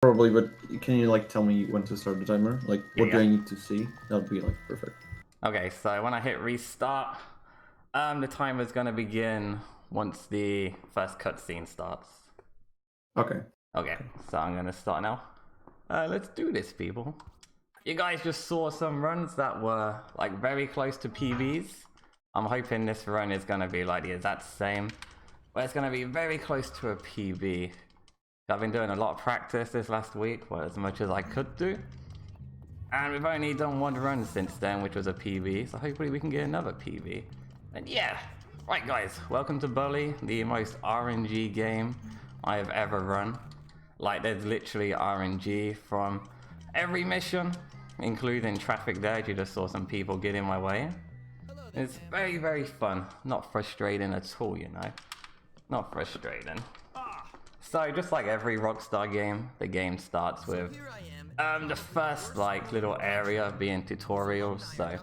Probably, but can you like tell me when to start the timer? Like, what do Yeah. I need to see? That would be like perfect. Okay, so when I hit restart, the timer's gonna begin once the first cutscene starts. Okay. Okay, so I'm gonna start now. Let's do this, people. You guys just saw some runs that were like very close to PBs. I'm hoping this run is gonna be like the exact same, but it's gonna be very close to a PB. I've been doing a lot of practice this last week, well, as much as I could do. And we've only done one run since then, which was a PB, so hopefully we can get another PB. And yeah, right guys, welcome to Bully, the most RNG game I have ever run. Like, there's literally RNG from every mission, including traffic there. You just saw some people get in my way. It's very, very fun. Not frustrating at all, you know. Not frustrating. So, just like every Rockstar game, the game starts with the first like little area being tutorials. So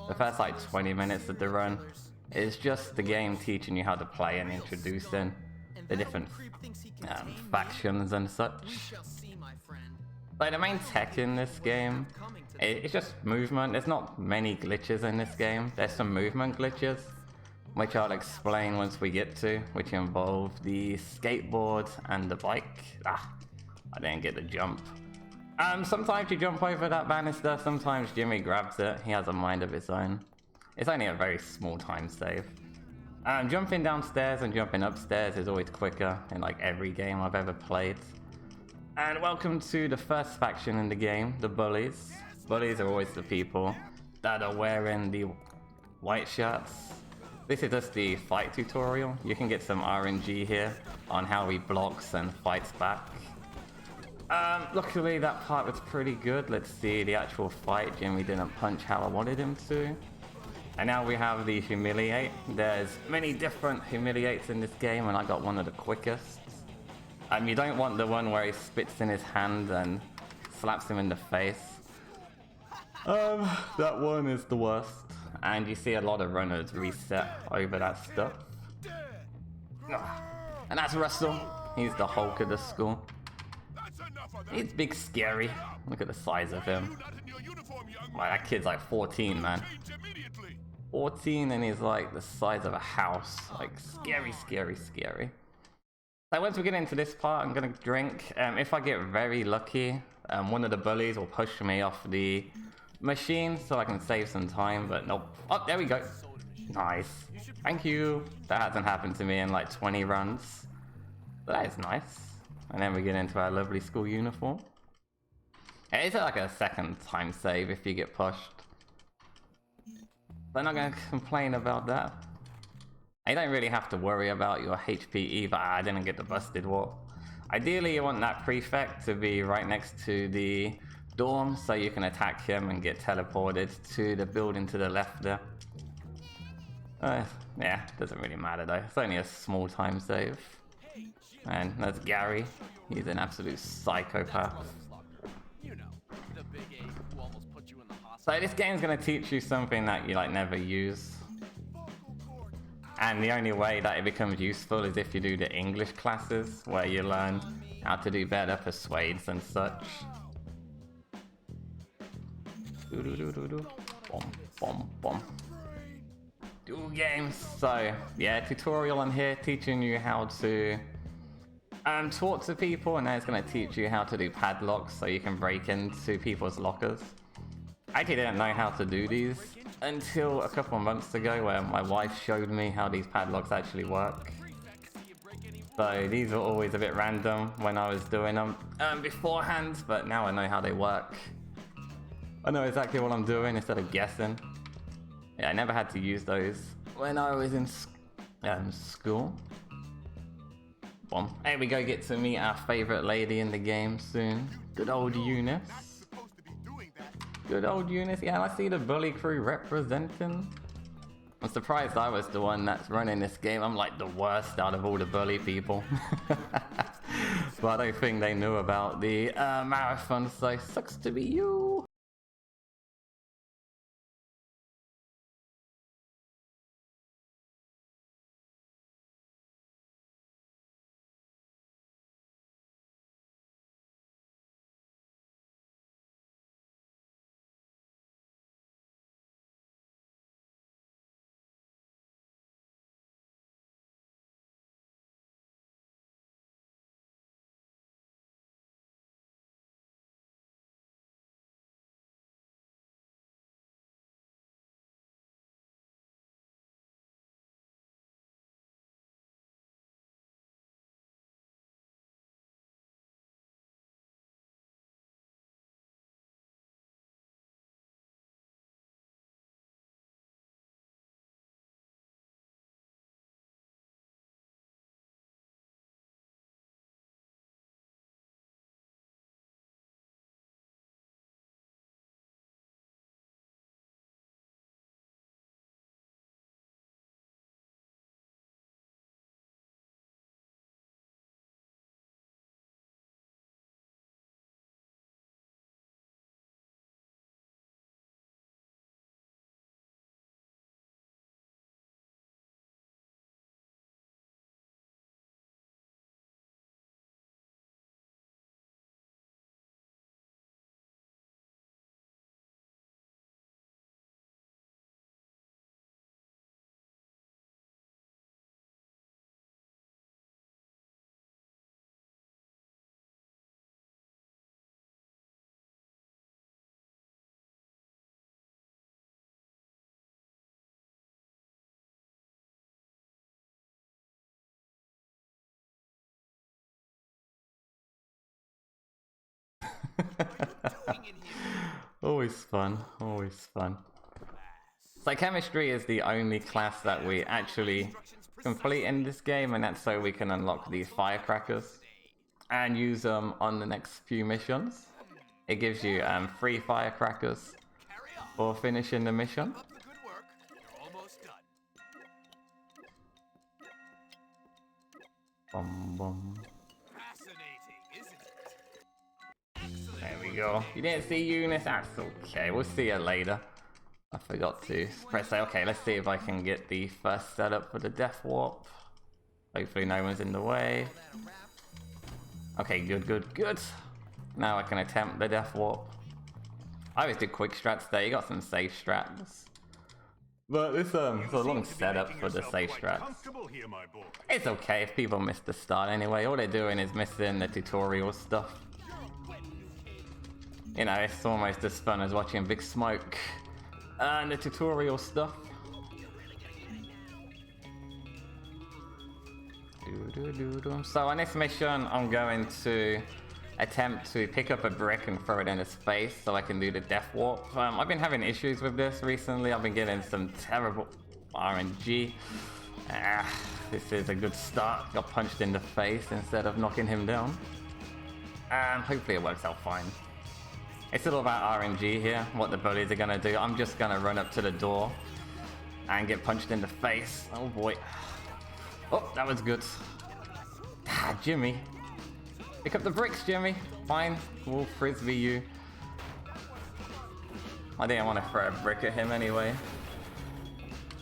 the first like 20 minutes of the run is just the game teaching you how to play and introducing the different factions and such. Like, the main tech in this game, it's just movement. There's not many glitches in this game. There's some movement glitches, which I'll explain once we get to, which involve the skateboard and the bike. I didn't get the jump. Sometimes you jump over that banister, sometimes Jimmy grabs it. He has a mind of his own. It's only a very small time save. Jumping downstairs and jumping upstairs is always quicker in like every game I've ever played. And welcome to the first faction in the game, the Bullies. Bullies are always the people that are wearing the white shirts. This is just the fight tutorial. You can get some RNG here on how he blocks and fights back. Luckily that part was pretty good. Let's see the actual fight. Jimmy didn't punch how I wanted him to. And now we have the humiliate. There's many different humiliates in this game, and I got one of the quickest. You don't want the one where he spits in his hand and slaps him in the face. That one is the worst. And you see a lot of runners reset over that stuff. And that's Russell. He's the Hulk of the school. He's big scary. Look at the size of him. Wow, that kid's like 14, man. 14 and he's like the size of a house. Like, scary, scary, scary. So once we get into this part, I'm gonna drink. If I get very lucky, one of the bullies will push me off the machine so I can save some time, but nope. Oh, there we go. Nice. Thank you. That hasn't happened to me in like 20 runs. But that is nice. And then we get into our lovely school uniform. It's like a second time save if you get pushed. But I'm not going to complain about that. You don't really have to worry about your HP either. I didn't get the busted wall. Ideally, you want that prefect to be right next to the dorm so you can attack him and get teleported to the building to the left there. Yeah, doesn't really matter though. It's only a small time save. And that's Gary. He's an absolute psychopath. So this game's gonna teach you something that you like never use. And the only way that it becomes useful is if you do the English classes, where you learn how to do better persuades and such. Bom, bom, bom. Dual games. So yeah, tutorial on here teaching you how to talk to people, and then it's going to teach you how to do padlocks so you can break into people's lockers. I actually didn't know how to do these until a couple of months ago, where my wife showed me how these padlocks actually work. So these were always a bit random when I was doing them beforehand, but now I know how they work. I know exactly what I'm doing instead of guessing. Yeah, I never had to use those when I was in school. Hey, we go get to meet our favorite lady in the game soon. Good old Eunice. Good old Eunice. Yeah, I see the bully crew representing. I'm surprised I was the one that's running this game. I'm like the worst out of all the bully people. But I don't think they knew about the marathon, so sucks to be you. Always fun, always fun. So chemistry is the only class that we actually complete in this game, and that's so we can unlock these firecrackers and use them on the next few missions. It gives you 3 firecrackers for finishing the mission. Boom, boom. There we go. You didn't see Eunice? That's okay. We'll see her later. I forgot to press A. Okay, let's see if I can get the first setup for the death warp. Hopefully no one's in the way. Okay, good, good, good. Now I can attempt the death warp. I always did quick strats there. You got some safe strats. But it's a long setup for the safe strats. It's okay if people miss the start anyway. All they're doing is missing the tutorial stuff. You know, it's almost as fun as watching Big Smoke and the tutorial stuff. So on this mission, I'm going to attempt to pick up a brick and throw it into space so I can do the death warp. I've been having issues with this recently. I've been getting some terrible RNG. This is a good start. Got punched in the face instead of knocking him down. Hopefully it works out fine. It's all about RNG here, what the bullies are gonna do. I'm just gonna run up to the door and get punched in the face. Oh boy. Oh, that was good. Jimmy. Pick up the bricks, Jimmy. Fine, we'll frisbee you. I didn't want to throw a brick at him anyway.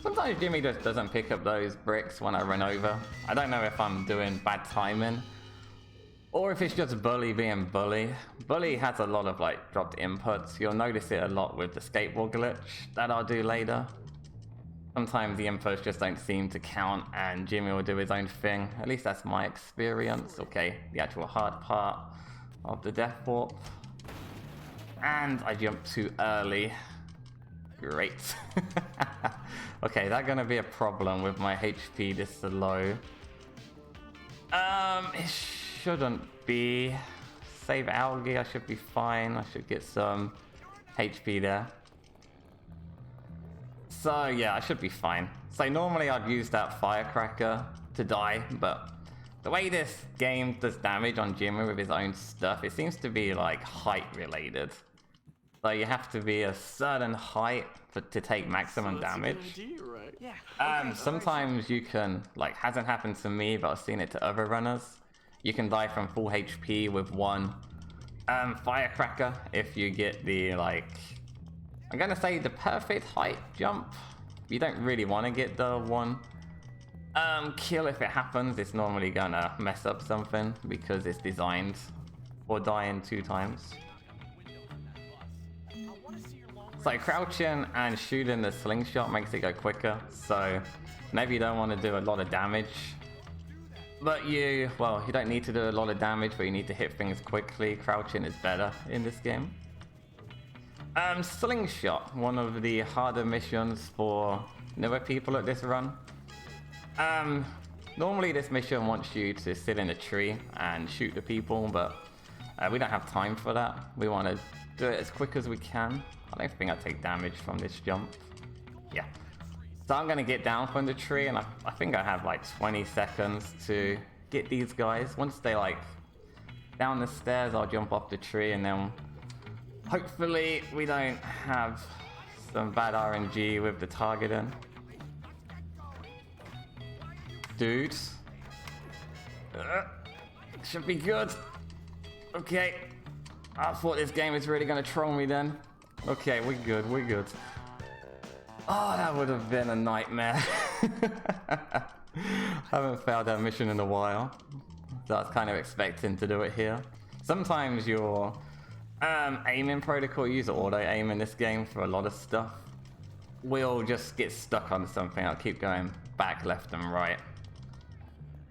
Sometimes Jimmy just doesn't pick up those bricks when I run over. I don't know if I'm doing bad timing or if it's just Bully being Bully. Bully has a lot of like dropped inputs. You'll notice it a lot with the skateboard glitch that I'll do later. Sometimes the inputs just don't seem to count and Jimmy will do his own thing. At least that's my experience. Okay, the actual hard part of the death warp. And I jumped too early. Great. Okay, that's gonna be a problem with my HP this low. It shouldn't be. Save algae, I should be fine. I should get some HP there. So yeah, I should be fine. So normally I'd use that firecracker to die, but the way this game does damage on Jimmy with his own stuff, it seems to be like height related. So you have to be a certain height to take maximum damage. Sometimes you can, like, hasn't happened to me, but I've seen it to other runners. You can die from full HP with one firecracker if you get the, like, I'm gonna say the perfect height jump. You don't really want to get the one kill. If it happens, it's normally gonna mess up something because it's designed for dying 2 times. So crouching and shooting the slingshot makes it go quicker, so maybe you don't want to do a lot of damage. But you don't need to do a lot of damage, but you need to hit things quickly. Crouching is better in this game. Slingshot, one of the harder missions for newer people at this run. Normally this mission wants you to sit in a tree and shoot the people, but we don't have time for that. We want to do it as quick as we can. I don't think I take damage from this jump. Yeah. So I'm gonna get down from the tree, and I think I have like 20 seconds to get these guys. Once they like down the stairs, I'll jump off the tree, and then hopefully we don't have some bad RNG with the targeting. Dudes. Should be good. Okay. I thought this game was really gonna troll me then. Okay, we're good, we're good. Oh, that would have been a nightmare. Haven't failed that mission in a while. So I was kind of expecting to do it here. Sometimes your aiming protocol, use auto aim in this game for a lot of stuff, will just get stuck on something. I'll keep going back, left and right.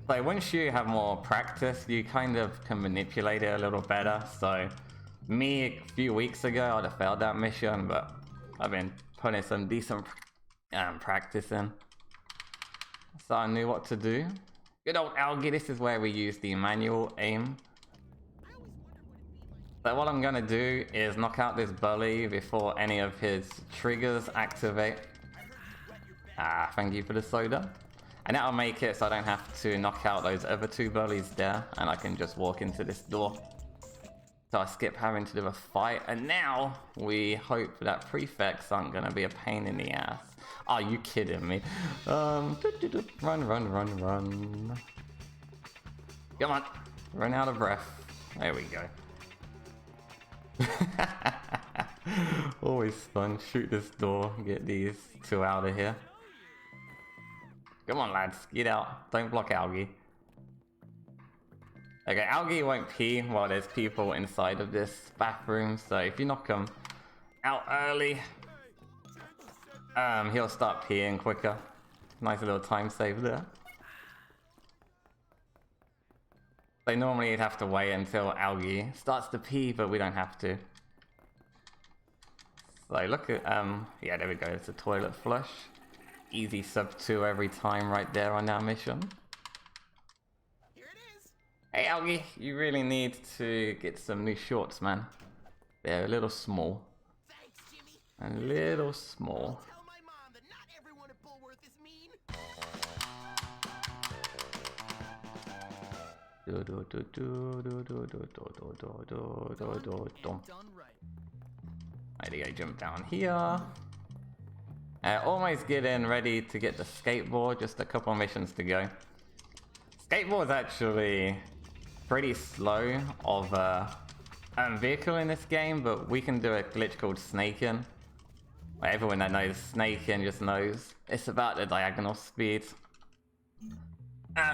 So once you have more practice, you kind of can manipulate it a little better. So me, a few weeks ago, I'd have failed that mission, but I've been putting some decent practice in. So I knew what to do. Good old algae, this is where we use the manual aim. So what I'm gonna do is knock out this bully before any of his triggers activate. Ah, thank you for the soda. And that'll make it so I don't have to knock out those other 2 bullies there, and I can just walk into this door. So I skip having to do a fight, and now we hope that prefects aren't gonna be a pain in the ass. Are you kidding me? Run, run, run, run. Come on, run out of breath. There we go. Always fun. Shoot this door, get these 2 out of here. Come on, lads, get out. Don't block Algae. Okay, Algae won't pee while there's people inside of this bathroom, so if you knock him out early, he'll start peeing quicker. Nice little time save there. So normally you'd have to wait until Algae starts to pee, but we don't have to. So look at, yeah, there we go, it's a toilet flush. Easy sub 2 every time right there on that mission. Here it is. Hey Algae, you really need to get some new shorts, man. They're a little small. Thanks, Jimmy. A little small. Tell my mom that not everyone at Bullworth is mean. Done right. There you go, jump down here. Almost getting ready to get the skateboard, just a couple missions to go. Skateboard's actually pretty slow of a vehicle in this game, but we can do a glitch called snaking. Where everyone that knows snaking just knows it's about the diagonal speed.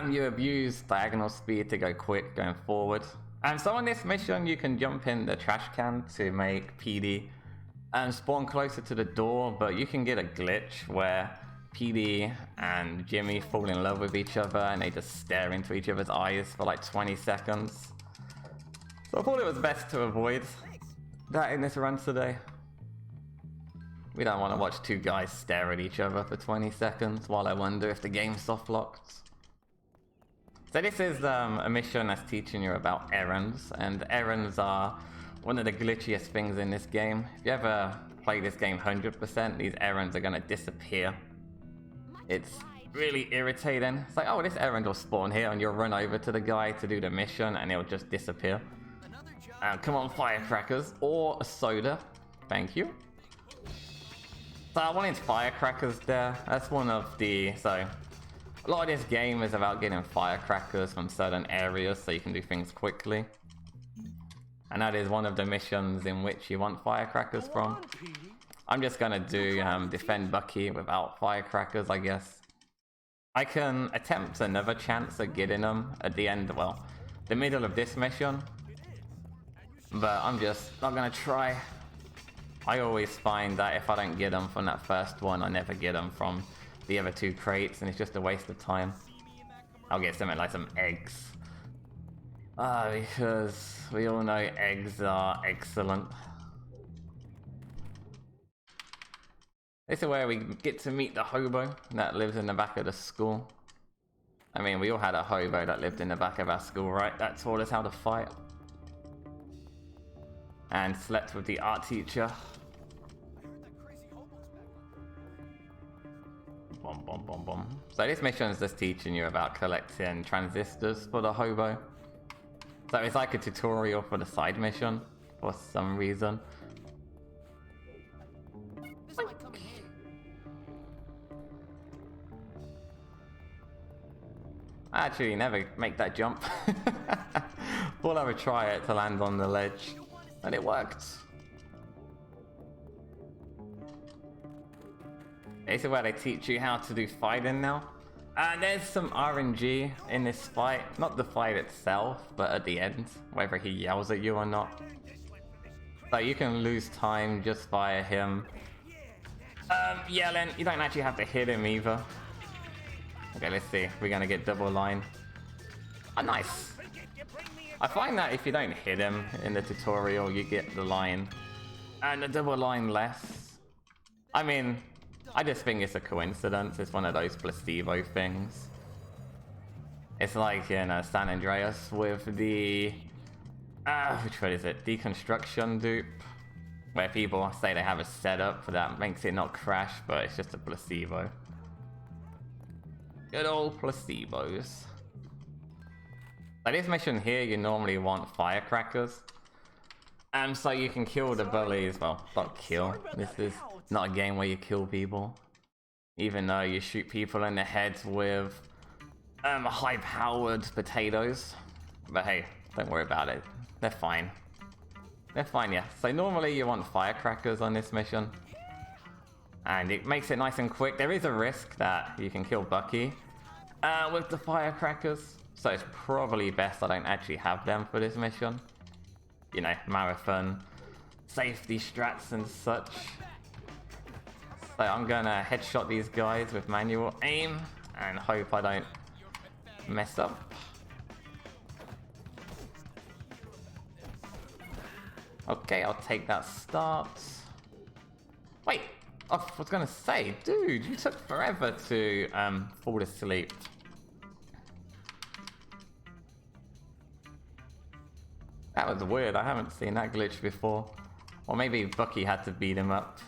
You abuse diagonal speed to go quick going forward. And so on this mission you can jump in the trash can to make PD and spawn closer to the door, but you can get a glitch where PD and Jimmy fall in love with each other and they just stare into each other's eyes for like 20 seconds. So I thought it was best to avoid that in this run today. We don't want to watch 2 guys stare at each other for 20 seconds while I wonder if the game's soft locked. So this is a mission that's teaching you about errands, and errands are one of the glitchiest things in this game. If you ever play this game 100%, these errands are gonna disappear. It's really irritating. It's like, oh, this errand will spawn here, and you'll run over to the guy to do the mission, and it'll just disappear. Come on, firecrackers, or a soda. Thank you. So I wanted firecrackers there. That's one of the... So, a lot of this game is about getting firecrackers from certain areas so you can do things quickly. And that is one of the missions in which you want firecrackers from. I'm just gonna do defend Bucky without firecrackers, I guess. I can attempt another chance at getting them at the end, well, the middle of this mission. But I'm just not gonna try. I always find that if I don't get them from that first one, I never get them from the other 2 crates, and it's just a waste of time. I'll get something like some eggs. Because we all know eggs are excellent. This is where we get to meet the hobo that lives in the back of the school. I mean, we all had a hobo that lived in the back of our school, right? That taught us how to fight. And slept with the art teacher. Bom, bom, bom, bom. So this mission is just teaching you about collecting transistors for the hobo. So it's like a tutorial for the side mission for some reason. I actually never make that jump. Thought I would try it to land on the ledge, and it worked. This is where they teach you how to do fighting now. There's some RNG in this fight. Not the fight itself, but at the end, whether he yells at you or not. So you can lose time just via him yelling. You don't actually have to hit him either. Okay, let's see. We're gonna get double line. Oh, nice. I find that if you don't hit him in the tutorial, you get the line. And the double line less. I mean, I just think it's a coincidence. It's one of those placebo things. It's like in San Andreas with the Which one is it? Deconstruction dupe. Where people say they have a setup that makes it not crash, but it's just a placebo. Good old placebos. Like this mission here, you normally want firecrackers. So you can kill the bullies. Well, not kill. This is not a game where you kill people. Even though you shoot people in the heads with high-powered potatoes. But hey, don't worry about it. They're fine. They're fine, yeah. So normally you want firecrackers on this mission. And it makes it nice and quick. There is a risk that you can kill Bucky with the firecrackers. So it's probably best I don't actually have them for this mission. You know, marathon, safety strats and such. So I'm gonna headshot these guys with manual aim and hope I don't mess up. Okay, I'll take that start. Wait, I was gonna say, dude, you took forever to fall asleep. That was weird, I haven't seen that glitch before. Or maybe Bucky had to beat him up.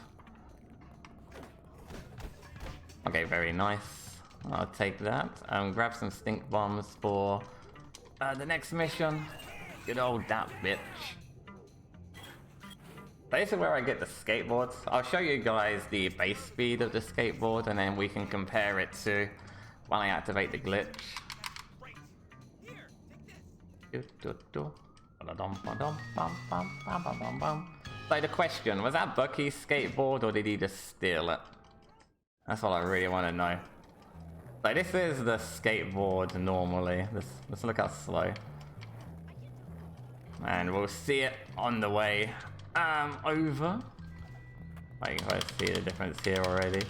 Okay, very nice. I'll take that. Grab some stink bombs for the next mission. Good old that bitch. This is where I get the skateboards. I'll show you guys the base speed of the skateboard and then we can compare it to when I activate the glitch. So the question, was that Bucky's skateboard or did he just steal it? That's what I really want to know. So this is the skateboard normally. Let's look how slow. And we'll see it on the way over. I can quite see the difference here already.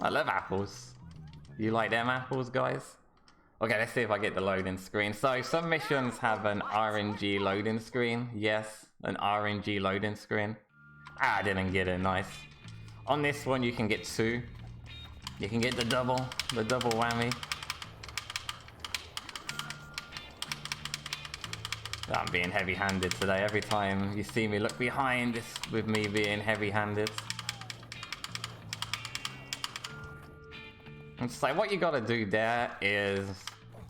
I love apples. You like them apples, guys? Okay, let's see if I get the loading screen. So some missions have an RNG loading screen. Yes, an RNG loading screen. I didn't get it, nice. On this one you can get 2. You can get the double whammy. I'm being heavy-handed today. Every time you see me look behind, it's with me being heavy-handed. And so what you gotta do there is...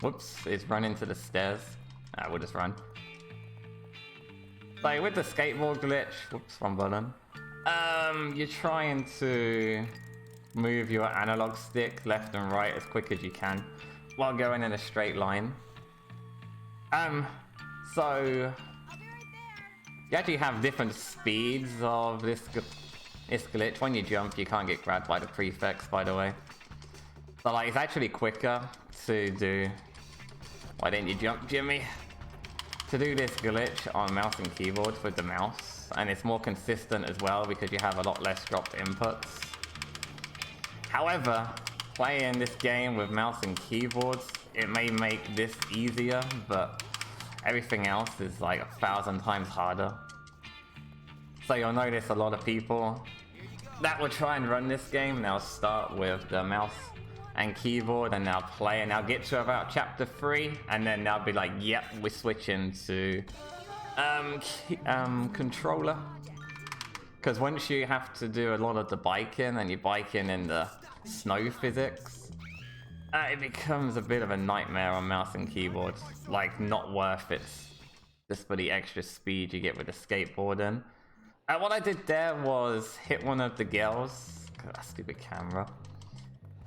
Whoops, is run into the stairs. We'll just run. So with the skateboard glitch... Whoops, wrong button. You're trying to move your analog stick left and right as quick as you can while going in a straight line. So you actually have different speeds of this glitch. When you jump, you can't get grabbed by the prefix, by the way. So like, it's actually quicker to do... Why didn't you jump, Jimmy? To do this glitch on mouse and keyboard with the mouse. And it's more consistent as well because you have a lot less dropped inputs. However, playing this game with mouse and keyboards, it may make this easier, but everything else is like 1,000 times harder. So you'll notice a lot of people that will try and run this game, they'll start with the mouse and keyboard and they'll play and they'll get to about chapter 3 and then they'll be like, yep, we're switching to controller. Because once you have to do a lot of the biking and you're biking in the snow physics, it becomes a bit of a nightmare on mouse and keyboard. Like, not worth it just for the extra speed you get with the skateboarding. What I did there was hit one of the girls, that stupid camera,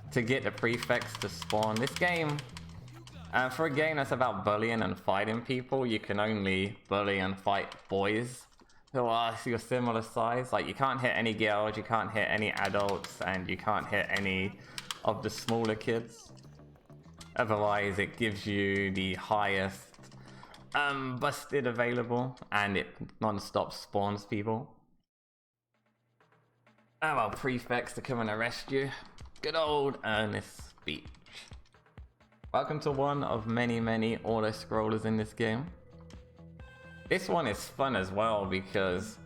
to get the prefix to spawn. This game, for a game that's about bullying and fighting people, you can only bully and fight boys who are your similar size. Like, you can't hit any girls, you can't hit any adults, and you can't hit any of the smaller kids. Otherwise, it gives you the highest busted available, and it non-stop spawns people. Oh well, prefix to come and arrest you. Good old earnest speech. Welcome to one of many auto-scrollers in this game. This one is fun as well because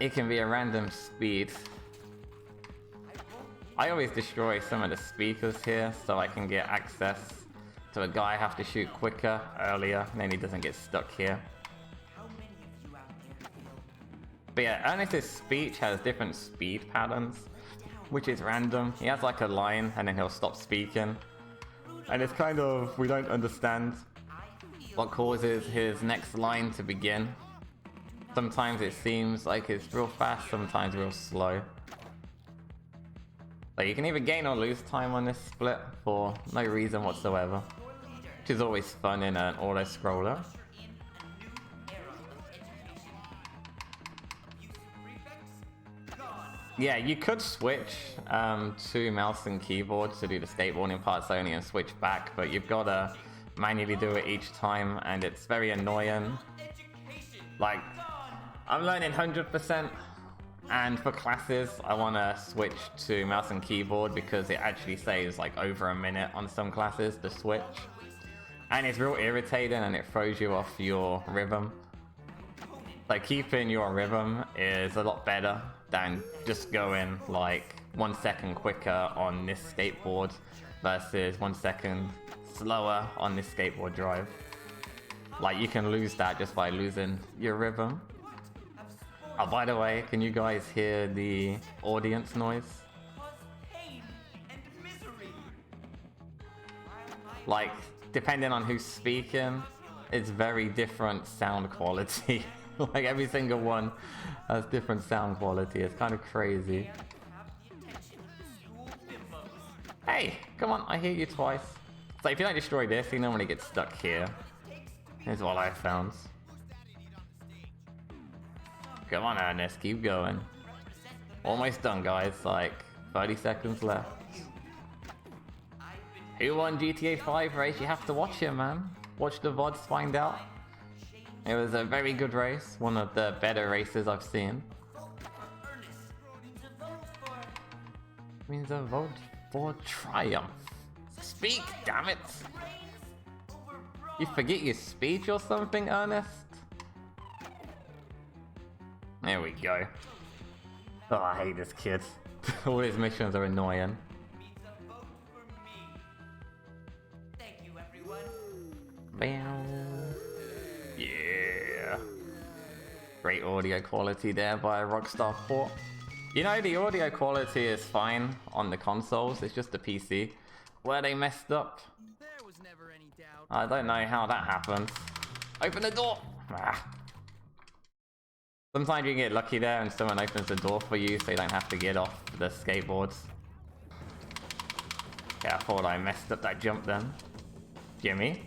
it can be a random speed. I always destroy some of the speakers here so I can get access So a guy have to shoot quicker, earlier, and then he doesn't get stuck here. But yeah, Ernest's speech has different speed patterns, which is random. He has like a line and then he'll stop speaking. And it's kind of, we don't understand what causes his next line to begin. Sometimes it seems like it's real fast, sometimes real slow. So you can either gain or lose time on this split for no reason whatsoever, which is always fun in an auto-scroller. Yeah, you could switch to mouse and keyboard to do the skateboarding parts only and switch back, but you've got to manually do it each time, and it's very annoying. Like, I'm learning 100%, and for classes, I want to switch to mouse and keyboard because it actually saves like over a minute on some classes to switch. And it's real irritating and it throws you off your rhythm. Like, keeping your rhythm is a lot better than just going like 1 second quicker on this skateboard versus 1 second slower on this skateboard drive. Like, you can lose that just by losing your rhythm. Oh, by the way, can you guys hear the audience noise? Like, depending on who's speaking, it's very different sound quality. Like, every single one has different sound quality. It's kind of crazy. Hey, come on, I hear you twice. So if you don't destroy this, you normally get stuck here. Here's what I found. Come on, Ernest, keep going. Almost done, guys. Like, 30 seconds left. Who won GTA 5 race? You have to watch it, man. Watch the VODs, find out. It was a very good race. One of the better races I've seen. Means a vote for triumph. Speak, damn it! You forget your speech or something, Ernest? There we go. Oh, I hate this kid. All his missions are annoying. Bam. Yeah. Great audio quality there by Rockstar Port. You know, the audio quality is fine on the consoles, it's just the PC where they messed up. There was never any doubt. I don't know how that happens. Open the door! Ah. Sometimes you get lucky there and someone opens the door for you so you don't have to get off the skateboards. Yeah, I thought I messed up that jump then. Jimmy?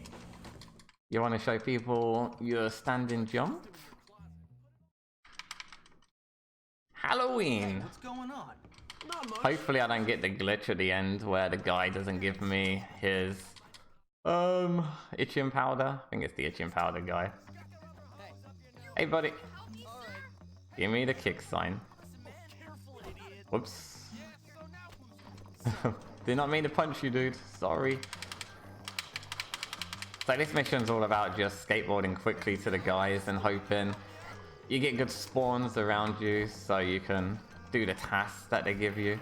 You want to show people your standing jump? Halloween! What's going on? Not much. Hopefully I don't get the glitch at the end where the guy doesn't give me his itching powder. I think it's the itching powder guy. Hey buddy. Give me the kick sign. Whoops. Did not mean to punch you, dude. Sorry. So this mission's all about just skateboarding quickly to the guys and hoping you get good spawns around you so you can do the tasks that they give you.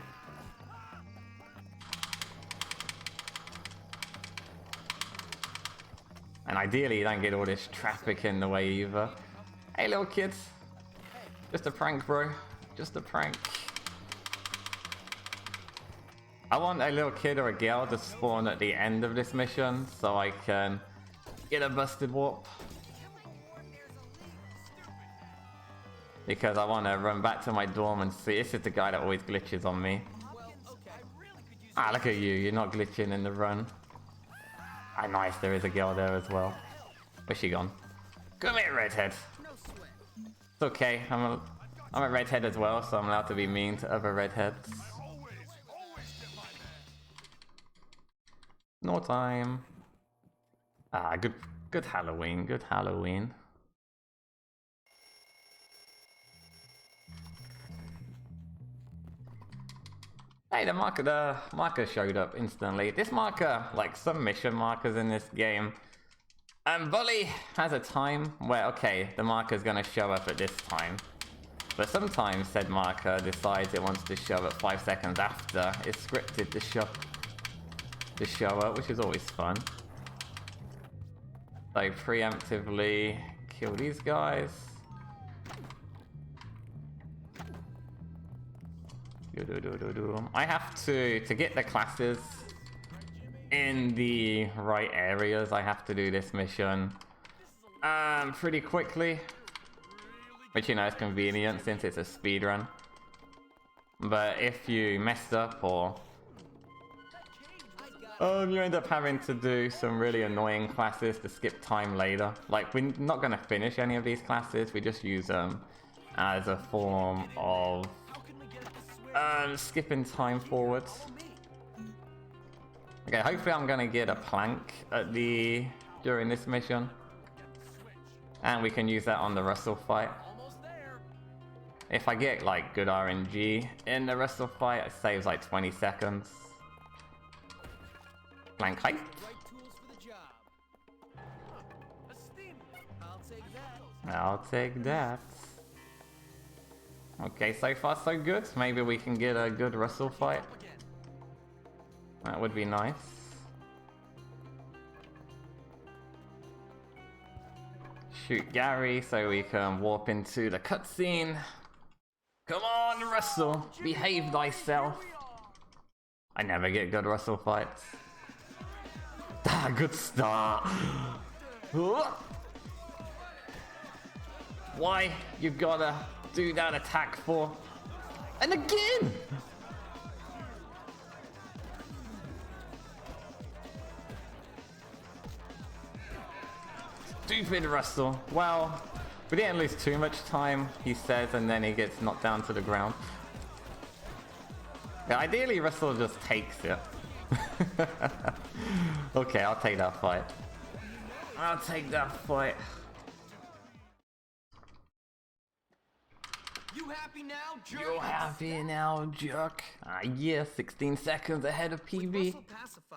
And ideally you don't get all this traffic in the way either. Hey little kids. Just a prank, bro. Just a prank. I want a little kid or a girl to spawn at the end of this mission so I can get a busted warp. Because I want to run back to my dorm and see. This is the guy that always glitches on me. Ah, look at you. You're not glitching in the run. Ah, nice. There is a girl there as well. Where's she gone? Come here, redhead. It's okay. I'm a redhead as well, so I'm allowed to be mean to other redheads. No time. Ah, good Halloween. Good Halloween. Hey, the marker showed up instantly. This marker, like some mission markers in this game, Bully has a time where, okay, the marker's gonna show up at this time. But sometimes said marker decides it wants to show up 5 seconds after it's scripted to show up, which is always fun. So preemptively kill these guys. I have to get the classes in the right areas. I have to do this mission pretty quickly, which, you know, is convenient since it's a speed run. But if you messed up or you end up having to do some really annoying classes to skip time later. Like, we're not going to finish any of these classes, we just use them as a form of skipping time forwards. Okay, hopefully I'm going to get a plank at during this mission. And we can use that on the Russell fight. If I get like good RNG in the Russell fight, it saves like 20 seconds. Plank height. I'll take that. Okay, so far so good. Maybe we can get a good Russell fight. That would be nice. Shoot Gary so we can warp into the cutscene. Come on, Russell, behave thyself. I never get good Russell fights. Ah, good start. Why you gotta do that attack for? And again! Stupid Russell. Well, we didn't lose too much time, he says, and then he gets knocked down to the ground. Yeah, ideally, Russell just takes it. Okay, I'll take that fight. I'll take that fight. You happy now, jerk? You're happy now, jerk. Ah, yeah, 16 seconds ahead of PB.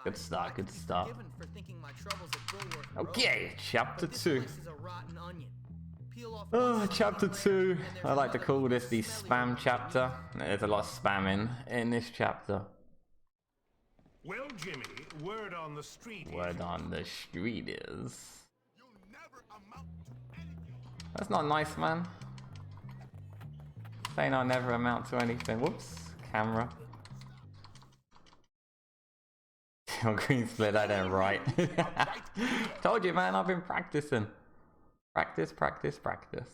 Good start, good start. Okay, chapter 2. Oh, chapter 2. I like to call this the spam chapter. There's a lot of spamming in this chapter. Well, Jimmy, word on the street. Word on the street is. That's not nice, man. Saying I'll never amount to anything. Whoops, camera. Green split, I didn't write. Told you, man, I've been practicing. Practice, practice, practice.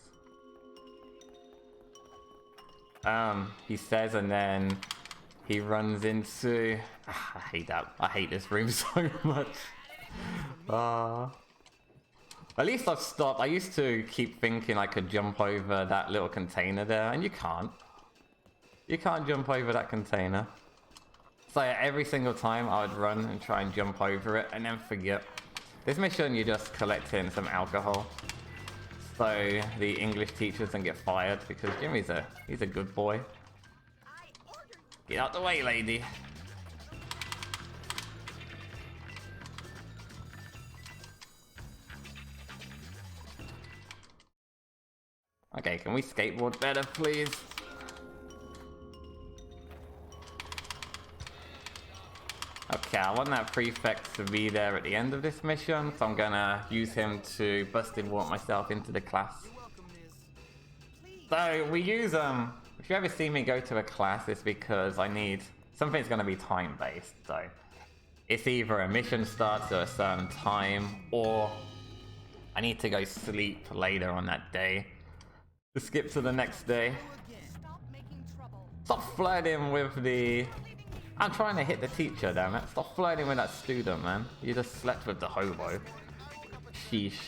He says, and then he runs into... I hate that. I hate this room so much. At least I've stopped. I used to keep thinking I could jump over that little container there, and you can't. You can't jump over that container. So every single time I would run and try and jump over it, and then forget. This mission, you're just collecting some alcohol. So the English teacher doesn't get fired, because Jimmy's he's a good boy. Get out the way, lady. Okay, can we skateboard better, please? Okay, I want that prefect to be there at the end of this mission, so I'm gonna use him to busted walk myself into the class. So we use if you ever see me go to a class, it's because I need something's gonna be time based. So it's either a mission starts at a certain time, or I need to go sleep later on that day to skip to the next day. Stop flirting with the... I'm trying to hit the teacher, damn it. Stop flirting with that student, man. You just slept with the hobo. Sheesh.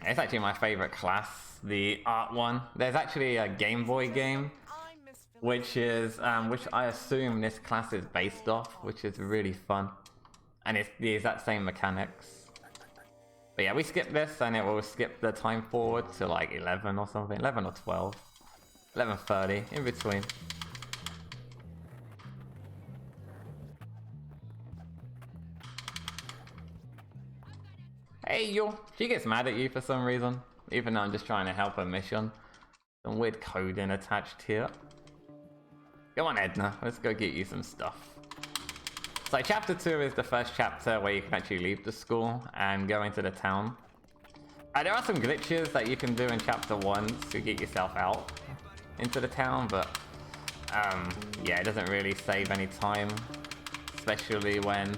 It's actually my favorite class, the art one. There's actually a Game Boy game, which is which I assume this class is based off, which is really fun. And it's the exact same mechanics. But yeah, we skip this and it will skip the time forward to like 11 or something. 11 or 12. 11:30, in between. Hey, yo! She gets mad at you for some reason, even though I'm just trying to help her mission. Some weird coding attached here. Come on, Edna, let's go get you some stuff. So chapter 2 is the first chapter where you can actually leave the school and go into the town. There are some glitches that you can do in chapter 1 to get yourself out into the town, but yeah, it doesn't really save any time, especially when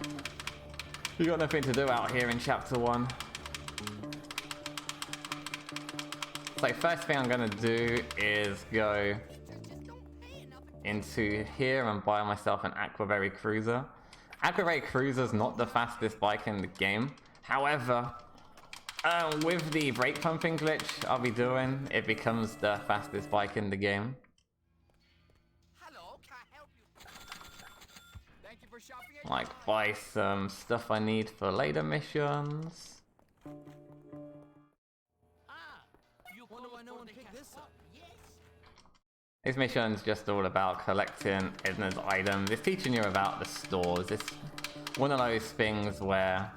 you got nothing to do out here in chapter 1. So first thing I'm gonna do is go into here and buy myself an Aquaberry Cruiser. Aquaberry Cruiser's not the fastest bike in the game. However, with the brake pumping glitch I'll be doing, it becomes the fastest bike in the game. Hello, can I help you? Thank you for shopping at Like buy some stuff I need for later missions. Wonder why no one picked this up. Yes. This mission's just all about collecting Edna's items. It's teaching you about the stores. It's one of those things where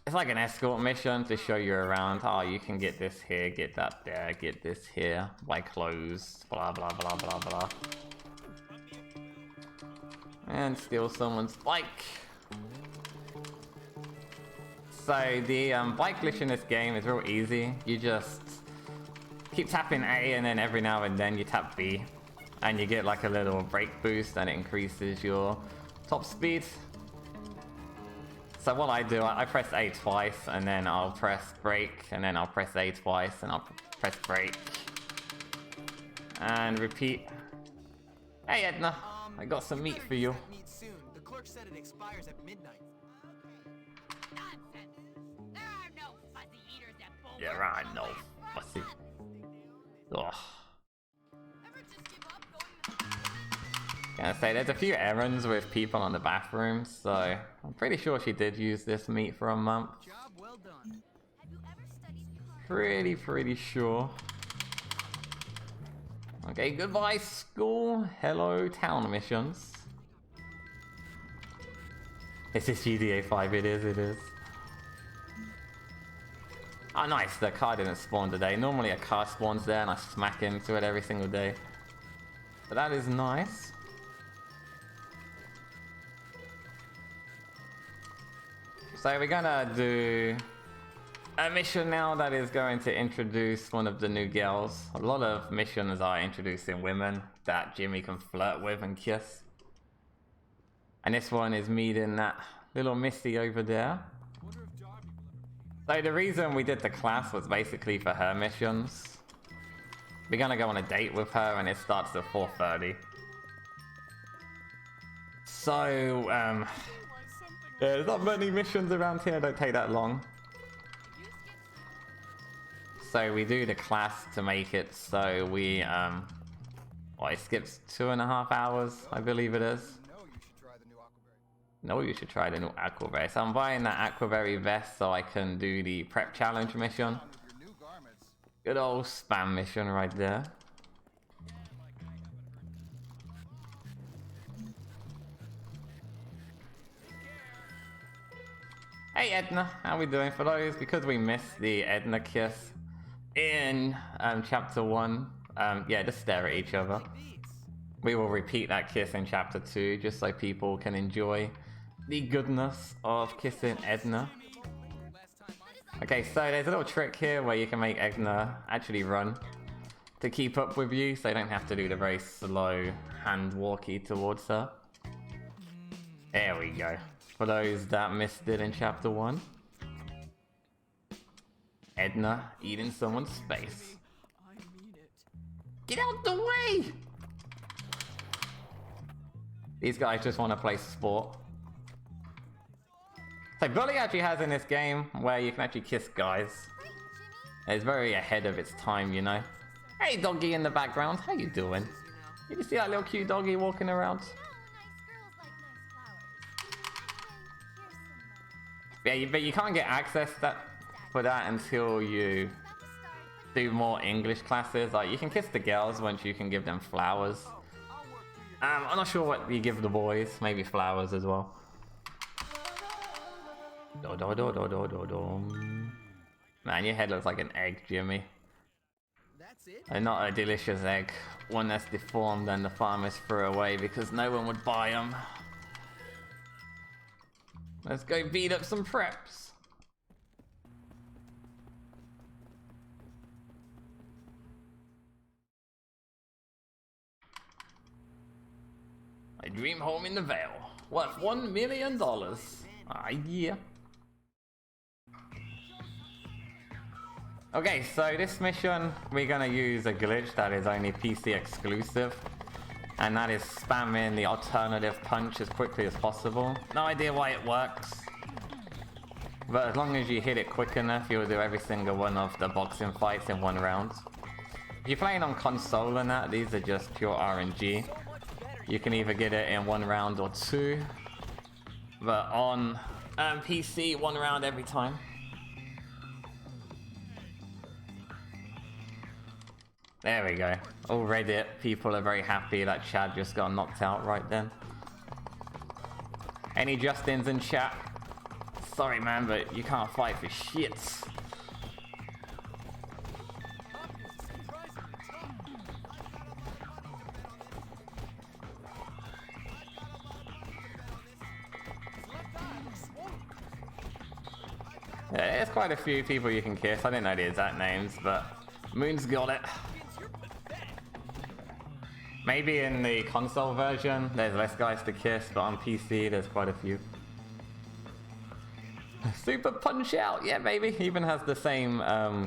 it's like an escort mission to show you around. Oh, you can get this here, get that there, get this here, buy clothes, blah blah blah blah blah. And steal someone's bike. So the bike glitch in this game is real easy. You just keep tapping A and then every now and then you tap B and you get like a little brake boost and it increases your top speed. So what I do, I press A twice and then I'll press brake and then I'll press A twice and I'll press brake and repeat. Hey Edna, I got some meat for you. Meat soon. The clerk said it expires at midnight. Nonsense. There are no fuzzy eaters at Bull. Yeah, right, no fussy. Ugh. Ever just give up going Gonna say, there's a few errands with people on the bathrooms, so I'm pretty sure she did use this meat for a month. Job well done. Have you ever studied Pretty sure. Okay, goodbye school, hello town missions. Is this GTA 5? It is. Oh nice, the car didn't spawn today. Normally a car spawns there and I smack into it every single day. But that is nice. So we're gonna do a mission now that is going to introduce one of the new girls. A lot of missions are introducing women that Jimmy can flirt with and kiss. And this one is meeting that little Misty over there. So the reason we did the class was basically for her missions. We're gonna go on a date with her and it starts at 4:30. So, yeah, there's not many missions around here, don't take that long. So we do the class to make it so we, well, it skips 2.5 hours, I believe it is. No, you should try the new Aquaberry. So I'm buying that Aquaberry vest so I can do the prep challenge mission. Good old spam mission right there. Hey Edna, how we doing? For those, because we missed the Edna kiss in chapter 1, yeah, just stare at each other. We will repeat that kiss in chapter 2 just so people can enjoy the goodness of kissing Edna. Okay, so there's a little trick here where you can make Edna actually run to keep up with you, so you don't have to do the very slow hand walkie towards her. There we go. For those that missed it in chapter 1. Edna eating someone's space. I mean it. Get out the way! These guys just want to play sport. So Bully actually has in this game where you can actually kiss guys. It's very ahead of its time, you know. Hey doggy in the background, how you doing? You can see that little cute doggy walking around? Yeah, but you can't get access for that until you do more English classes. Like, you can kiss the girls once you can give them flowers. I'm not sure what you give the boys. Maybe flowers as well. Do do do do do do do. Man, your head looks like an egg, Jimmy. That's it? And not a delicious egg. One that's deformed and the farmers threw away because no one would buy them. Let's go beat up some preps. My dream home in the Vale. Worth $1 million. Yeah. Okay, so this mission, we're gonna use a glitch that is only PC exclusive. And that is spamming the alternative punch as quickly as possible. No idea why it works. But as long as you hit it quick enough, you'll do every single one of the boxing fights in one round. If you're playing on console and that, these are just pure RNG. You can either get it in one round or two. But on PC, one round every time. There we go. All Reddit people are very happy that Chad just got knocked out right then. Any Justins in chat? Sorry man, but you can't fight for shits. Yeah, there's quite a few people you can kiss. I didn't know the exact names, but Moon's got it. Maybe in the console version, there's less guys to kiss, but on PC, there's quite a few. Super Punch Out! Yeah, baby! Even has the same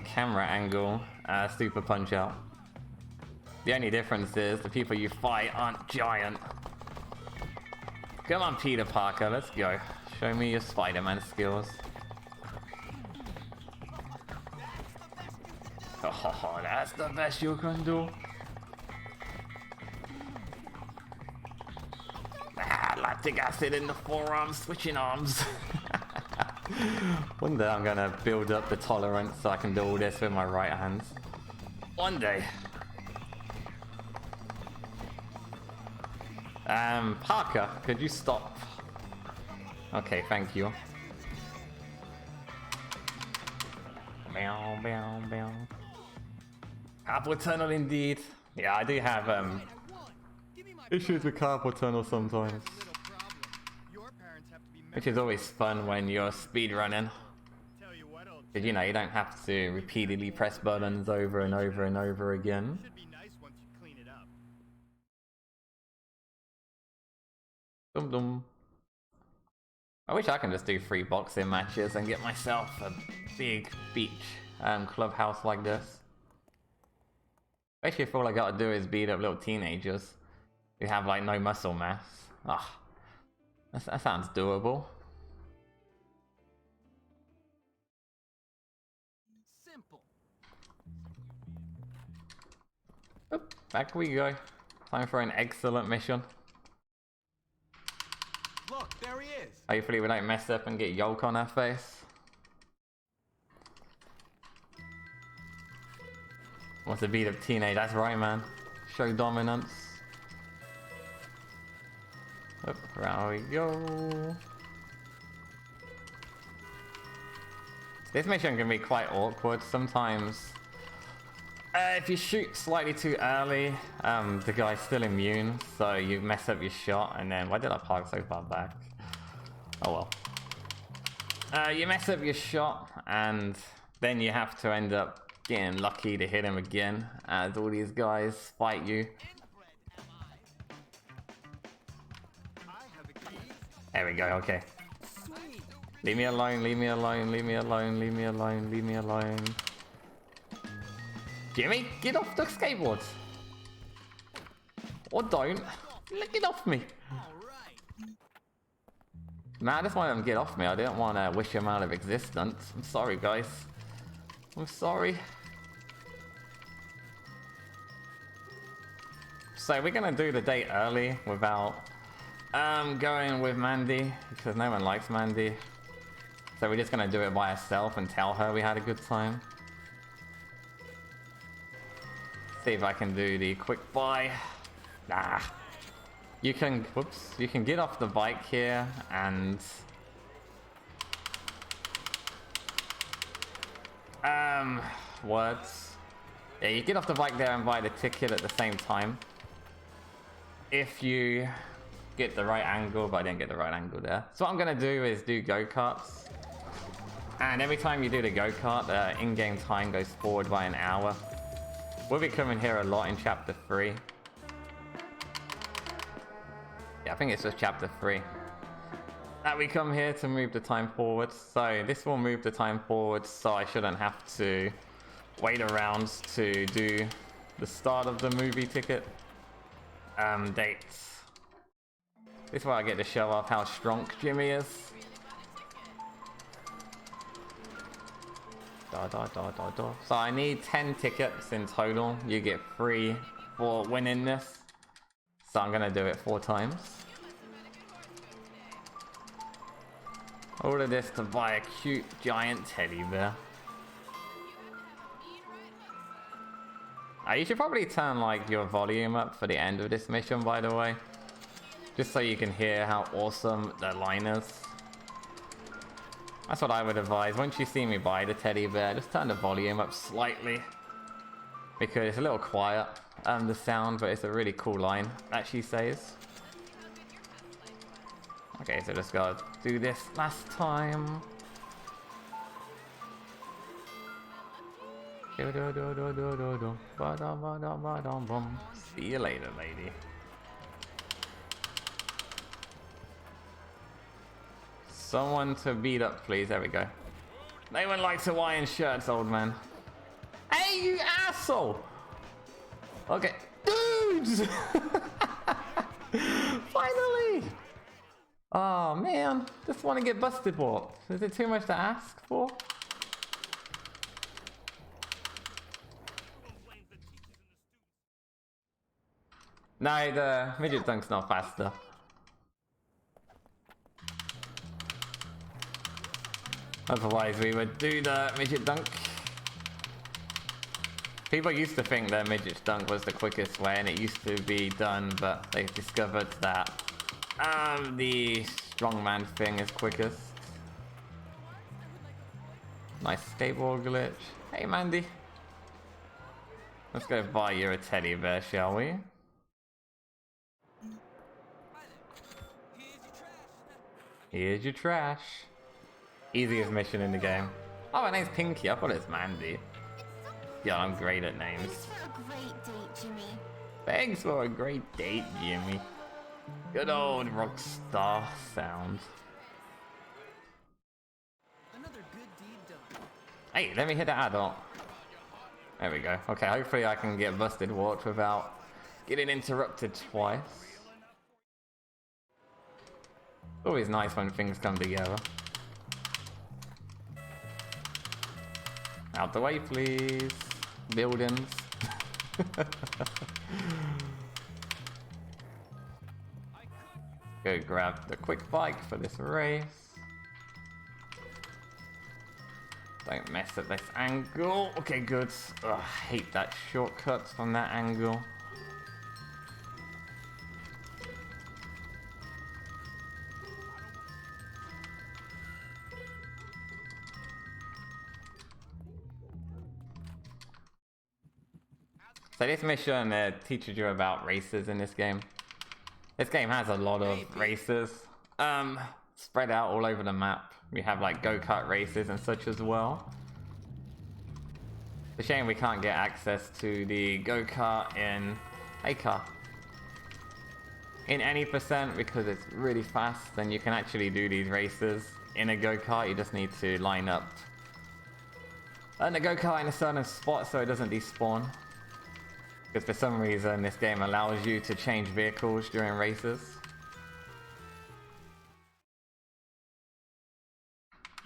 camera angle as Super Punch Out. The only difference is the people you fight aren't giant. Come on, Peter Parker, let's go. Show me your Spider-Man skills. Oh, that's the best you can do. Lactic acid in the forearms, switching arms. One day I'm gonna build up the tolerance so I can do all this with my right hand. One day. Parker, could you stop? Okay, thank you. Bow, bow, bow. Carpal tunnel indeed. Yeah, I do have issues with carpal tunnel sometimes. Which is always fun when you're speedrunning. Because you know, you don't have to repeatedly press buttons over and over and over again. Dum dum. I wish I can just do 3 boxing matches and get myself a big beach clubhouse like this. Especially if all I gotta do is beat up little teenagers who have like no muscle mass. Ah, that sounds doable. Simple. Oop, back we go. Time for an excellent mission. Look, there he is. Hopefully we don't mess up and get yolk on our face. Wants to beat up teenage, that's right man. Show dominance. Up, around we go. This mission can be quite awkward sometimes. If you shoot slightly too early, the guy's still immune, so you mess up your shot, and then why did I park so far back? Oh well. You mess up your shot, and then you have to end up getting lucky to hit him again, as all these guys fight you. There we go, okay. Leave me alone, leave me alone, leave me alone, leave me alone, leave me alone. Jimmy, get off the skateboard. Or don't. Get off me. Man, I just wanted him to get off me. I didn't want to wish him out of existence. I'm sorry, guys. I'm sorry. So we're gonna do the date early without going with Mandy, because no one likes Mandy. So we're just gonna do it by ourselves and tell her we had a good time. See if I can do the quick buy. Nah. You can, whoops, you can get off the bike here and words. Yeah, you get off the bike there and buy the ticket at the same time. If you get the right angle, but I didn't get the right angle there. So what I'm gonna do is do go-karts. And every time you do the go-kart, the in-game time goes forward by an hour. We'll be coming here a lot in Chapter 3. Yeah, I think it's just Chapter 3. That we come here to move the time forward. So this will move the time forward, so I shouldn't have to wait around to do the start of the movie ticket dates. This is where I get to show off how strong Jimmy is. So I need 10 tickets in total. You get 3 for winning this. So I'm gonna do it 4 times. All of this to buy a cute giant teddy bear. You should probably turn like your volume up for the end of this mission, by the way. Just so you can hear how awesome the line is. That's what I would advise. Once you see me buy the teddy bear, just turn the volume up slightly. Because it's a little quiet, the sound, but it's a really cool line that she says. Okay, so just gotta do this last time. See you later, lady. Someone to beat up, please. There we go. No one likes Hawaiian shirts, old man. Hey, you asshole! Okay. Dudes! Finally! Oh, man. Just want to get busted walked. Is it too much to ask for? No, the midget dunk's not faster. Otherwise we would do the midget dunk. People used to think that midget dunk was the quickest way, and it used to be done, but they discovered that the strongman thing is quickest. Nice skateboard glitch. Hey Mandy. Let's go buy you a teddy bear, shall we? Here's your trash. Easiest mission in the game. Oh, my name's Pinky. I thought it's Mandy. Yeah, I'm great at names. Thanks for a great date, Thanks for a great date, Jimmy. Jimmy. Good old rock star sound. Another good deed done. Hey, let me hit the adult. There we go. Okay, hopefully I can get busted walked without getting interrupted twice. Always nice when things come together. Out the way, please. Buildings. Go grab the quick bike for this race. Don't mess up this angle. Okay, good. Ugh, I hate that shortcuts from that angle. So this mission teaches you about races in this game. This game has a lot of races spread out all over the map. We have like go-kart races and such as well. It's a shame we can't get access to the go-kart in A-car. In any percent, because it's really fast, then you can actually do these races in a go-kart. You just need to line up and the go-kart in a certain spot so it doesn't despawn. Because for some reason this game allows you to change vehicles during races.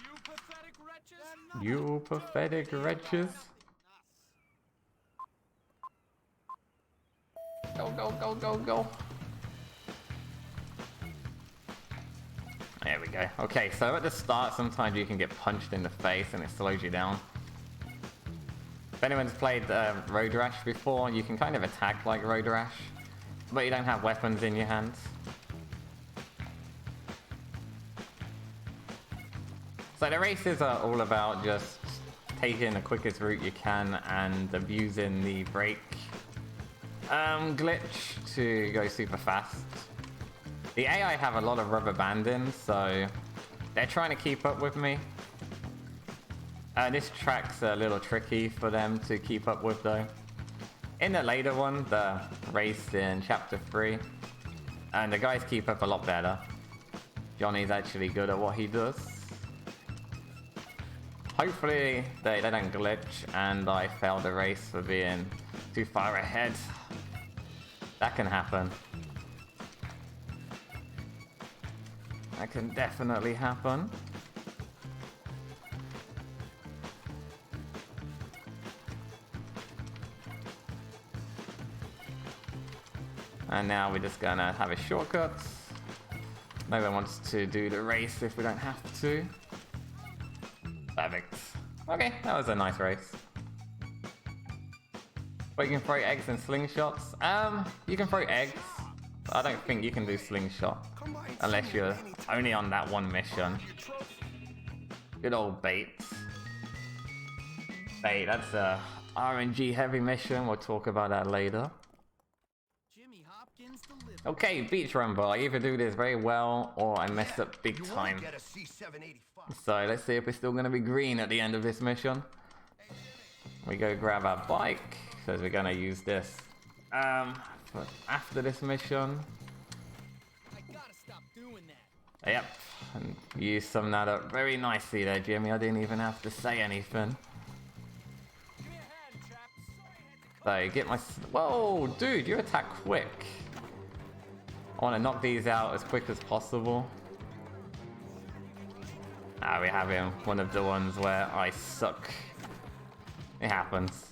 You pathetic wretches! You pathetic wretches. Go, go, go, go, go. There we go. Okay, so at the start sometimes you can get punched in the face and it slows you down. If anyone's played Road Rash before, you can kind of attack like Road Rash, but you don't have weapons in your hands. So the races are all about just taking the quickest route you can and abusing the brake glitch to go super fast. The AI have a lot of rubber banding, so they're trying to keep up with me. This track's a little tricky for them to keep up with though. In the later one, the race in chapter 3, and the guys keep up a lot better. Johnny's actually good at what he does. Hopefully they don't glitch and I fail the race for being too far ahead. That can happen. That can definitely happen. And now we're just gonna have a shortcut. No one wants to do the race if we don't have to. Perfect. Okay, that was a nice race. But you can throw eggs and slingshots. You can throw eggs. But I don't think you can do slingshot. Unless you're only on that one mission. Good old bait. Bait, that's a RNG heavy mission. We'll talk about that later. Okay, beach rumble. I either do this very well or I mess up big time. So let's see if we're still going to be green at the end of this mission. We go grab our bike because we're going to use this for after this mission. Yep, and you summed that up very nicely there, Jimmy. I didn't even have to say anything. So get my... Whoa, dude, you attack quick. I want to knock these out as quick as possible. We're having one of the ones where I suck. It happens.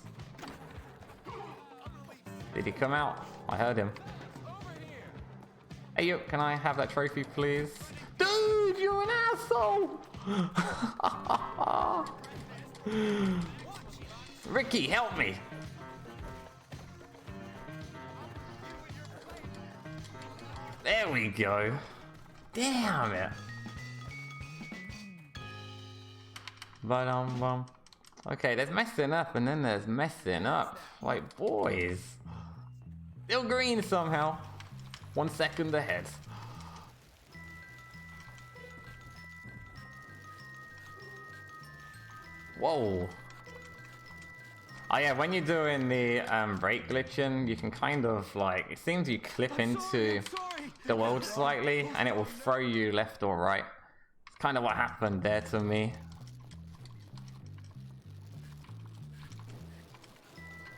Did he come out? I heard him. Hey, you, can I have that trophy, please? Dude, you're an asshole! Ricky, help me! There we go. Damn it. But okay, there's messing up and then there's messing up. Like, boys. Still green somehow. 1 second ahead. Whoa. Oh yeah, when you're doing the brake glitching, you can kind of like, it seems you clip into the world slightly and it will throw you left or right. It's kind of what happened there to me.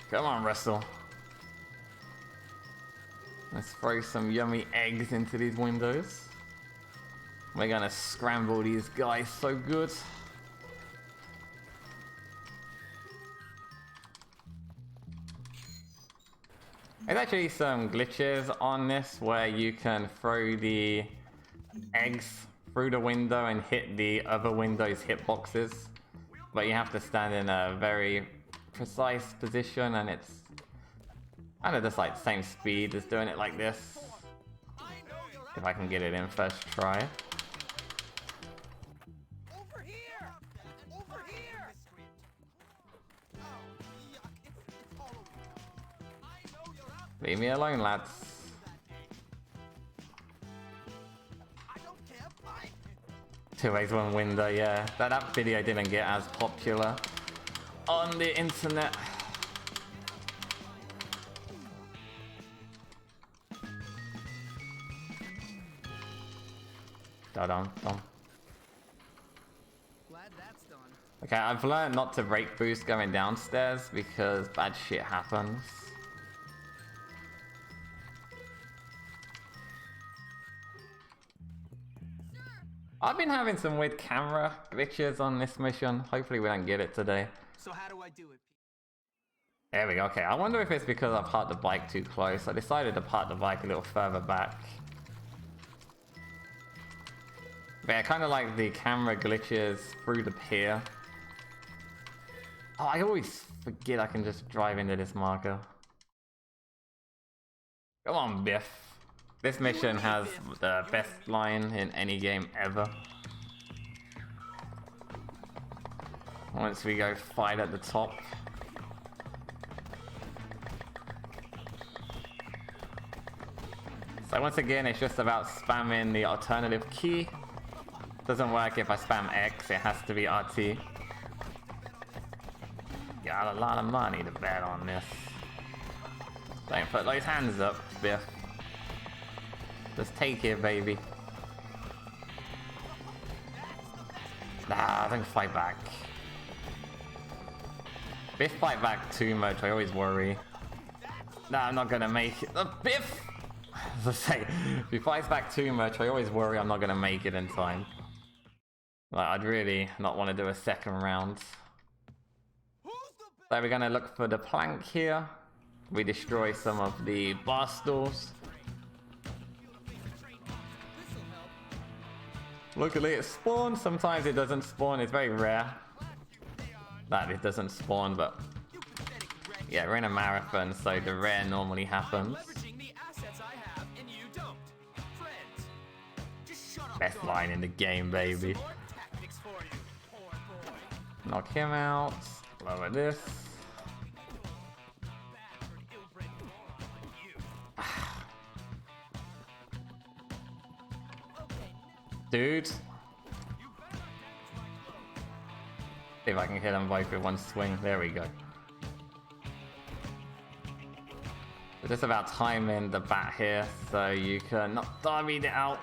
Come on, Russell. Let's throw some yummy eggs into these windows. We're gonna scramble these guys so good. There's actually some glitches on this where you can throw the eggs through the window and hit the other window's hitboxes. But you have to stand in a very precise position and it's kind of just like the same speed as doing it like this. If I can get it in first try. Leave me alone, lads. Two ways, one window, yeah. That video didn't get as popular on the internet. Glad that's done. Okay, I've learned not to brake boost going downstairs because bad shit happens. I've been having some weird camera glitches on this mission. Hopefully we don't get it today. So how do I do it? There we go. Okay, I wonder if it's because I parked the bike too close. I decided to park the bike a little further back. But yeah, kind of like the camera glitches through the pier. Oh, I always forget I can just drive into this marker. Come on, Biff. This mission has the best line in any game ever. Once we go fight at the top. So once again, it's just about spamming the alternative key. Doesn't work if I spam X, it has to be RT. Got a lot of money to bet on this. Don't put those hands up, Biff. Just take it, baby. Nah, don't fight back. Biff fight back too much, I always worry. Nah, I'm not gonna make it. Biff! As I say, if he fights back too much, I always worry I'm not gonna make it in time. Like, I'd really not want to do a second round. So we're gonna look for the plank here. We destroy some of the bar stools. Luckily it spawns, sometimes it doesn't spawn, it's very rare that it doesn't spawn, but yeah, we're in a marathon, so the rare normally happens. Best line in the game, baby. Knock him out, lower this. Dude. See if I can hit them both with one swing. There we go. It's just about timing the bat here so you can not derby it out.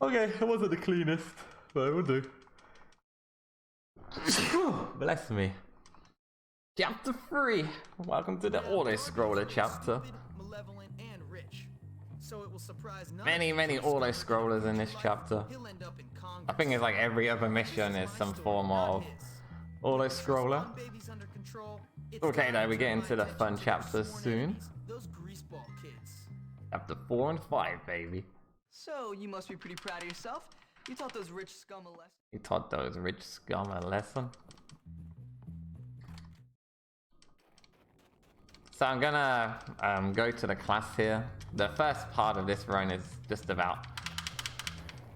Okay, it wasn't the cleanest, but it will do. Bless me. Chapter 3. Welcome to the auto-scroller chapter. Many auto-scrollers in this chapter. I think it's like every other mission is some form of auto-scroller. Okay, now we get into the fun chapters soon. Chapter 4 and 5, baby. So, you must be pretty proud of yourself. You taught those rich scum a lesson. You taught those rich scum a lesson? So I'm gonna go to the class here. The first part of this run is just about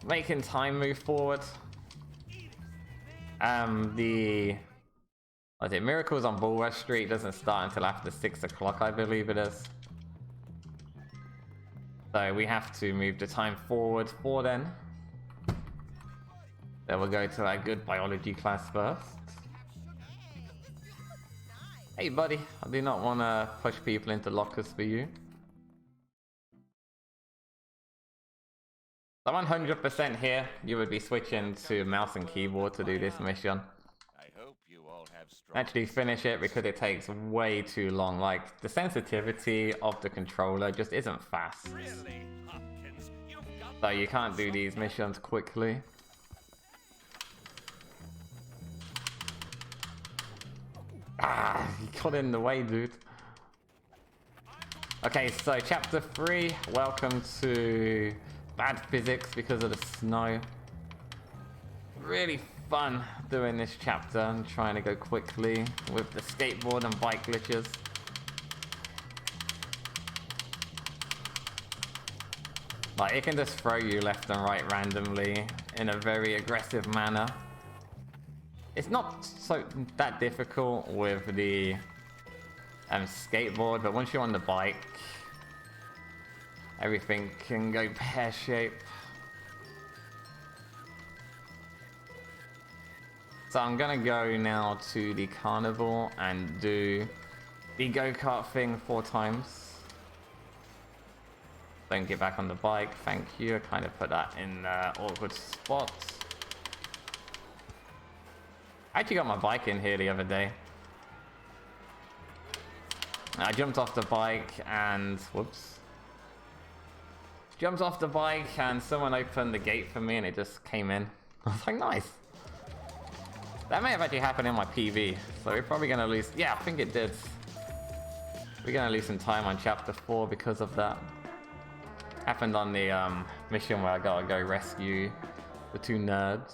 making time move forward. Miracles on Bulwer Street doesn't start until after 6 o'clock, I believe it is. So we have to move the time forward for then. Then we'll go to our good biology class first. Hey buddy, I do not want to push people into lockers for you. So 100% here, you would be switching to mouse and keyboard to do this mission. Actually finish it because it takes way too long. Like, the sensitivity of the controller just isn't fast. So you can't do these missions quickly. Ah, you got in the way, dude. Okay, so chapter 3, welcome to bad physics because of the snow. Really fun doing this chapter and trying to go quickly with the skateboard and bike glitches. Like, it can just throw you left and right randomly in a very aggressive manner. It's not so that difficult with the skateboard, but once you're on the bike, everything can go pear-shaped. So I'm gonna go now to the carnival and do the go-kart thing 4 times. Don't get back on the bike, thank you. I kind of put that in awkward spots. I actually got my bike in here the other day. I jumped off the bike and... whoops. Jumped off the bike and someone opened the gate for me and it just came in. I was like, nice. That may have actually happened in my PV, so we're probably going to lose... yeah, I think it did. We're going to lose some time on chapter 4 because of that. Happened on the mission where I gotta go rescue the 2 nerds.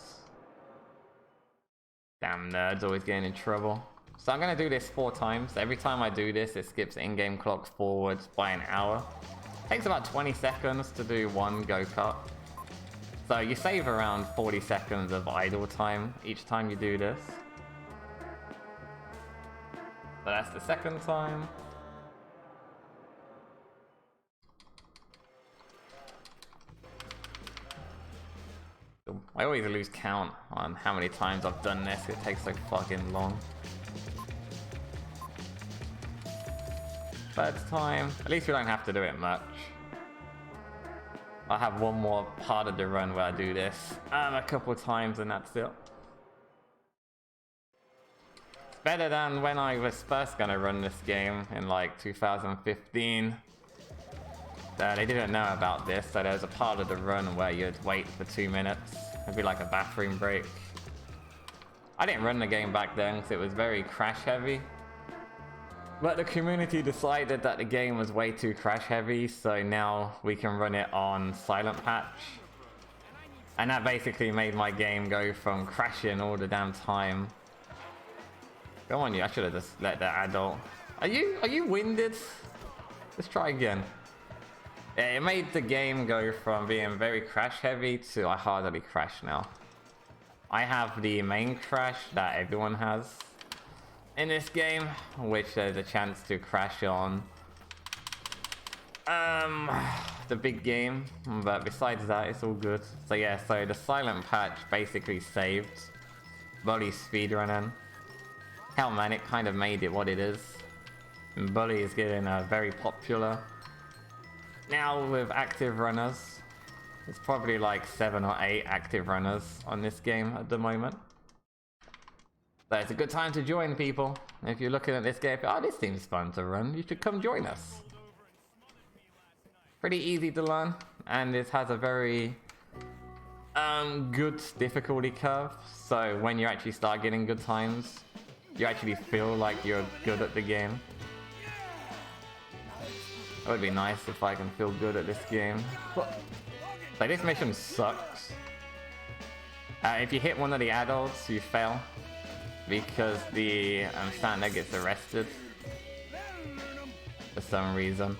Damn nerds, always getting in trouble. So I'm gonna do this 4 times. Every time I do this, it skips in-game clocks forward by an hour. Takes about 20 seconds to do 1 go-kart. So you save around 40 seconds of idle time each time you do this. So that's the second time. I always lose count on how many times I've done this. It takes so fucking long. Third time. At least we don't have to do it much. I have one more part of the run where I do this a couple of times and that's it. It's better than when I was first gonna run this game in like 2015. They didn't know about this, so there was a part of the run where you'd wait for 2 minutes. It'd be like a bathroom break. I didn't run the game back then because it was very crash heavy. But the community decided that the game was way too crash heavy, so now we can run it on silent patch. And that basically made my game go from crashing all the damn time. Go on you, I should have just let that adult. Are you winded? Let's try again. Yeah, it made the game go from being very crash heavy to I hardly crash now. I have the main crash that everyone has in this game, which there's a chance to crash on the big game, but besides that it's all good. So yeah, so the silent patch basically saved Bully speedrunning. Hell man, it kind of made it what it is. And Bully is getting very popular. Now with active runners, there's probably like 7 or 8 active runners on this game at the moment. So it's a good time to join people. If you're looking at this game, oh, this seems fun to run, you should come join us. Pretty easy to learn, and it has a very good difficulty curve. So when you actually start getting good times, you actually feel like you're good at the game. It would be nice if I can feel good at this game. Like, this mission sucks. If you hit one of the adults, you fail. Because the Santa gets arrested. For some reason.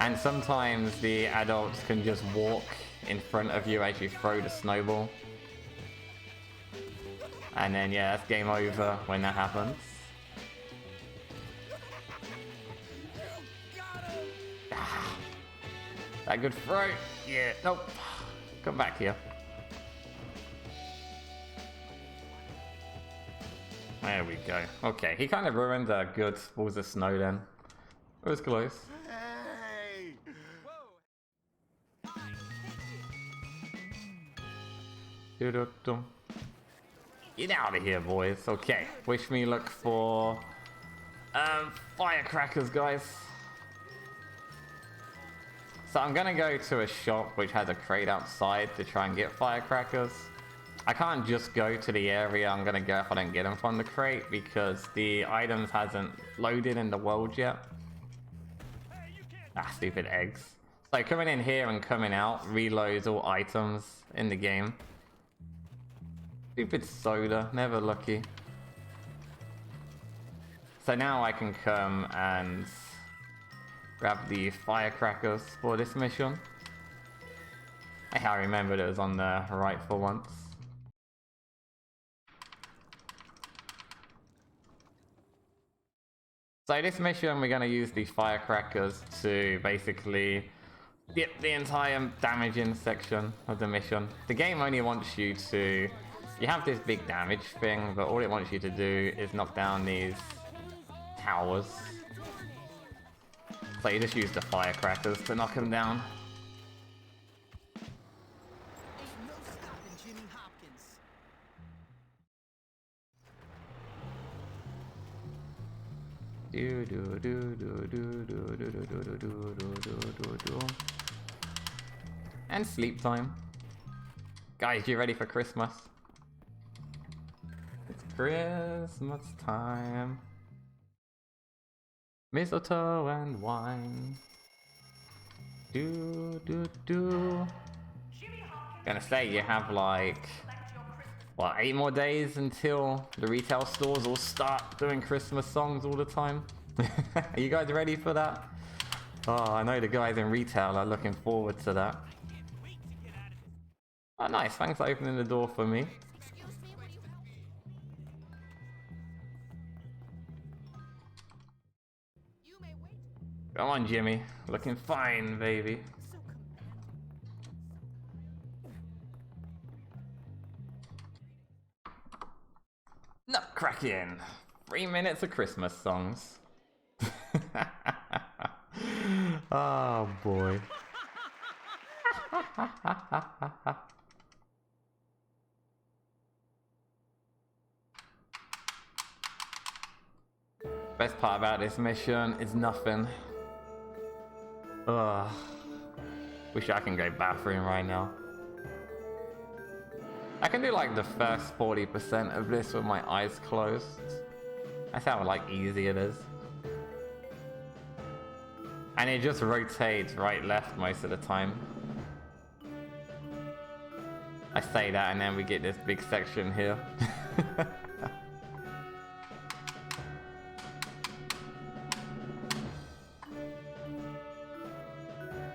And sometimes the adults can just walk in front of you as you throw the snowball. And then, yeah, that's game over when that happens. That good throw? Yeah, nope. Come back here. There we go. Okay, he kind of ruined a good balls of snow then. It was close. Hey! Doo-doo-dum. Get out of here, boys. Okay, wish me luck for firecrackers, guys. So I'm gonna go to a shop which has a crate outside to try and get firecrackers. I can't just go to the area I'm gonna go if I don't get them from the crate because the items hasn't loaded in the world yet. Ah, stupid eggs. So coming in here and coming out reloads all items in the game. Stupid soda, never lucky. So now I can come and grab the firecrackers for this mission. I remembered it was on the right for once. So this mission, we're going to use the firecrackers to basically get the entire damaging section of the mission. The game only wants you to... You have this big damage thing, but all it wants you to do is knock down these towers. So you just use the firecrackers to knock them down. Ain't no stopping Jimmy Hopkins. Do do do do do do do do do do do do do. And sleep time. Guys, you ready for Christmas? It's Christmas time. Mistletoe and wine. Do do do. Gonna say you have like what, 8 more days until the retail stores all start doing Christmas songs all the time. Are you guys ready for that? Oh, I know the guys in retail are looking forward to that. Oh, nice. Thanks for opening the door for me. Come on, Jimmy. Looking fine, baby. Nutcracking. 3 minutes of Christmas songs. Oh boy. Best part about this mission is nothing. Ugh. Wish I can go bathroom right now. I can do like the first 40% of this with my eyes closed. That's how like easy it is. And it just rotates right left most of the time. I say that and then we get this big section here.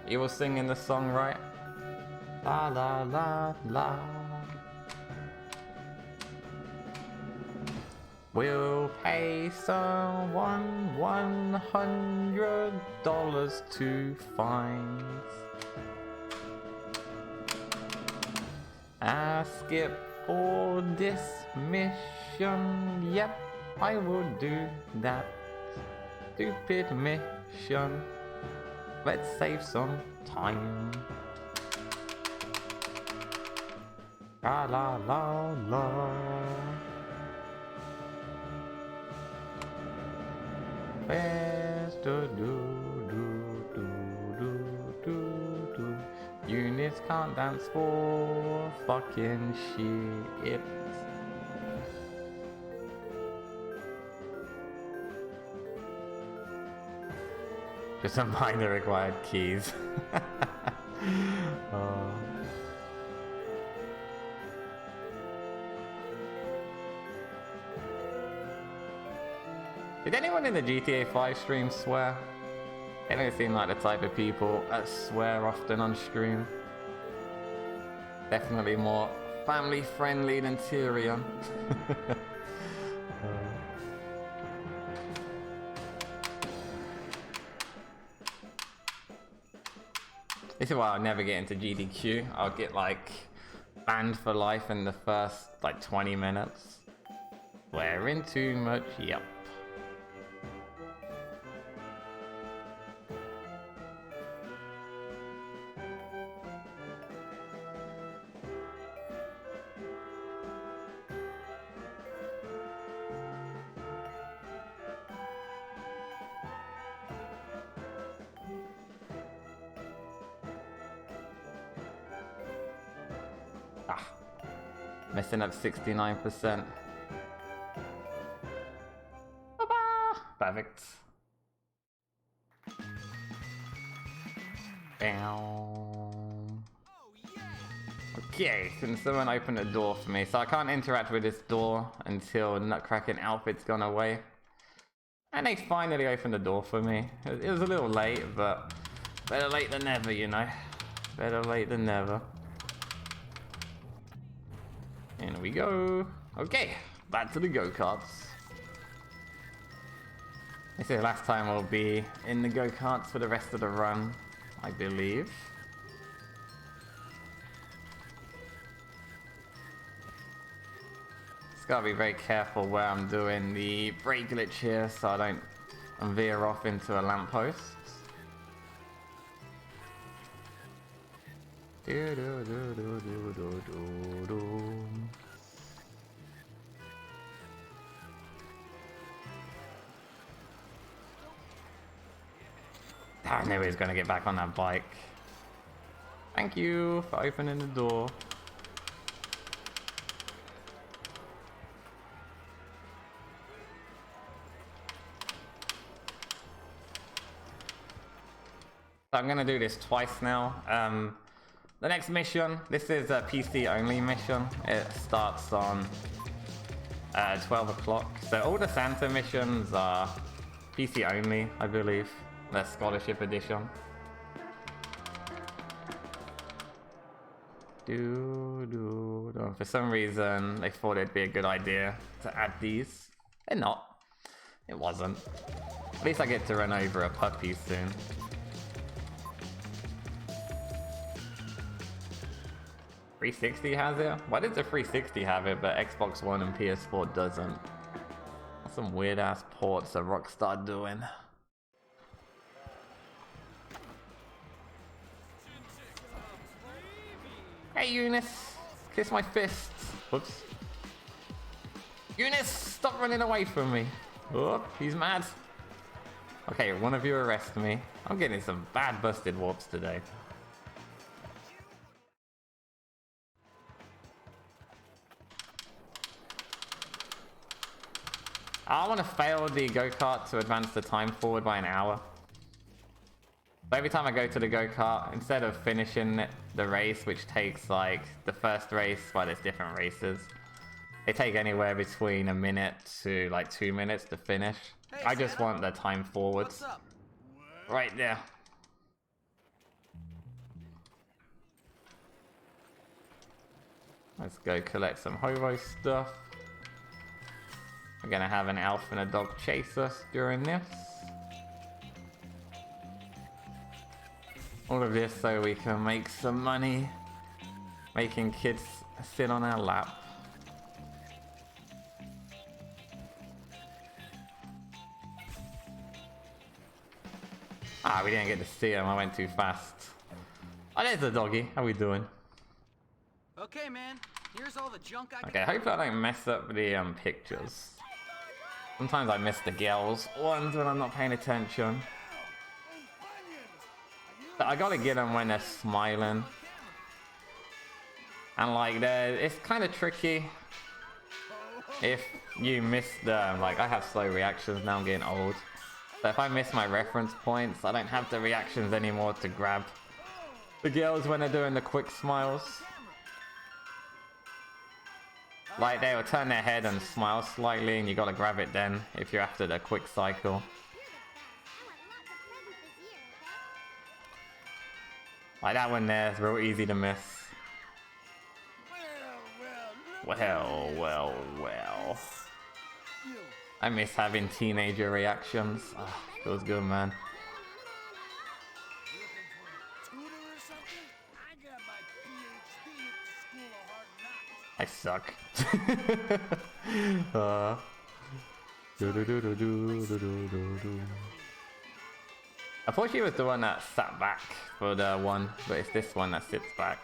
You were singing the song, right? La la la la. We'll pay someone $100 to find. Ask it for this mission. Yep, I will do that. Stupid mission. Let's save some time. La la la la. Best do do do do do do. Units can't dance for fucking shit. Just a minor required keys. Oh. Did anyone in the GTA 5 stream swear? They don't seem like the type of people that swear often on stream. Definitely more family friendly than Tirean. This is why I'll never get into GDQ. I'll get like banned for life in the first like 20 minutes. Swearing too much, yep. Messing up 69%. Perfect. Bam. Okay, can someone open the door for me? So I can't interact with this door until Nutcracking outfit's gone away. And they finally opened the door for me. It was a little late, but better late than never, you know. Better late than never. In we go. Okay, back to the go-karts. This is the last time we'll be in the go-karts for the rest of the run, I believe. Just gotta be very careful where I'm doing the brake glitch here so I don't veer off into a lamppost. Do do do do do do do do. I knew he was gonna get back on that bike. Thank you for opening the door. So I'm gonna do this twice now. The next mission, this is a PC only mission. It starts on 12 o'clock. So all the Santa missions are PC only, I believe. The scholarship edition. For some reason, they thought it'd be a good idea to add these. They're not. It wasn't. At least I get to run over a puppy soon. $360 has it? Why does the 360 have it, but Xbox One and PS4 doesn't? That's some weird ass ports that Rockstar doing. Hey Eunice! Kiss my fists! Whoops. Eunice! Stop running away from me! Oh, he's mad. Okay, one of you arrest me. I'm getting some bad busted warps today. I want to fail the go-kart to advance the time forward by an hour. So every time I go to the go-kart, instead of finishing the race, which takes like the first race, well there's different races, they take anywhere between a minute to like 2 minutes to finish. Hey, I just Santa. want the time forwards. What's up? Right there. Let's go collect some hobo stuff. We're gonna have an elf and a dog chase us during this. All of this so we can make some money, making kids sit on our lap. Ah, we didn't get to see him, I went too fast. Oh, there's the doggy, how we doing? Okay, man. Here's all the junk I Okay, hopefully I don't mess up the pictures. Sometimes I miss the girls ones when I'm not paying attention. But I gotta get them when they're smiling. And like, it's kind of tricky if you miss them. Like, I have slow reactions now, I'm getting old. So if I miss my reference points, I don't have the reactions anymore to grab the girls when they're doing the quick smiles. Like, they will turn their head and smile slightly, and you gotta grab it then if you're after the quick cycle. Like that one there is real easy to miss. Well. I miss having teenager reactions. Oh, feels good, man. I suck. I thought she was the one that sat back for the one, but it's this one that sits back.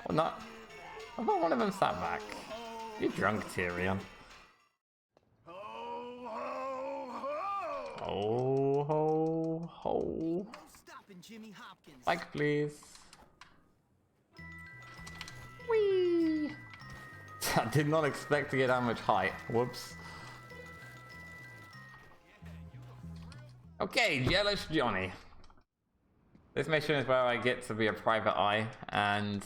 Well, not. I thought one of them sat back. You're drunk, Tirean. Oh ho ho. Bike, please. Whee! I did not expect to get that much height. Whoops. Okay, Jealous Johnny. This mission is where I get to be a private eye and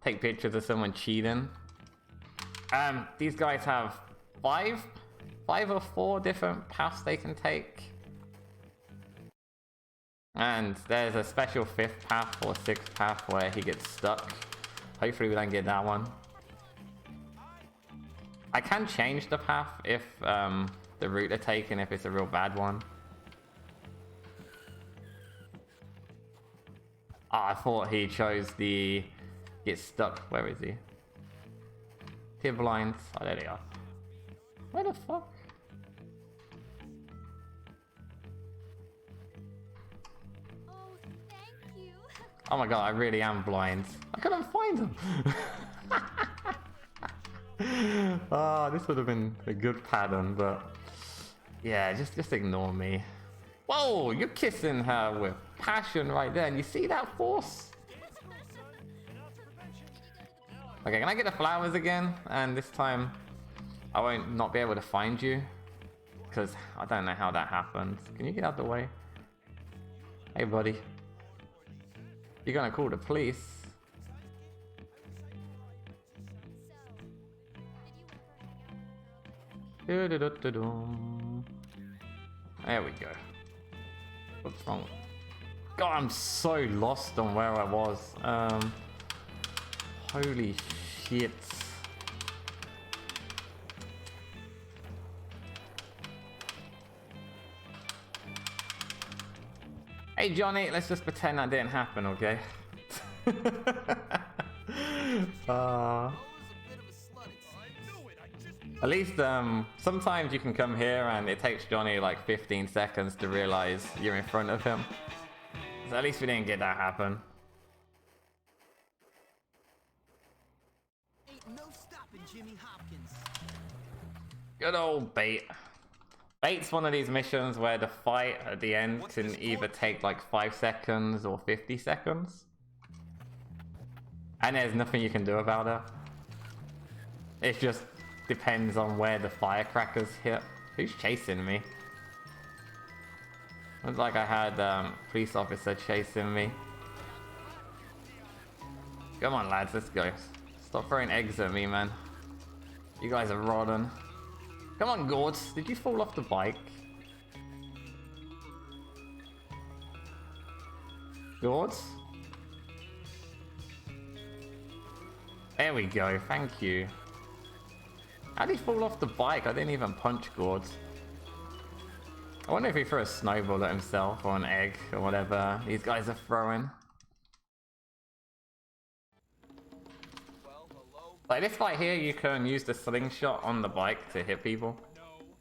take pictures of someone cheating. These guys have five or four different paths they can take. And there's a special 5th path or 6th path where he gets stuck. Hopefully we don't get that one. I can change the path if the route they're taking, if it's a real bad one. Ah, I thought he chose the get stuck. Where is he? Tier blinds. Oh, there they are. Where the fuck? Oh my god, I really am blind. I couldn't find him. Ah, this would have been a good pattern, but yeah, just ignore me. Whoa, you're kissing her with passion right there, and you see that force? Okay, can I get the flowers again? And this time, I won't not be able to find you, because I don't know how that happens. Can you get out the way? Hey, buddy. You're gonna call the police. There we go. What's wrong? God, I'm so lost on where I was. Holy shit. Hey Johnny, let's just pretend that didn't happen, okay? At least sometimes you can come here and it takes Johnny like 15 seconds to realize you're in front of him. So at least we didn't get that happen. Ain't no stopping Jimmy Hopkins. Good old bait. Bait's one of these missions where the fight at the end can either take like 5 seconds or 50 seconds. And there's nothing you can do about it. It just depends on where the firecrackers hit. Who's chasing me? Looks like I had a police officer chasing me. Come on lads, let's go. Stop throwing eggs at me, man. You guys are rotten. Come on, Gords. Did you fall off the bike? Gords? There we go, thank you. How did he fall off the bike? I didn't even punch Gords. I wonder if he threw a snowball at himself or an egg or whatever these guys are throwing. Like this fight here, you can use the slingshot on the bike to hit people.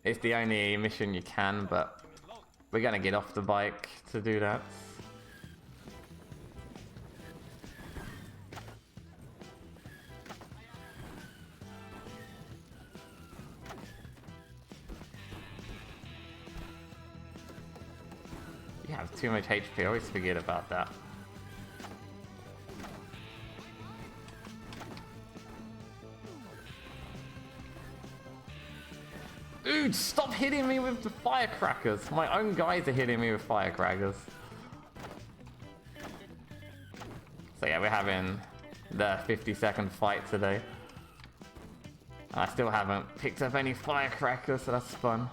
It's the only mission you can, but we're gonna get off the bike to do that. You have too much HP, I always forget about that. Dude, stop hitting me with the firecrackers! My own guys are hitting me with firecrackers. So yeah, we're having the 50-second fight today. I still haven't picked up any firecrackers, so that's fun.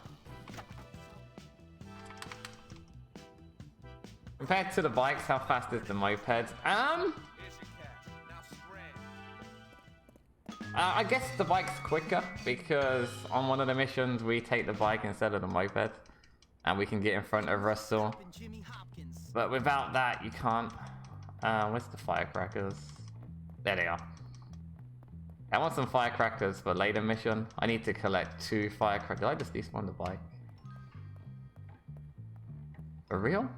Compared to the bikes, how fast is the moped? I guess the bike's quicker because on one of the missions we take the bike instead of the moped and we can get in front of Russell. But without that you can't. Where's the firecrackers? There they are. I want some firecrackers for later mission. I need to collect 2 firecrackers. Did I just despawn the bike? For real?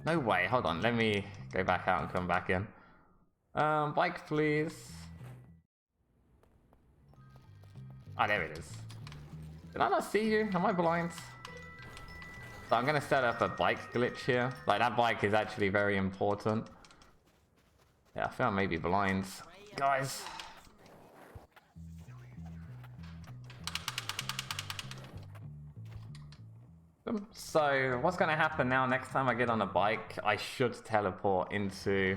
No way, hold on, let me go back out and come back in. Bike please. Oh, there it is. Did I not see you? Am I blind? So I'm gonna set up a bike glitch here. Like, that bike is actually very important. Yeah, I feel I may be blind. Guys. So, what's gonna happen now, next time I get on a bike, I should teleport into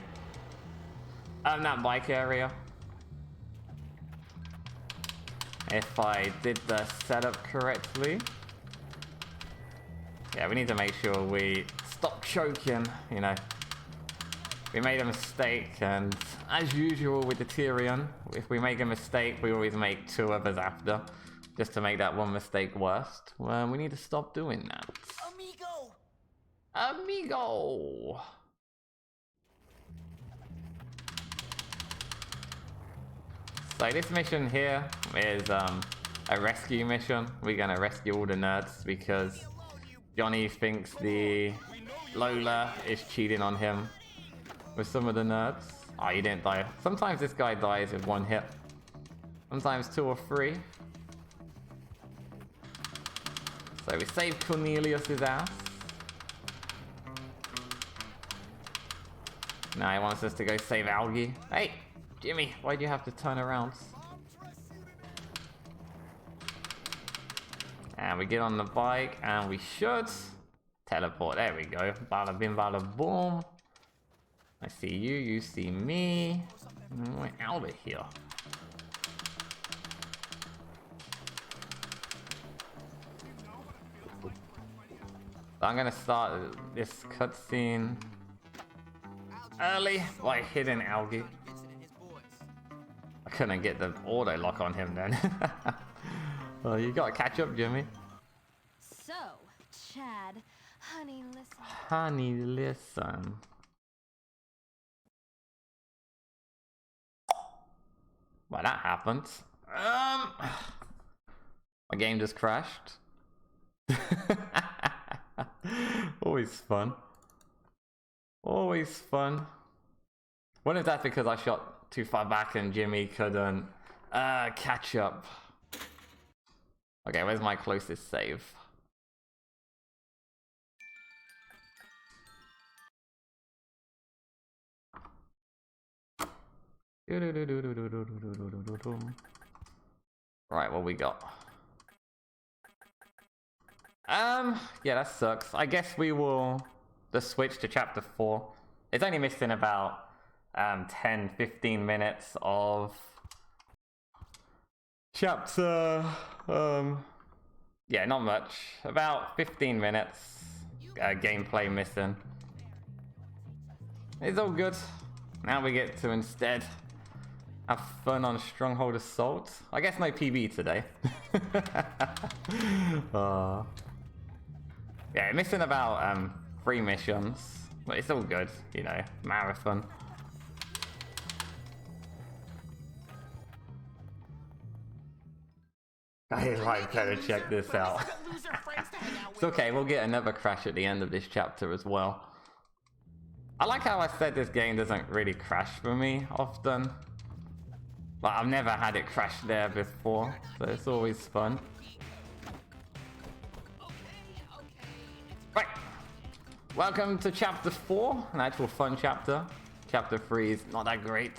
that bike area. If I did the setup correctly. Yeah, we need to make sure we stop choking, you know. We made a mistake, and as usual with the Tirean, if we make a mistake, we always make 2 others after, just to make that one mistake worse. Well, we need to stop doing that. Amigo! Amigo! So this mission here is a rescue mission. We're gonna rescue all the nerds because Johnny thinks the Lola is cheating on him with some of the nerds. Oh, he didn't die. Sometimes this guy dies with 1 hit. Sometimes 2 or 3. So we saved Cornelius's ass. Now he wants us to go save Algie. Hey! Jimmy, why'd you have to turn around? And we get on the bike and we should teleport. There we go. Bada bim bada boom. I see you, you see me. We're out of here. So I'm gonna start this cutscene early by hitting Algie. I couldn't get the auto lock on him then. Well, you gotta catch up, Jimmy. So, Chad, Honey, listen. Honey, listen. Well, that happened. My game just crashed. Always fun. Always fun. Wonder if that's because I shot too far back and Jimmy couldn't catch up. Okay, where's my closest save? Right, what we got? Yeah, that sucks. I guess we will just switch to chapter 4. It's only missing about 10-15 minutes of chapter yeah, not much. About 15 minutes gameplay missing. It's all good. Now we get to instead have fun on Stronghold Assault. I guess no PB today. Yeah, missing about 3 missions, but it's all good, you know, marathon. I like better check this out. It's okay, we'll get another crash at the end of this chapter as well. I like how I said this game doesn't really crash for me often. Like, I've never had it crash there before, so it's always fun. Right, welcome to chapter 4, an actual fun chapter. Chapter 3 is not that great.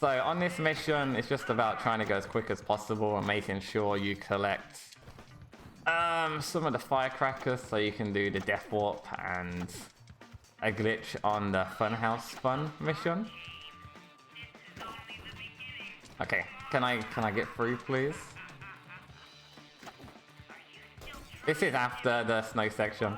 So on this mission, it's just about trying to go as quick as possible and making sure you collect some of the firecrackers so you can do the death warp and a glitch on the funhouse fun mission. Okay, can I get through, please? This is after the snow section.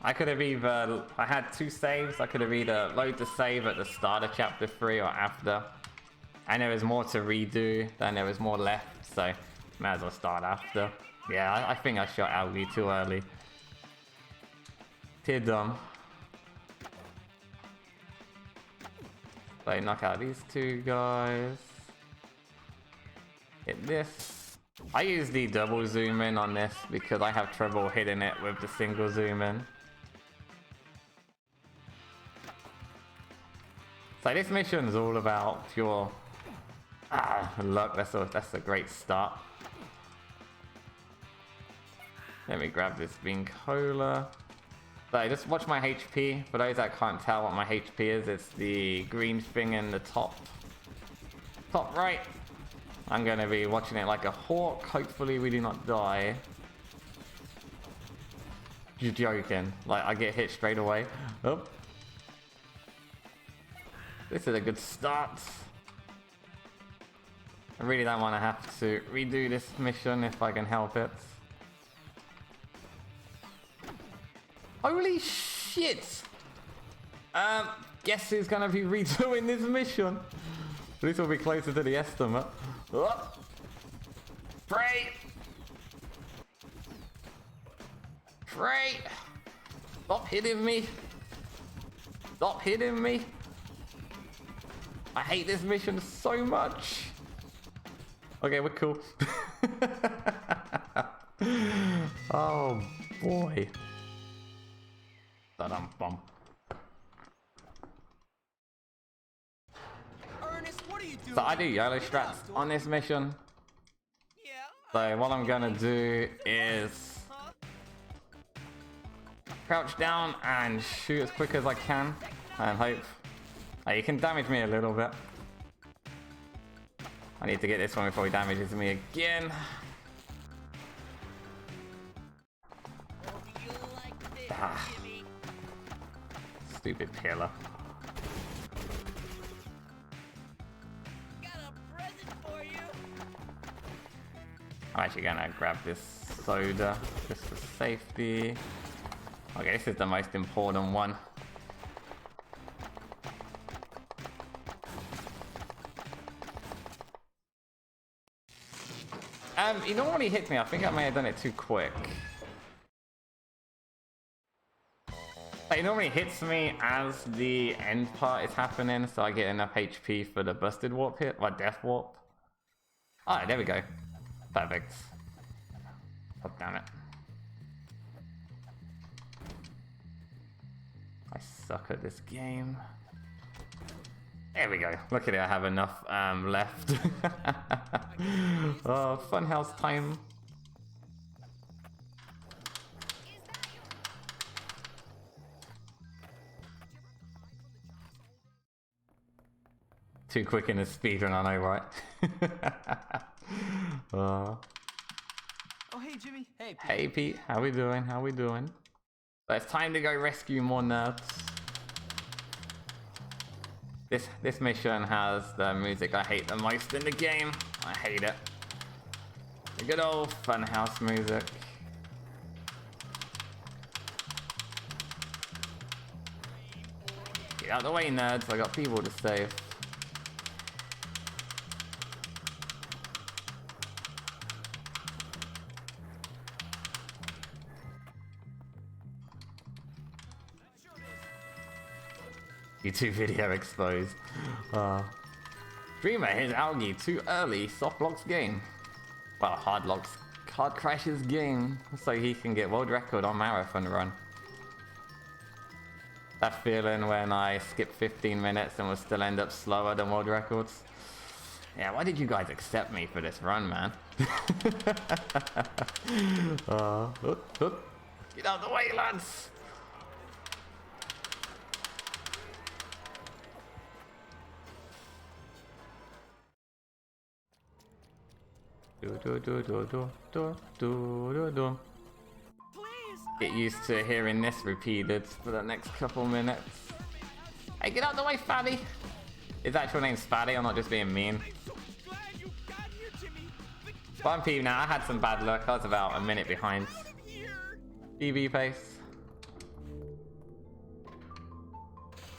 I could have either, I had 2 saves, I could have either load the save at the start of chapter 3 or after. And there was more to redo, then there was more left, so might as well start after. Yeah, I think I shot Algie too early. Tear dumb. So knock out these 2 guys. Hit this. I use the double zoom in on this because I have trouble hitting it with the single zoom in. So this mission is all about pure luck. That's a great start. Let me grab this bean cola. So just watch my HP. For those that can't tell what my HP is, it's the green thing in the top right. I'm gonna be watching it like a hawk. Hopefully we do not die. You're joking. Like, I get hit straight away. Oh. This is a good start. I really don't want to have to redo this mission if I can help it. Holy shit! Guess who's gonna be redoing this mission? This will be closer to the estimate. Oh. Pray! Pray! Stop hitting me! Stop hitting me! I hate this mission so much! Okay, we're cool. Oh boy. Da-dum-bum. Ernest, what are you doing? So I do YOLO strats on this mission. So what I'm gonna do is crouch down and shoot as quick as I can and hope you can damage me a little bit. I need to get this one before he damages me again. Stupid pillar. I'm actually gonna grab this soda just for safety. Okay, this is the most important one. He normally hits me. I think I may have done it too quick. He normally hits me as the end part is happening, so I get enough HP for the busted warp hit, or death warp. Alright, there we go. Perfect. Oh, damn it. I suck at this game. There we go. Look at it, I have enough left. Oh, funhouse time. Too quick in the speedrun, I know, right? Oh, hey, Jimmy. Hey, Pete. Hey, Pete. How we doing? How we doing? So it's time to go rescue more nerds. This mission has the music I hate the most in the game. I hate it. The good old funhouse music. Get out of the way, nerds. I got people to save. YouTube video exposed. Dreamer hits algae too early. Soft locks game. Well, hard crashes game, so he can get world record on marathon run. That feeling when I skip 15 minutes and will still end up slower than world records. Yeah, why did you guys accept me for this run, man? Get out of the way, lads! Get used to hearing this repeated for the next couple minutes. Hey, get out of the way, Fatty! His actual name's Fatty, I'm not just being mean. But I'm Pete now, I had some bad luck, I was about a minute behind. PB pace.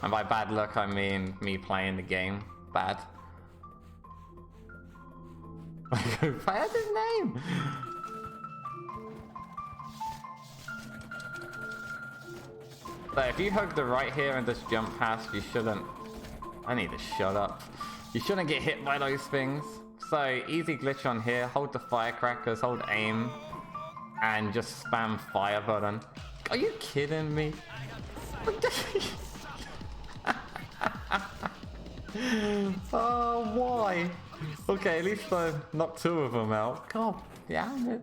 And by bad luck, I mean me playing the game bad. What's his name? So if you hug the right here and just jump past, you shouldn't... I need to shut up. You shouldn't get hit by those things. So easy glitch on here, hold the firecrackers, hold aim, and just spam fire button. Are you kidding me? Oh, why? Okay, at least I knocked two of them out. God damn it.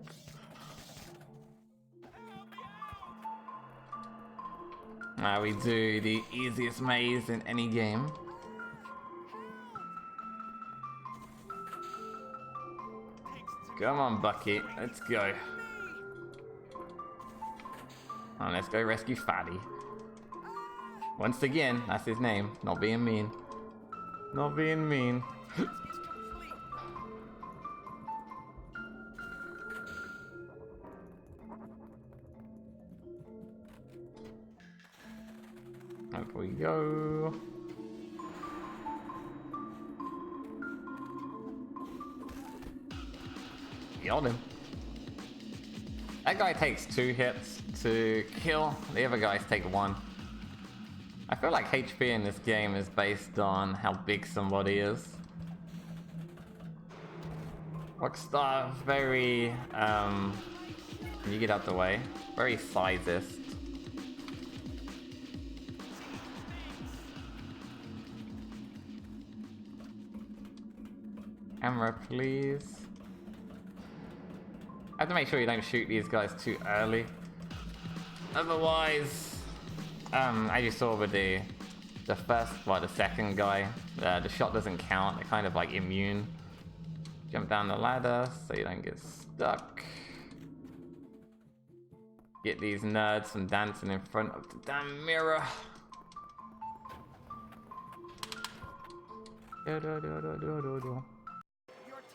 Now we do the easiest maze in any game. Come on, Bucky, let's go. Oh, let's go rescue Fatty. Once again, that's his name. Not being mean. Not being mean. Up we go. Got him. That guy takes 2 hits to kill. The other guys take 1. I feel like HP in this game is based on how big somebody is. Rockstar, very, can you get out the way? Very sizist. Camera, please. I have to make sure you don't shoot these guys too early. Otherwise, as you saw with the second guy, the shot doesn't count. They're kind of like immune. Jump down the ladder so you don't get stuck. Get these nerds from dancing in front of the damn mirror. Your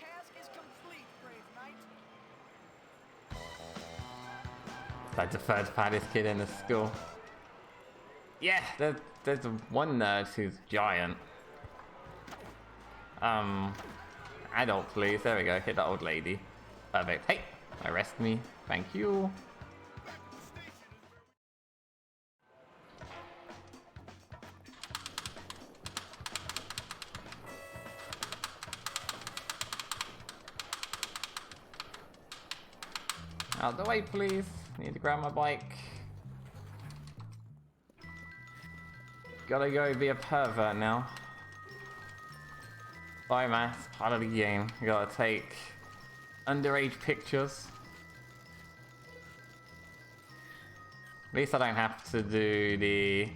task is complete, brave knight. Like the third fattest kid in the school. Yeah, there's one nerd who's giant. Adult, please. There we go. Hit that old lady. Perfect. Hey, arrest me. Thank you. Out the way, please. Need to grab my bike. Gotta go be a pervert now. Sorry, man. It's part of the game. You gotta take underage pictures. At least I don't have to do the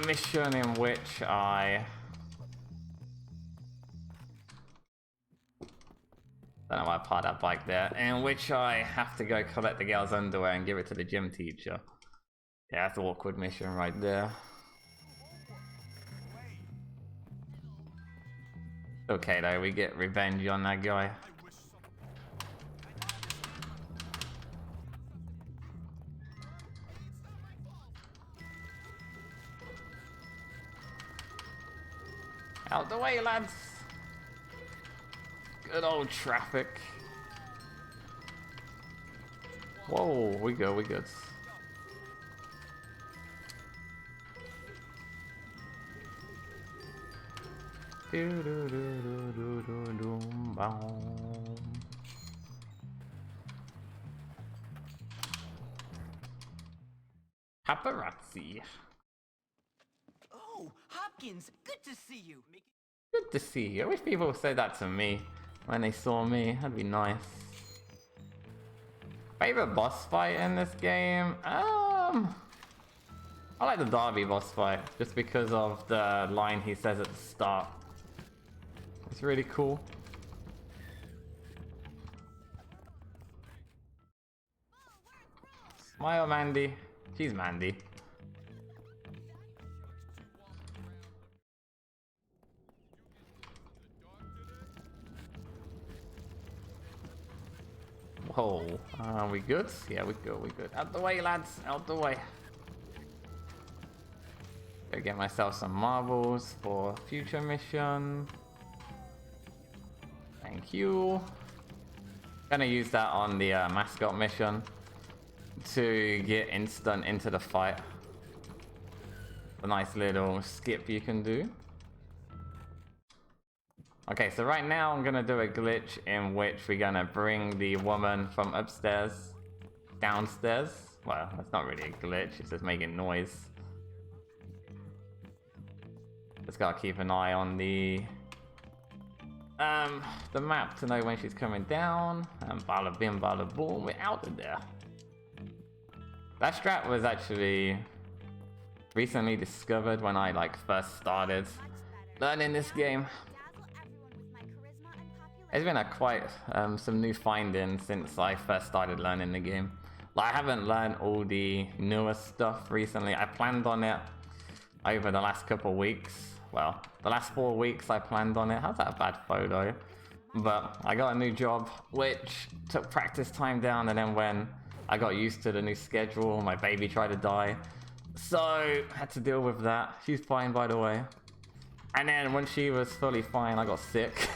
mission in which I don't know why I parked that bike there, in which I have to go collect the girl's underwear and give it to the gym teacher. Yeah, that's an awkward mission right there. Okay though, we get revenge on that guy. Out the way, lads! Good old traffic. Whoa, we good, we good. Paparazzi. Oh, Hopkins, good to see you. Good to see you. I wish people would say that to me when they saw me. That'd be nice. Favorite boss fight in this game? I like the Derby boss fight just because of the line he says at the start. It's really cool. Smile, Mandy. She's Mandy. Whoa, are we good? Yeah, we good, we good. Out the way, lads, out the way. Go get myself some marbles for future mission. Thank you. Gonna use that on the mascot mission to get instant into the fight. A nice little skip you can do. Okay, so right now I'm gonna do a glitch in which we're gonna bring the woman from upstairs downstairs. Well, that's not really a glitch, it's just making noise. Just gotta keep an eye on the map to know when she's coming down. And bada bim bada boom, we're out of there. That strat was actually recently discovered when I first started learning this game. It's been quite some new findings since I first started learning the game. I haven't learned all the newer stuff recently. I planned on it over the last couple weeks. Well, the last 4 weeks I planned on it. How's that a bad photo? But I got a new job, which took practice time down, and then when I got used to the new schedule, my baby tried to die. So, I had to deal with that. She's fine, by the way. And then when she was fully fine, I got sick.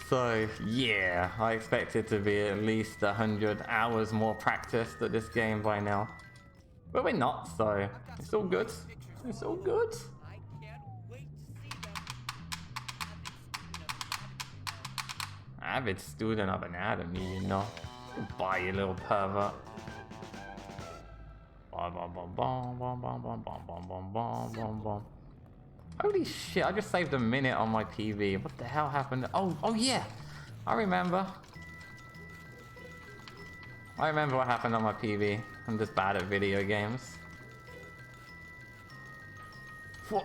So yeah, I expect it to be at least 100 hours more practiced at this game by now. But we're not, so it's all good. It's all good. I can't wait to see them. Avid student of anatomy, you know. Goodbye, you little pervert. Bom, bom, bom, bom, bom, bom, bom, bom, bom, bom, bom, bom. Holy shit, I just saved a minute on my PV. What the hell happened? Oh yeah, I remember. I remember what happened on my PV. I'm just bad at video games. What?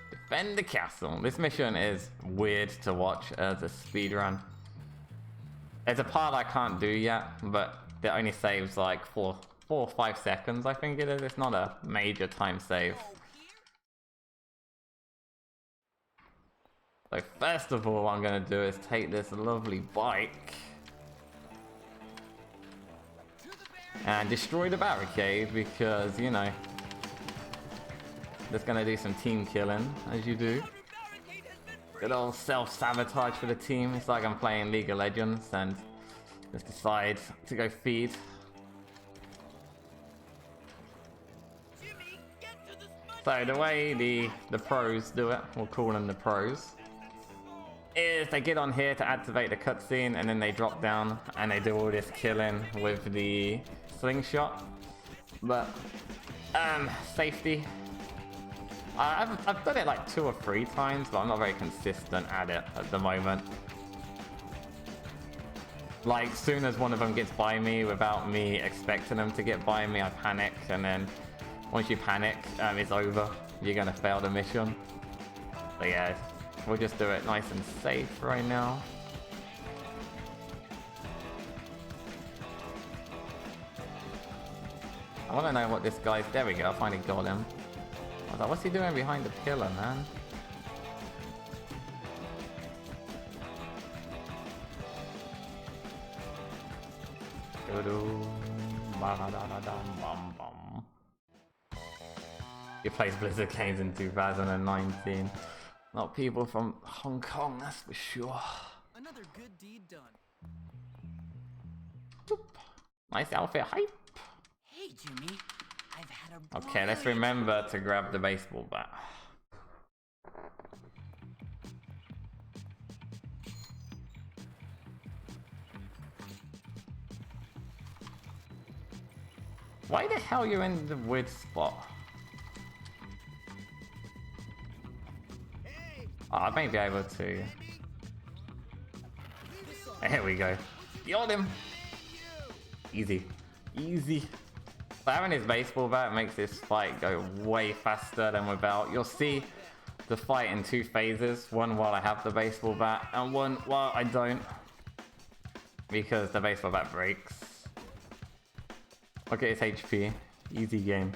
Defend the castle. This mission is weird to watch as a speedrun. There's a part I can't do yet, but it only saves 4 or 5 seconds, I think it is. It's not a major time save. So first of all, what I'm going to do is take this lovely bike and destroy the barricade because, you know, Just gonna do some team killing, as you do. Good old self-sabotage for the team. It's like I'm playing League of Legends and just decide to go feed. So the way the pros do it, we'll call them the pros, is they get on here to activate the cutscene and then they drop down and they do all this killing with the slingshot. But safety, I've done it like 2 or 3 times, but I'm not very consistent at it at the moment. Like, soon as one of them gets by me without me expecting them to get by me, I panic, and then once you panic, it's over. You're gonna fail the mission. But yeah, we'll just do it nice and safe right now. I wanna know what this guy's... There we go, I finally got him. I was like, what's he doing behind the pillar, man? He plays Blizzard games in 2019. Not people from Hong Kong, that's for sure. Another good deed done. Nice outfit hype. Hey, Jimmy. I've had a Okay, let's remember to grab the baseball bat. Why the hell are you in the weird spot? Oh, I may be able to. Here we go. Got him. Easy. Easy. So having his baseball bat makes this fight go way faster than without. You'll see the fight in 2 phases. One while I have the baseball bat, and one while I don't. Because the baseball bat breaks. Look at his HP. Easy game.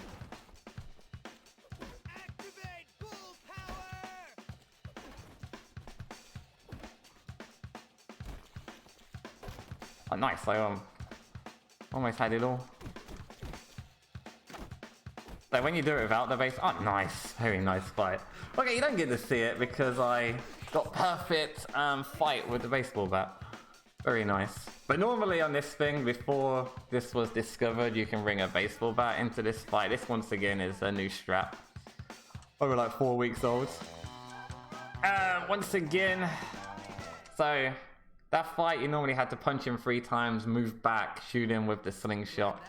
Oh, nice. I almost had it all. So when you do it without the base, oh, nice. Very nice fight. Okay, you don't get to see it because I got perfect fight with the baseball bat. Very nice. But normally on this thing, before this was discovered, you can bring a baseball bat into this fight. This, once again, is a new strap. Over like 4 weeks old. Once again, so that fight, you normally had to punch him 3 times, move back, shoot him with the slingshot,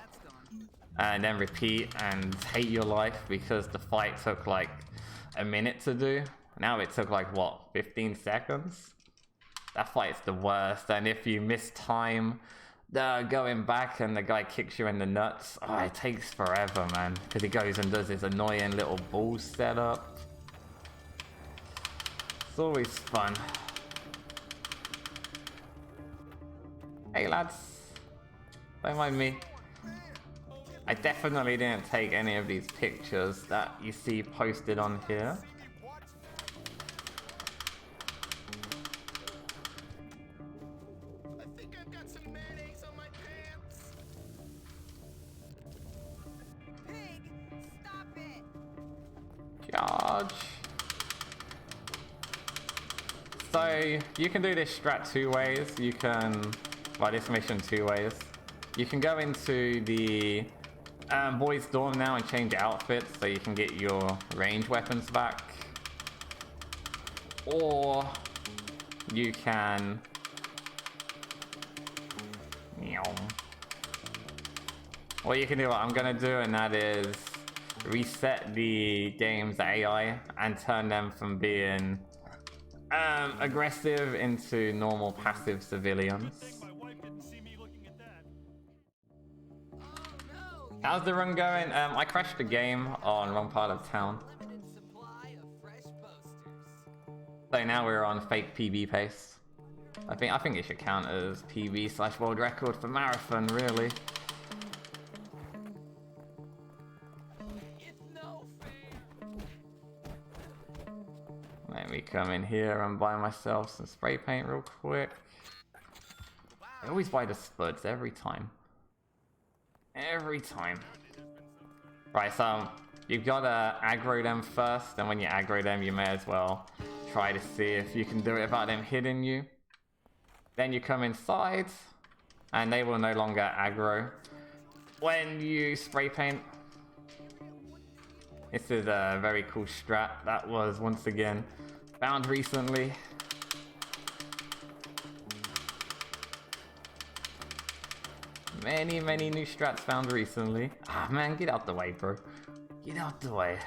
and then repeat and hate your life because the fight took like a minute to do. Now it took like, what, 15 seconds? That fight's the worst, and if you miss time going back and the guy kicks you in the nuts, oh, it takes forever, man, because he goes and does his annoying little ball setup. It's always fun. Hey lads, don't mind me. I definitely didn't take any of these pictures that you see posted on here. Charge. So you can do this strat 2 ways. You can, well, this mission 2 ways. You can go into the boys' dorm now and change outfits so you can get your range weapons back. Or you can what you can do, what I'm gonna do, and that is reset the game's AI and turn them from being aggressive into normal passive civilians. How's the run going? I crashed the game on wrong part of town. So now we're on fake PB pace. I think it should count as PB/world record for marathon, really. Let me come in here and buy myself some spray paint real quick. I always buy the spuds every time. Every time. Right, so you've gotta aggro them first, and when you aggro them, you may as well try to see if you can do it without them hitting you. Then you come inside, and they will no longer aggro. When you spray paint, this is a very cool strat that was once again found recently. Many new strats found recently. Ah man, get out the way, bro. Get out the way.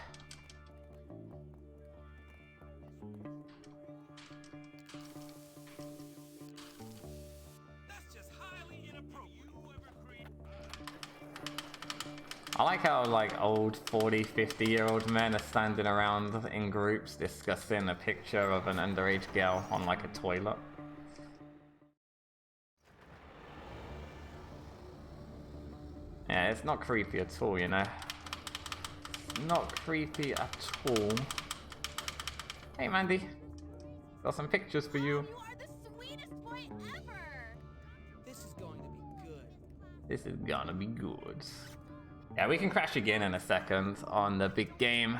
That's just highly inappropriate. I like how like old 40, 50-year-old men are standing around in groups discussing a picture of an underage girl on like a toilet. Yeah, it's not creepy at all, you know. Not creepy at all. Hey Mandy, got some pictures for you. You are the sweetest boy ever. This is going to be good. This is gonna be good. Yeah, we can crash again in a second on the big game.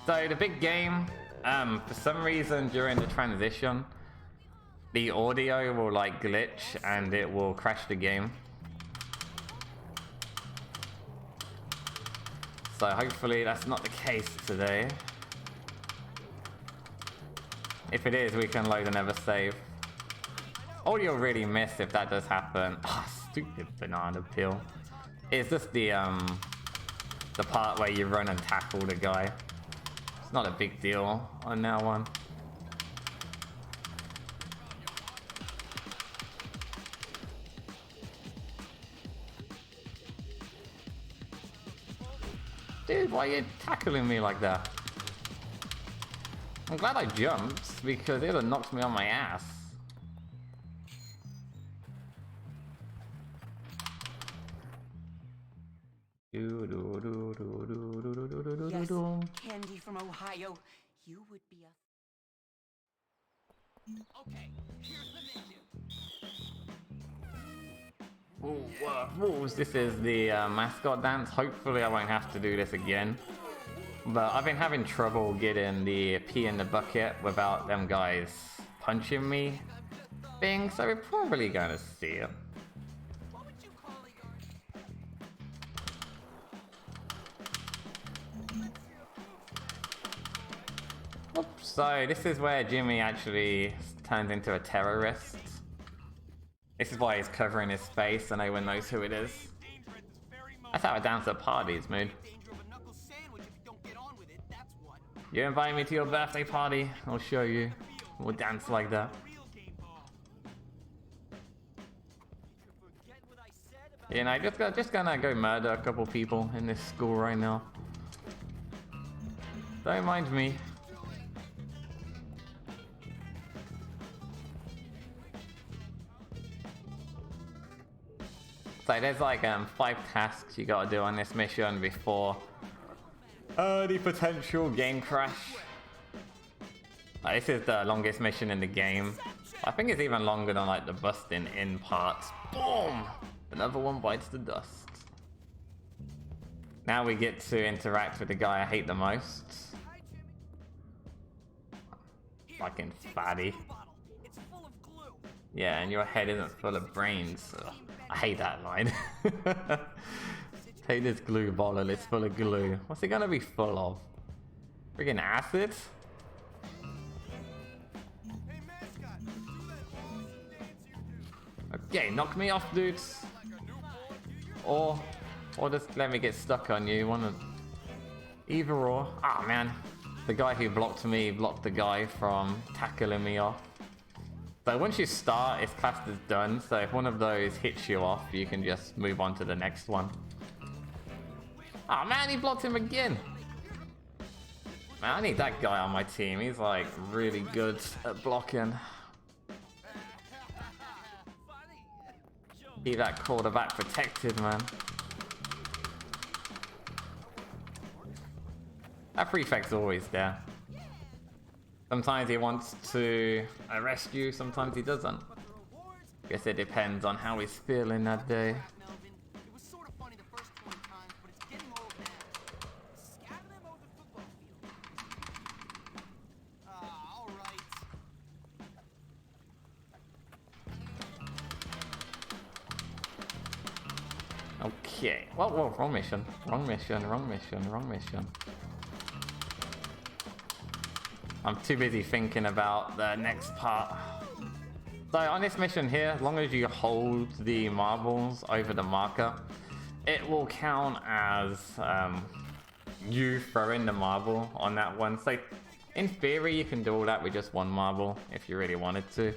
So the big game, for some reason during the transition, the audio will like glitch and it will crash the game. So hopefully that's not the case today. If it is, we can load another save. All you'll really miss if that does happen, stupid banana peel, is just the part where you run and tackle the guy. It's not a big deal on that one. Dude, why are you tackling me like that? I'm glad I jumped, because it would have knocked me on my ass. Yes, candy from Ohio. You would be a... Okay, here's the menu. Rules. This is the mascot dance. Hopefully I won't have to do this again. But I've been having trouble getting the pee in the bucket without them guys punching me thing, so we're probably gonna see it. What would you call it? Oops. So this is where Jimmy actually turns into a terrorist. This is why he's covering his face and no one knows who it is. That's how I dance at parties, mood. Danger of a knuckle sandwich if you don't get on with it, that's what. You invite me to your birthday party, I'll show you. We'll dance like that. You know, just gonna go murder a couple people in this school right now. Don't mind me. So there's like 5 tasks you gotta do on this mission before the potential game crash. This is the longest mission in the game. I think it's even longer than like the busting in parts. Boom! Another one bites the dust. Now we get to interact with the guy I hate the most. Fucking fatty. It's full of glue. Yeah, and your head isn't full of brains. Ugh, I hate that line. Take this glue bottle, it's full of glue. What's it gonna be full of? Friggin' acid? Hey, mascot, do that awesome dance you do. Okay, knock me off, dudes. Like a new boy, do you? Or just let me get stuck on you. One of either or. Ah man, the guy who blocked me blocked the guy from tackling me off. So once you start, it's classed as done. So if one of those hits you off, you can just move on to the next one. Ah man, he blocked him again. Man, I need that guy on my team. He's like really good at blocking. Keep that quarterback protected, man. That prefect's always there. Sometimes he wants to arrest you, sometimes he doesn't. Guess it depends on how he's feeling that day. Melvin. It was sort of funny the first 20 times, but it's getting old Okay. Whoa, wrong mission. Wrong mission, wrong mission, wrong mission. I'm too busy thinking about the next part. So on this mission here, as long as you hold the marbles over the marker, it will count as you throwing the marble on that one. So in theory, you can do all that with just one marble if you really wanted to.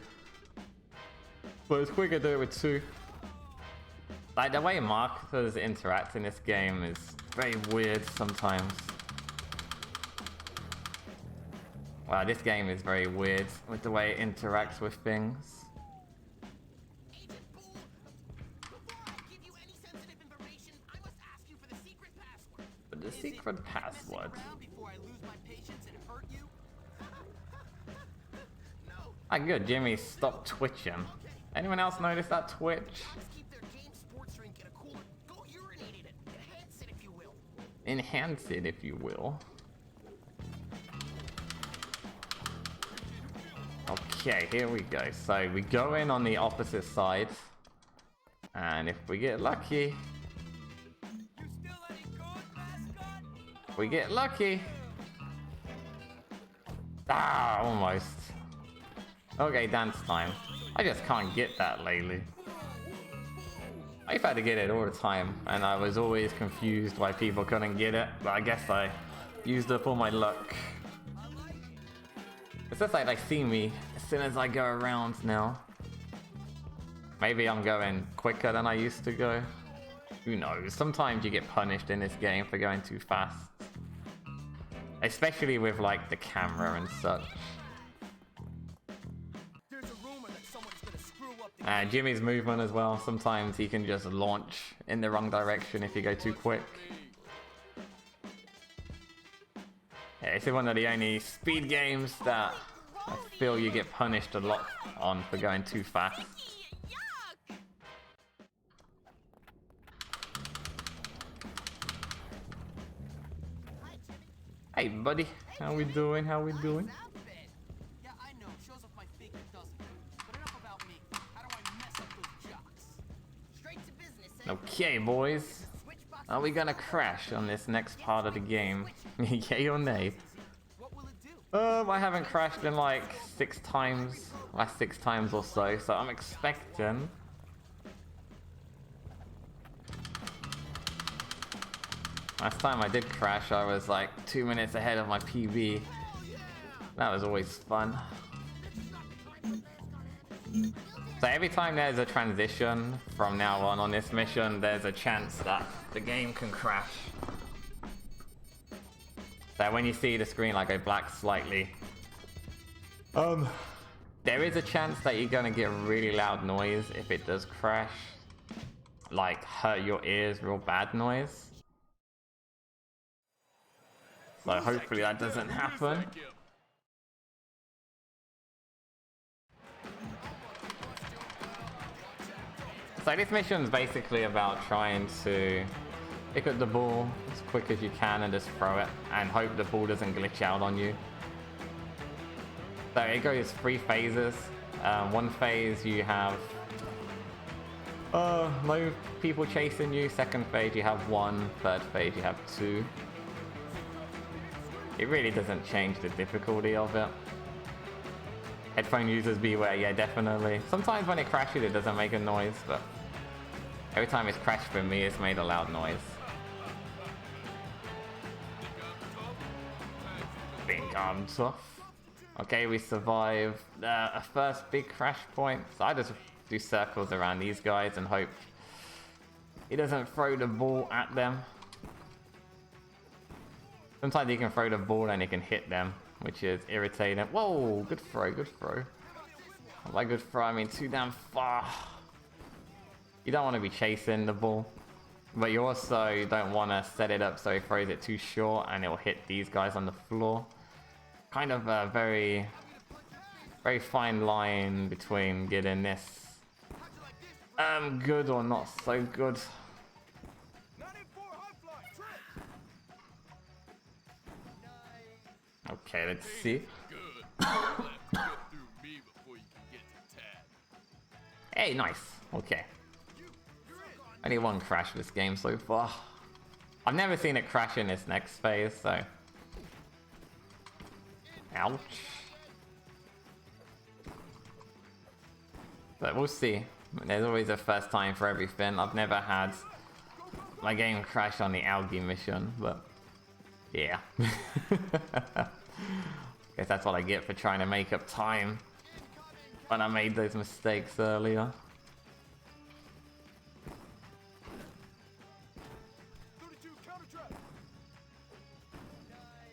But it's quicker to do it with two. Like the way markers interact in this game is very weird sometimes. Wow, this game is very weird with the way it interacts with things. Agent Bull, before I give you any sensitive information, I must ask you for the secret password. But the secret password. Before I lose my patience and hurt you? No. Ah, good. Jimmy, stop twitching. Anyone else notice that twitch? Dogs keep their game sports drink in a cooler. Go urinate in it. Enhance it if you will. Enhance it, if you will. Okay, here we go. So we go in on the opposite side. And if we get lucky... You still any good, mascot? If we get lucky... Ah, almost. Okay, dance time. I just can't get that lately. I've had to get it all the time, and I was always confused why people couldn't get it, but I guess I used up all my luck. It's just like they see me as soon as I go around now. Maybe I'm going quicker than I used to go. Who knows? Sometimes you get punished in this game for going too fast. Especially with like the camera and such. There's a rumor that someone's gonna screw up the Jimmy's movement as well. Sometimes he can just launch in the wrong direction if you go too quick. Yeah, this is one of the only speed games that I feel you get punished a lot on for going too fast. Yuck! Hi, Jimmy. Hey buddy, how we doing? How we doing? Outfit. Yeah, I know. Shows off my figure, doesn't it? But enough about me. How do I mess up those jocks? Straight to business, eh? Okay, boys. Are we gonna crash on this next part of the game? Yay or nay? What will it do? I haven't crashed in like 6 times, last 6 times or so, so I'm expecting. Last time I did crash, I was like 2 minutes ahead of my PB. That was always fun. So every time there's a transition from now on this mission, there's a chance that the game can crash. So when you see the screen like go black slightly, there is a chance that you're gonna get really loud noise if it does crash. Like hurt your ears, real bad noise. So hopefully that doesn't happen. So this mission is basically about trying to pick up the ball as quick as you can and just throw it and hope the ball doesn't glitch out on you. So it goes 3 phases. One phase you have no people chasing you. Second phase you have 1. Third phase you have 2. It really doesn't change the difficulty of it. Headphone users beware, yeah, definitely. Sometimes when it crashes it doesn't make a noise, but every time it's crashed for me it's made a loud noise. Think I'm tough. Okay, we survived a first big crash point. So I just do circles around these guys and hope he doesn't throw the ball at them. Sometimes you can throw the ball and it can hit them, which is irritating. Whoa, good throw, good throw. By good throw, I mean too damn far. You don't want to be chasing the ball, but you also don't want to set it up so he throws it too short and it will hit these guys on the floor. Kind of a very, very fine line between getting this good or not so good. Okay, let's see. Hey, nice. Okay. Only one crash this game so far. I've never seen it crash in this next phase, so... Ouch. But we'll see. There's always a first time for everything. I've never had my game crash on the algae mission, but... Yeah. Guess that's what I get for trying to make up time when I made those mistakes earlier.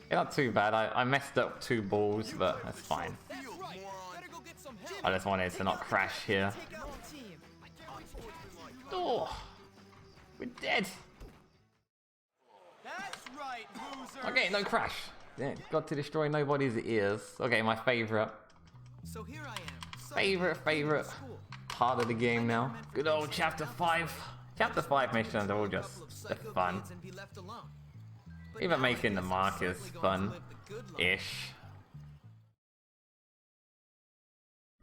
Yeah, not too bad. I messed up 2 balls, but that's fine. I just wanted to not crash here. Oh, we're dead. Okay, no crash. Yeah, got to destroy nobody's ears. Okay, my favorite. So here I am. Favorite part of the game now. Good old chapter 5. Chapter 5 missions are all just fun. Even making the mark is fun-ish.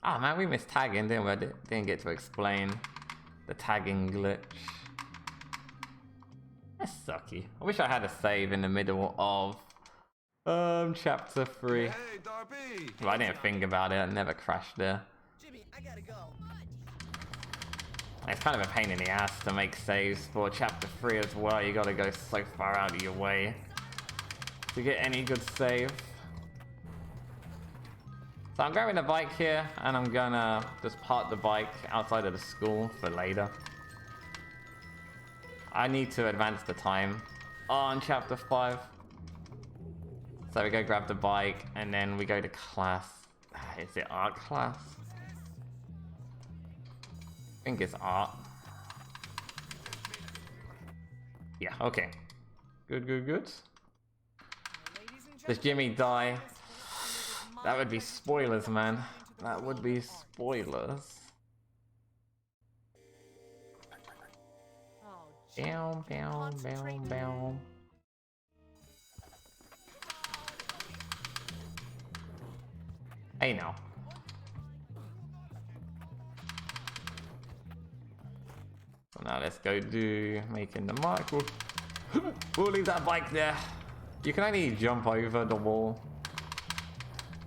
Ah man, we missed tagging, didn't we? I didn't get to explain the tagging glitch. That's sucky. I wish I had a save in the middle of chapter 3. Hey, Darby. Well, I didn't think about it. I never crashed there. Jimmy, I gotta go. It's kind of a pain in the ass to make saves for chapter 3 as well. You gotta go so far out of your way to get any good save. So I'm grabbing the bike here and I'm gonna just park the bike outside of the school for later. I need to advance the time on chapter 5. So we go grab the bike and then we go to class. Is it art class? I think it's art. Yeah, okay. Good. Does Jimmy die? That would be spoilers, man. That would be spoilers. Bow. Hey now. So now let's go do making the mark. We'll leave that bike there. You can only jump over the wall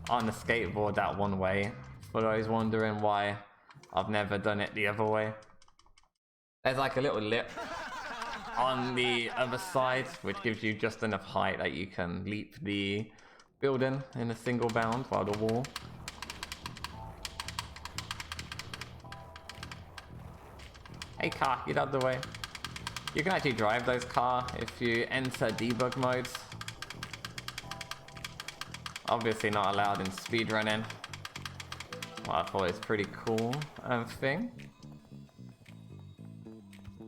on the skateboard that one way. For those wondering why I've never done it the other way. There's like a little lip on the other side which gives you just enough height that you can leap the building in a single bound while the wall. Hey car, get out of the way. You can actually drive those cars if you enter debug modes. Obviously not allowed in speedrunning. Well, I thought it's pretty cool thing.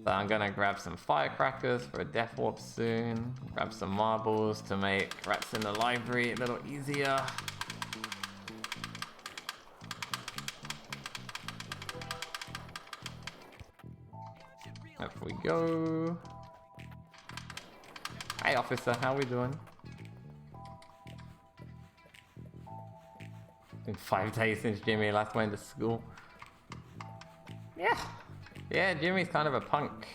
So I'm gonna grab some firecrackers for a death warp soon. Grab some marbles to make rats in the library a little easier. Up we go. Hey officer, how we doing? Been 5 days since Jimmy last went to school. Yeah, Jimmy's kind of a punk.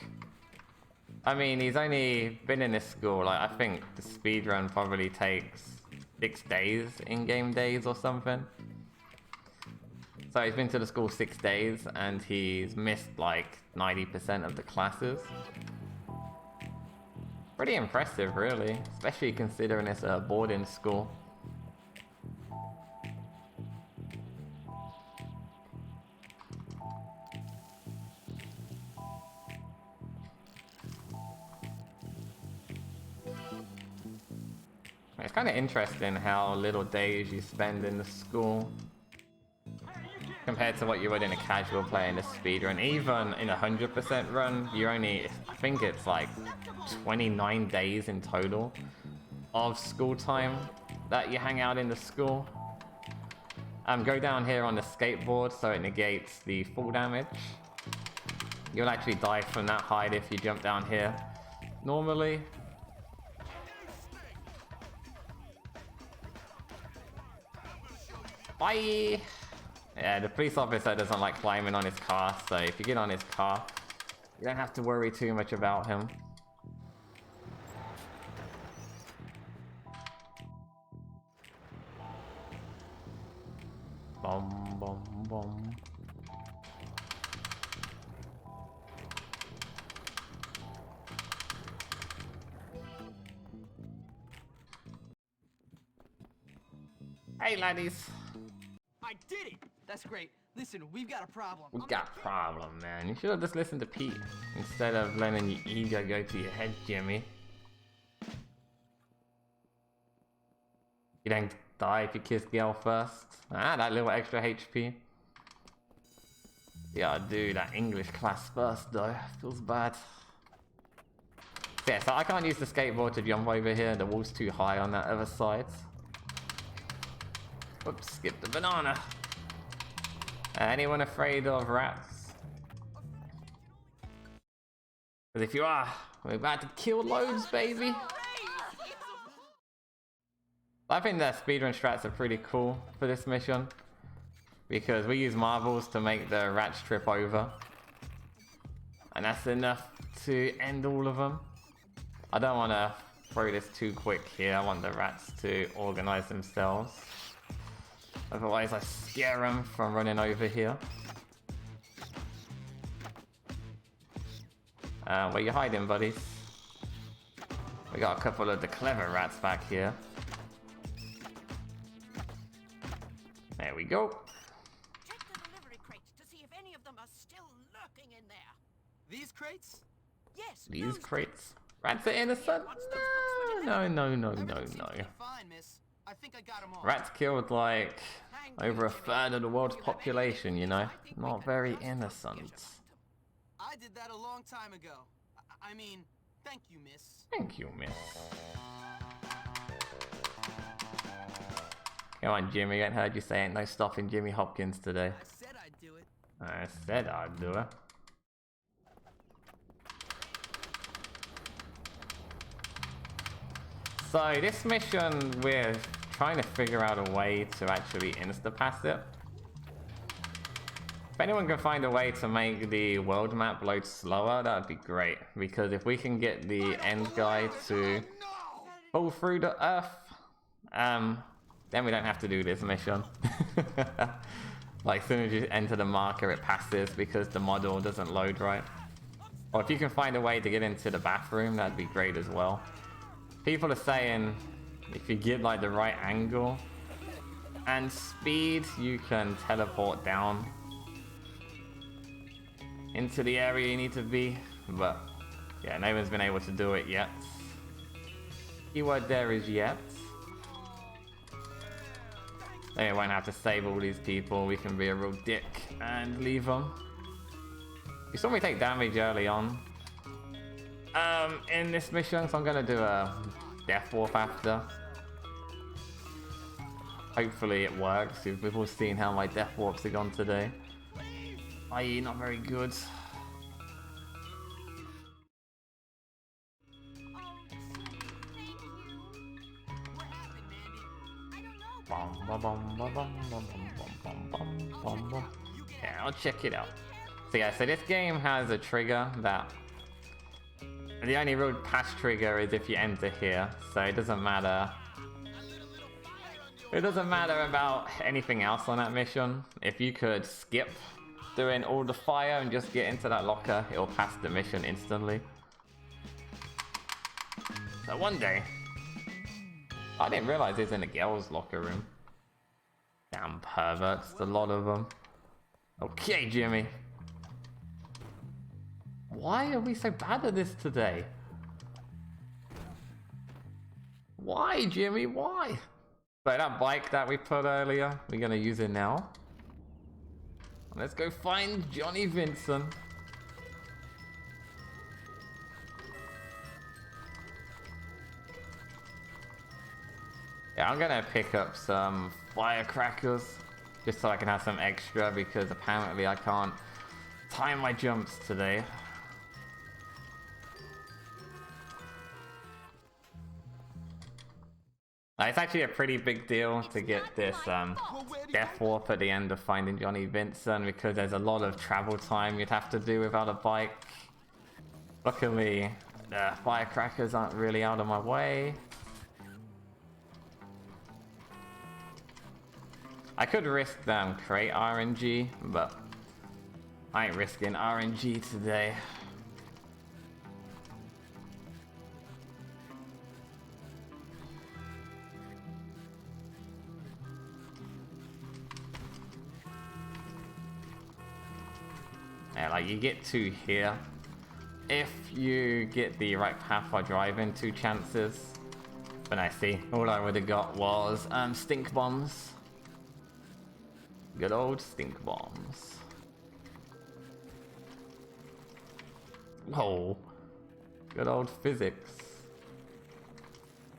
I mean, he's only been in this school, like, I think the speedrun probably takes 6 days, in-game days or something. So he's been to the school 6 days, and he's missed, like, 90% of the classes. Pretty impressive, really, especially considering it's a boarding school. It's kind of interesting how little days you spend in the school compared to what you would in a casual play in a speedrun. Even in a 100% run, you only, I think it's like 29 days in total of school time that you hang out in the school. Go down here on the skateboard so it negates the fall damage. You'll actually die from that height if you jump down here normally. Bye! Yeah, the police officer doesn't like climbing on his car, so if you get on his car, You don't have to worry too much about him. Bum, bum, bum. Hey, laddies. I did it! That's great. Listen, we've got a problem. We got a problem, man. You should have just listened to Pete instead of letting your ego go to your head, Jimmy. You don't die if you kiss Gail first. Ah, that little extra HP. Yeah, dude, that English class first though. Feels bad. Yeah, so I can't use the skateboard to jump over here. The wall's too high on that other side. Oops, skip the banana. Anyone afraid of rats? Because if you are, we're about to kill loads, baby. I think the speedrun strats are pretty cool for this mission. Because we use marbles to make the rats trip over. And that's enough to end all of them. I don't want to throw this too quick here. I want the rats to organize themselves. Otherwise I scare them from running over here. Where you hiding, buddies? We got a couple of the clever rats back here. There we go. Check the delivery crates to see if any of them are still lurking in there. These crates? Yes. These those crates. Rats are innocent? No. Everything seems to be fine, miss. I think I got them all. Rats killed like over a third of the world's population, you know? Not very innocent. I did that a long time ago. I mean, thank you, miss. Thank you, miss. Come on, Jimmy. I heard you say ain't no stopping Jimmy Hopkins today. I said I'd do it. I said I'd do it. So this mission, we're trying to figure out a way to actually insta-pass it. If anyone can find a way to make the world map load slower, that would be great. Because if we can get the end guy to pull through the earth, then we don't have to do this mission. Like, as soon as you enter the marker, it passes because the model doesn't load right. Or if you can find a way to get into the bathroom, that'd be great as well. People are saying if you get like the right angle and speed, you can teleport down into the area you need to be. But yeah, no one's been able to do it yet. Keyword there is yet. Then we won't have to save all these people. We can be a real dick and leave them. You saw me take damage early on in this mission, so I'm gonna do a death warp after. Hopefully it works. We've all seen how my death warps have gone today. i.e. not very good. Yeah, I'll check it out. So yeah, so this game has a trigger that the only real pass trigger is if you enter here, so it doesn't matter. It doesn't matter about anything else on that mission. If you could skip doing all the fire and just get into that locker, it'll pass the mission instantly. So one day, I didn't realize it's in a girls' locker room. Damn perverts, a lot of them. Okay, Jimmy. Why are we so bad at this today? Why, Jimmy? Why? So that bike that we put earlier, we're gonna use it now. Let's go find Johnny Vincent. Yeah, I'm gonna pick up some firecrackers just so I can have some extra because apparently I can't time my jumps today. It's actually a pretty big deal to get this death warp at the end of Finding Johnny Vincent because there's a lot of travel time you'd have to do without a bike. Luckily, the firecrackers aren't really out of my way. I could risk them crate RNG, but I ain't risking RNG today. Yeah, like you get 2 here. If you get the right path for driving, 2 chances. But I see, all I would have got was stink bombs. Good old stink bombs. Whoa. Good old physics.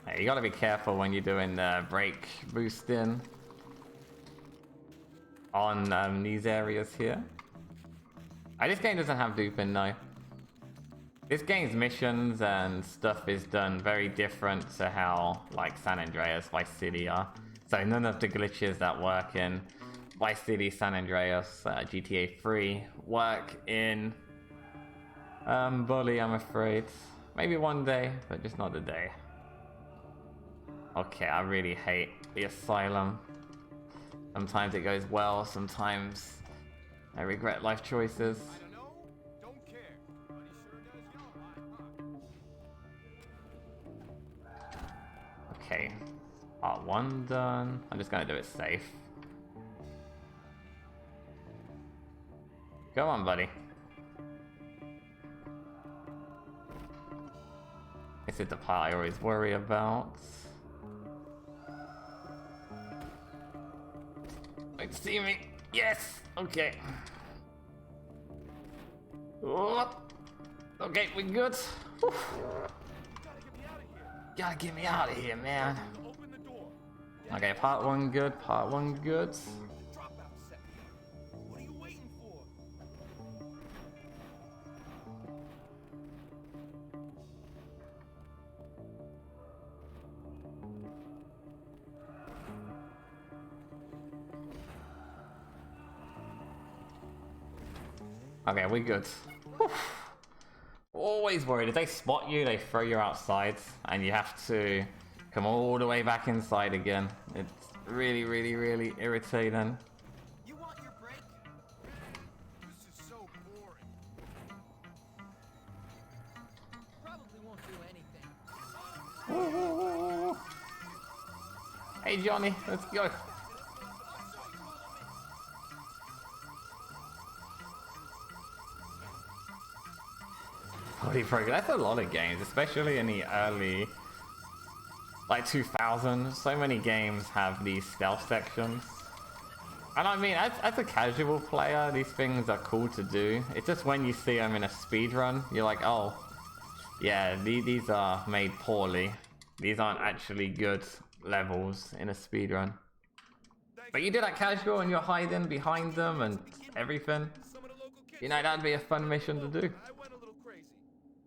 Hey, you gotta be careful when you're doing the brake boosting on these areas here. This game doesn't have duping, no. This game's missions and stuff is done very different to how, like, San Andreas, Vice City are. So none of the glitches that work in Vice City, San Andreas, GTA 3 work in Bully, I'm afraid. Maybe one day, but just not today. Okay, I really hate the asylum. Sometimes it goes well, sometimes I regret life choices. I don't know, don't care, but he sure does yell a lot, huh? Okay, part 1 done. I'm just gonna do it safe. Come on, buddy. This is the part I always worry about. Don't see me. Yes! Okay. Oh. Okay, we good. Whew. Gotta get me out of here, man. Open the door. Okay, part 1 good, part 1 good. Drop out set. What are you waiting for? Okay, we good. Whew. Always worried. If they spot you, they throw you outside, and you have to come all the way back inside again. It's really, really, really irritating. You want your break? This is so boring. Probably won't do anything. Hey, Johnny, let's go. Holy frig, that's a lot of games, especially in the early, like 2000s. So many games have these stealth sections. And I mean, as a casual player, these things are cool to do. It's just when you see them in a speedrun, you're like, oh, yeah, these are made poorly. These aren't actually good levels in a speedrun. But you do that casual and you're hiding behind them and everything. You know, that'd be a fun mission to do. I went a little crazy.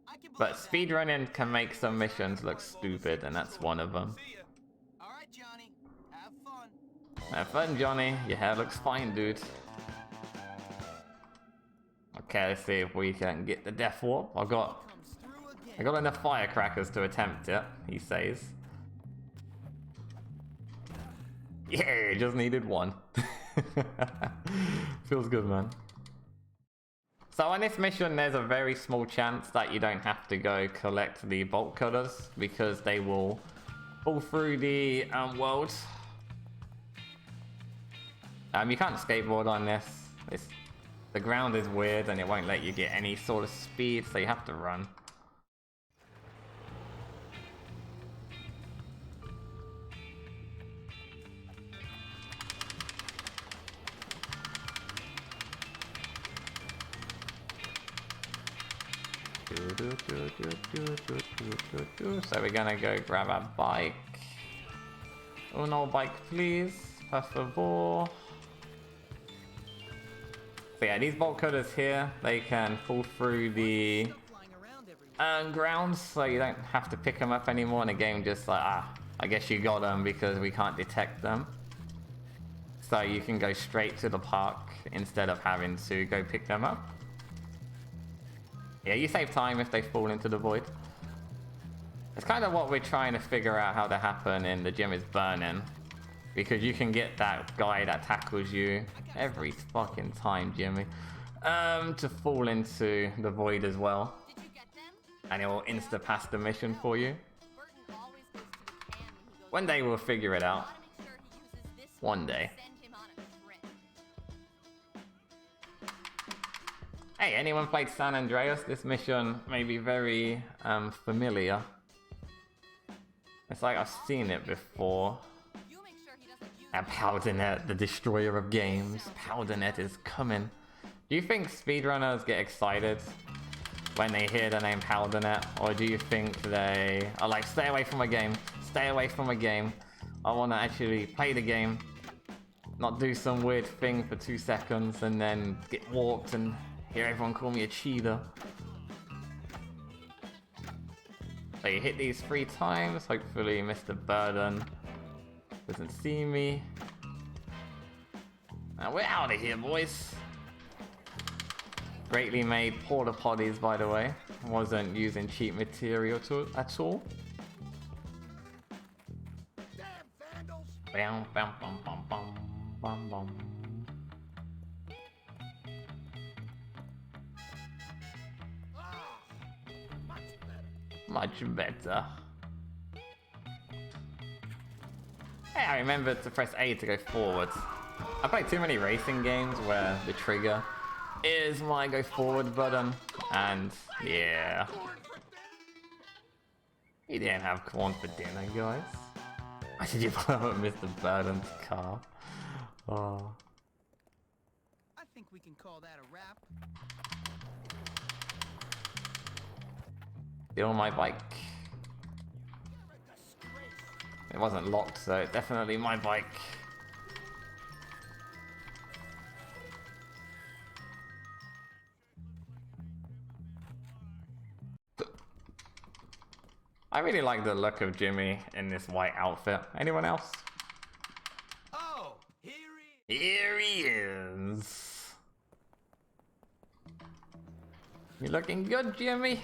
I can But believe that. speedrunning can make some missions look stupid, and that's one of them. See ya. All right, Johnny. Have fun. Have fun, Johnny. Your hair looks fine, dude. Okay, let's see if we can get the death warp. Comes through I again. got enough firecrackers to attempt it, he says. Yeah, just needed 1. Feels good, man. So on this mission, there's a very small chance that you don't have to go collect the bolt cutters because they will fall through the world. You can't skateboard on this. The ground is weird and it won't let you get any sort of speed, so you have to run. So we're gonna go grab a bike. Oh no, bike please, por favor. So yeah, these bolt cutters here, they can fall through the Flying around everywhere. grounds, so you don't have to pick them up anymore, and the game just like, I guess you got them because we can't detect them. So you can go straight to the park instead of having to go pick them up. Yeah, you save time if they fall into the void. It's kind of what we're trying to figure out how to happen in the gym is burning. Because you can get that guy that tackles you every fucking time, Jimmy, to fall into the void as well. Did you get them? And it will insta-pass the mission for you. Burton always goes to the can when he goes. One day we'll figure it out. Gotta make sure he uses this One day. to send him on a trip. Hey, anyone played San Andreas? This mission may be very familiar. It's like I've seen it before. You make sure he doesn't use And Powdernet, the destroyer of games. Powdernet is coming. Do you think speedrunners get excited when they hear the name Powdernet? Or do you think they are like, stay away from a game, stay away from a game. I want to actually play the game, not do some weird thing for 2 seconds and then get warped and hear everyone call me a cheater. So you hit these 3 times, hopefully Mr. Burden doesn't see me. Now we're out of here, boys. Greatly made porta potties, by the way. Wasn't using cheap material at all. Bam, bam, bam, bam, bam, bam, bam. Much better. Hey, I remembered to press A to go forward. I played too many racing games where the trigger is my go forward button, and yeah. He didn't have corn for dinner, guys. Why did you blow up Mr. Burden's car? Oh. I think we can call that a wrap. Steal my bike. It wasn't locked, so it's definitely my bike. I really like the look of Jimmy in this white outfit. Anyone else? Oh, Here he is. You looking good, Jimmy?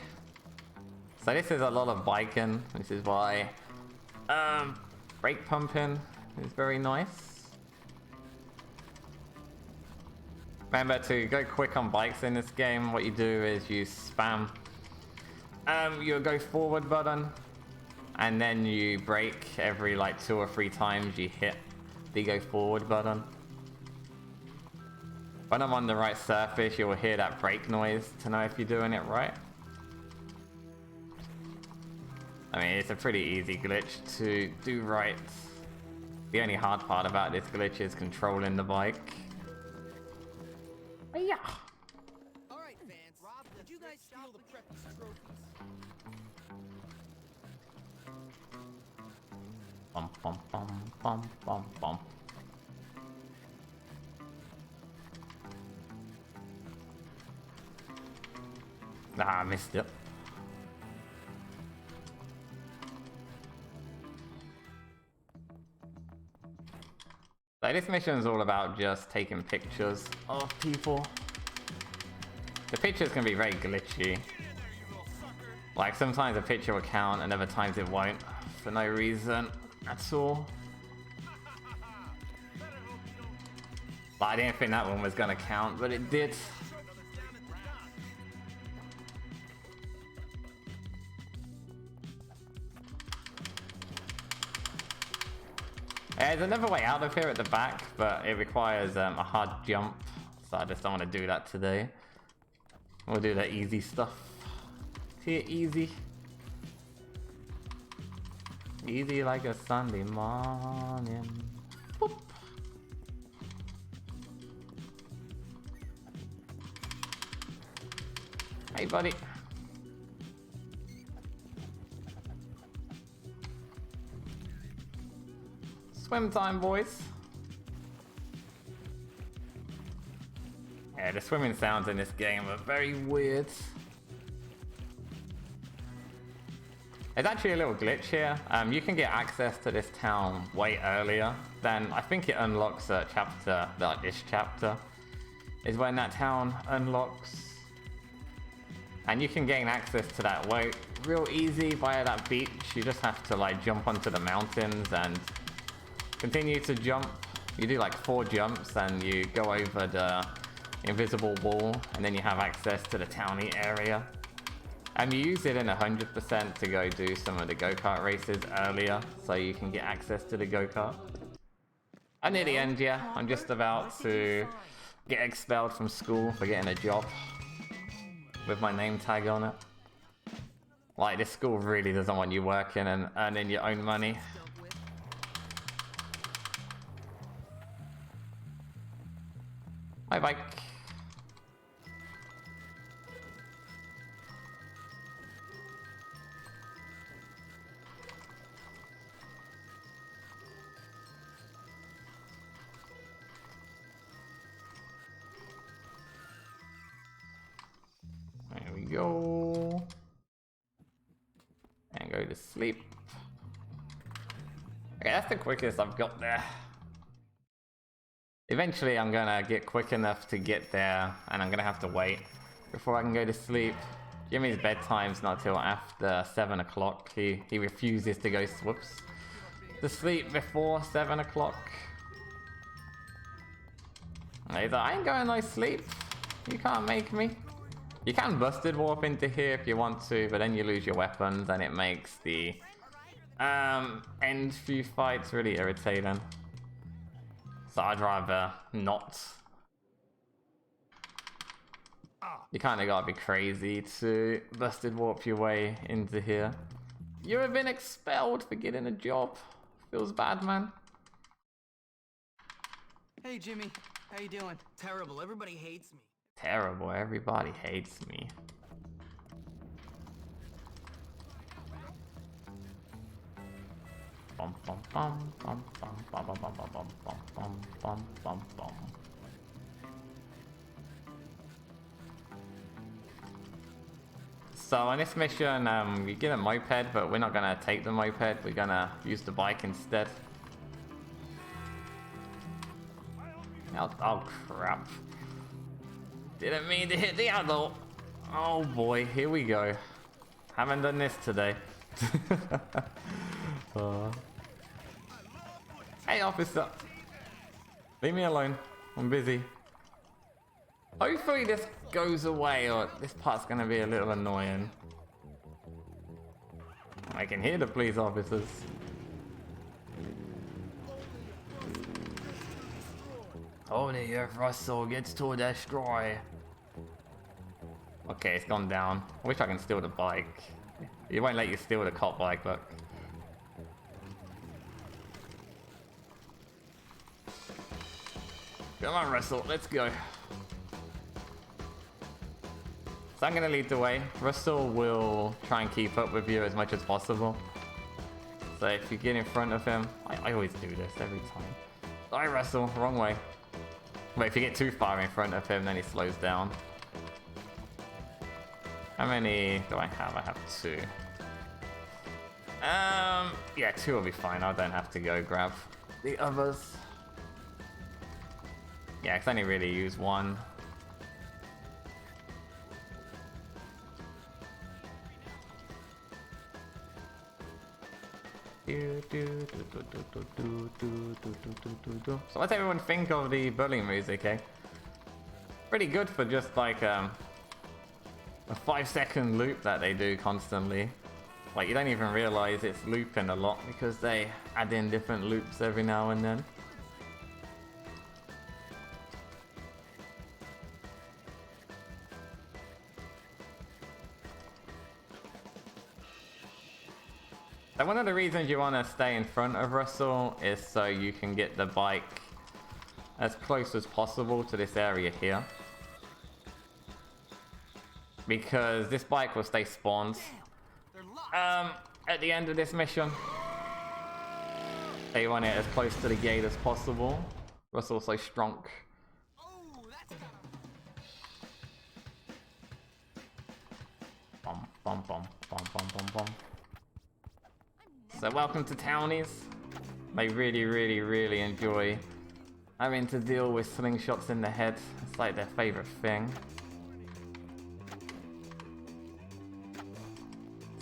So this is a lot of biking. This is why brake pumping is very nice. Remember to go quick on bikes in this game. What you do is you spam your go forward button, and then you brake every like 2 or 3 times you hit the go forward button. When I'm on the right surface, you'll hear that brake noise to know if you're doing it right. I mean, it's a pretty easy glitch to do right. The only hard part about this glitch is controlling the bike. Yeah. all right, fans. Rob, did you guys steal the Preppy's trophies? Bum bum bum bum bum bum. Ah, I missed it. So this mission is all about just taking pictures of people. The pictures can be very glitchy. Like sometimes a picture will count and other times it won't for no reason at all. But I didn't think that one was gonna count, but it did. There's another way out of here at the back, but it requires a hard jump, so I just don't want to do that today. We'll do the easy stuff. Here, easy. Easy like a Sunday morning. Boop. Hey, buddy. Swim time, boys. Yeah, the swimming sounds in this game are very weird. There's actually a little glitch here. You can get access to this town way earlier than I think it unlocks a chapter, like this chapter, is when that town unlocks. And you can gain access to that way real easy via that beach. You just have to like jump onto the mountains and continue to jump. You do like 4 jumps and you go over the invisible wall, and then you have access to the towny area. And you use it in 100% to go do some of the go-kart races earlier, so you can get access to the go-kart. I'm near the end, yeah. I'm just about to get expelled from school for getting a job with my name tag on it. Like, this school really doesn't want you working and earning your own money. My bike. There we go. And go to sleep. Okay, that's the quickest I've got there. Eventually I'm gonna get quick enough to get there, and I'm gonna have to wait before I can go to sleep. Jimmy's bedtime's not till after 7 o'clock. He refuses to go to sleep before 7 o'clock. He's like, I ain't going no sleep. You can't make me. You can busted warp into here if you want to, but then you lose your weapons and it makes the end few fights really irritating. So I'd rather not. You kinda gotta be crazy to busted warp your way into here. You have been expelled for getting a job. Feels bad, man. Hey, Jimmy. How you doing? Terrible. Everybody hates me. Terrible, everybody hates me. Bum bum bum bum bum bum bum bum bum bum bum bum bum bum. So on this mission, we get a moped, but we're not gonna take the moped. We're gonna use the bike instead. Oh crap! Didn't mean to hit the adult. Oh boy, here we go. Haven't done this today. Hey officer, leave me alone. I'm busy. Hopefully this goes away, or this part's gonna be a little annoying. I can hear the police officers. Only if Russell gets to destroy. Okay, it's gone down. I wish I can steal the bike. It won't let you steal the cop bike, look. Come on, Russell, let's go. So I'm gonna lead the way. Russell will try and keep up with you as much as possible. So if you get in front of him, I always do this every time. Sorry, Russell, wrong way. But if you get too far in front of him, then he slows down. How many do I have? I have 2. Yeah, 2 will be fine. I don't have to go grab the others. Yeah, I can only really use 1. So what's everyone think of the bullying music, eh? Pretty good for just like a 5-second loop that they do constantly. Like you don't even realize it's looping a lot because they add in different loops every now and then. So one of the reasons you want to stay in front of Russell is so you can get the bike as close as possible to this area here. Because this bike will stay spawned at the end of this mission. So you want it as close to the gate as possible. Russell's so strong. Bum bum bum bum bum bum bum. So welcome to Townies. They really enjoy having to deal with slingshots in the head. It's like their favorite thing.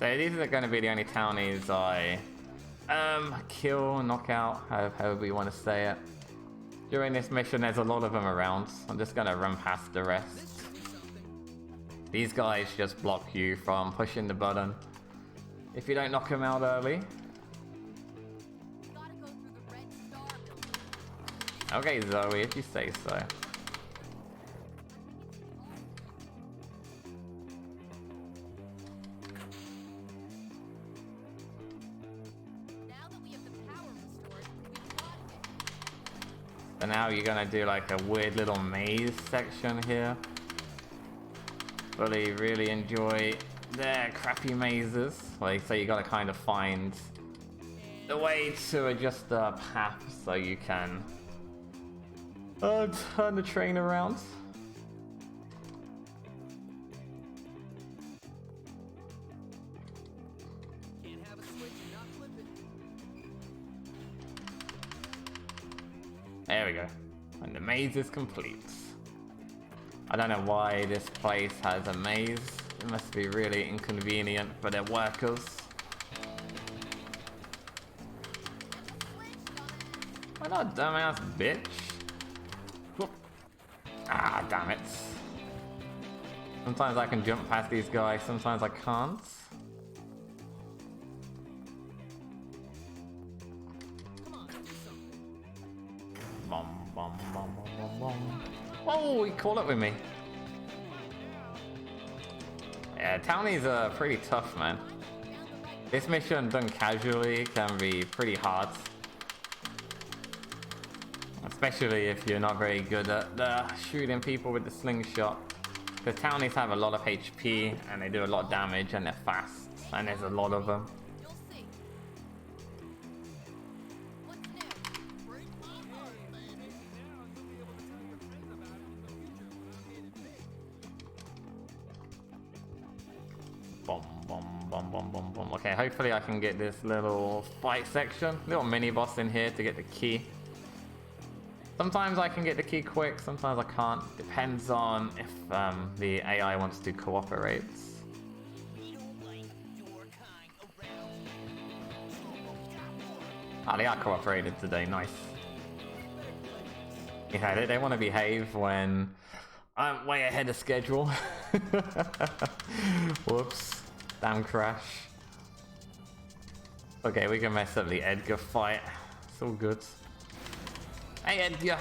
So these are going to be the only townies I kill, knock out, however you want to say it. During this mission, there's a lot of them around. I'm just going to run past the rest. These guys just block you from pushing the button if you don't knock them out early. Gotta go through the red star building. Okay, Zoe, if you say so. Now that we have the power restored, we got it. So now you're gonna do like a weird little maze section here. Fully really enjoy their crappy mazes. Like, so you gotta kind of find the way to adjust the path so you can turn the train around. Can't have a switch and not flip it. There we go. And the maze is complete. I don't know why this place has a maze. It must be really inconvenient for their workers. Why not, dumbass bitch? Whoop. Ah, damn it. Sometimes I can jump past these guys, sometimes I can't. Come on, do something. Bum, bum, bum, bum, bum, bum. Oh, he caught up with me. Yeah, townies are pretty tough, man. This mission done casually can be pretty hard. Especially if you're not very good at shooting people with the slingshot. Because townies have a lot of HP and they do a lot of damage and they're fast. And there's a lot of them. You'll see. What's new? Break my heart, baby. Now you'll be able to tell your friends about it in the future when I'm getting big. Boom, boom, boom, boom, boom, boom. Okay, hopefully I can get this little fight section. Little mini boss in here to get the key. Sometimes I can get the key quick, sometimes I can't. Depends on if the AI wants to cooperate. We don't like your kind around. Ah, they are cooperated today, nice. Yeah, they want to behave when I'm way ahead of schedule. Whoops. Damn crash. Okay, we can mess up the Edgar fight. It's all good. Hey Edgar!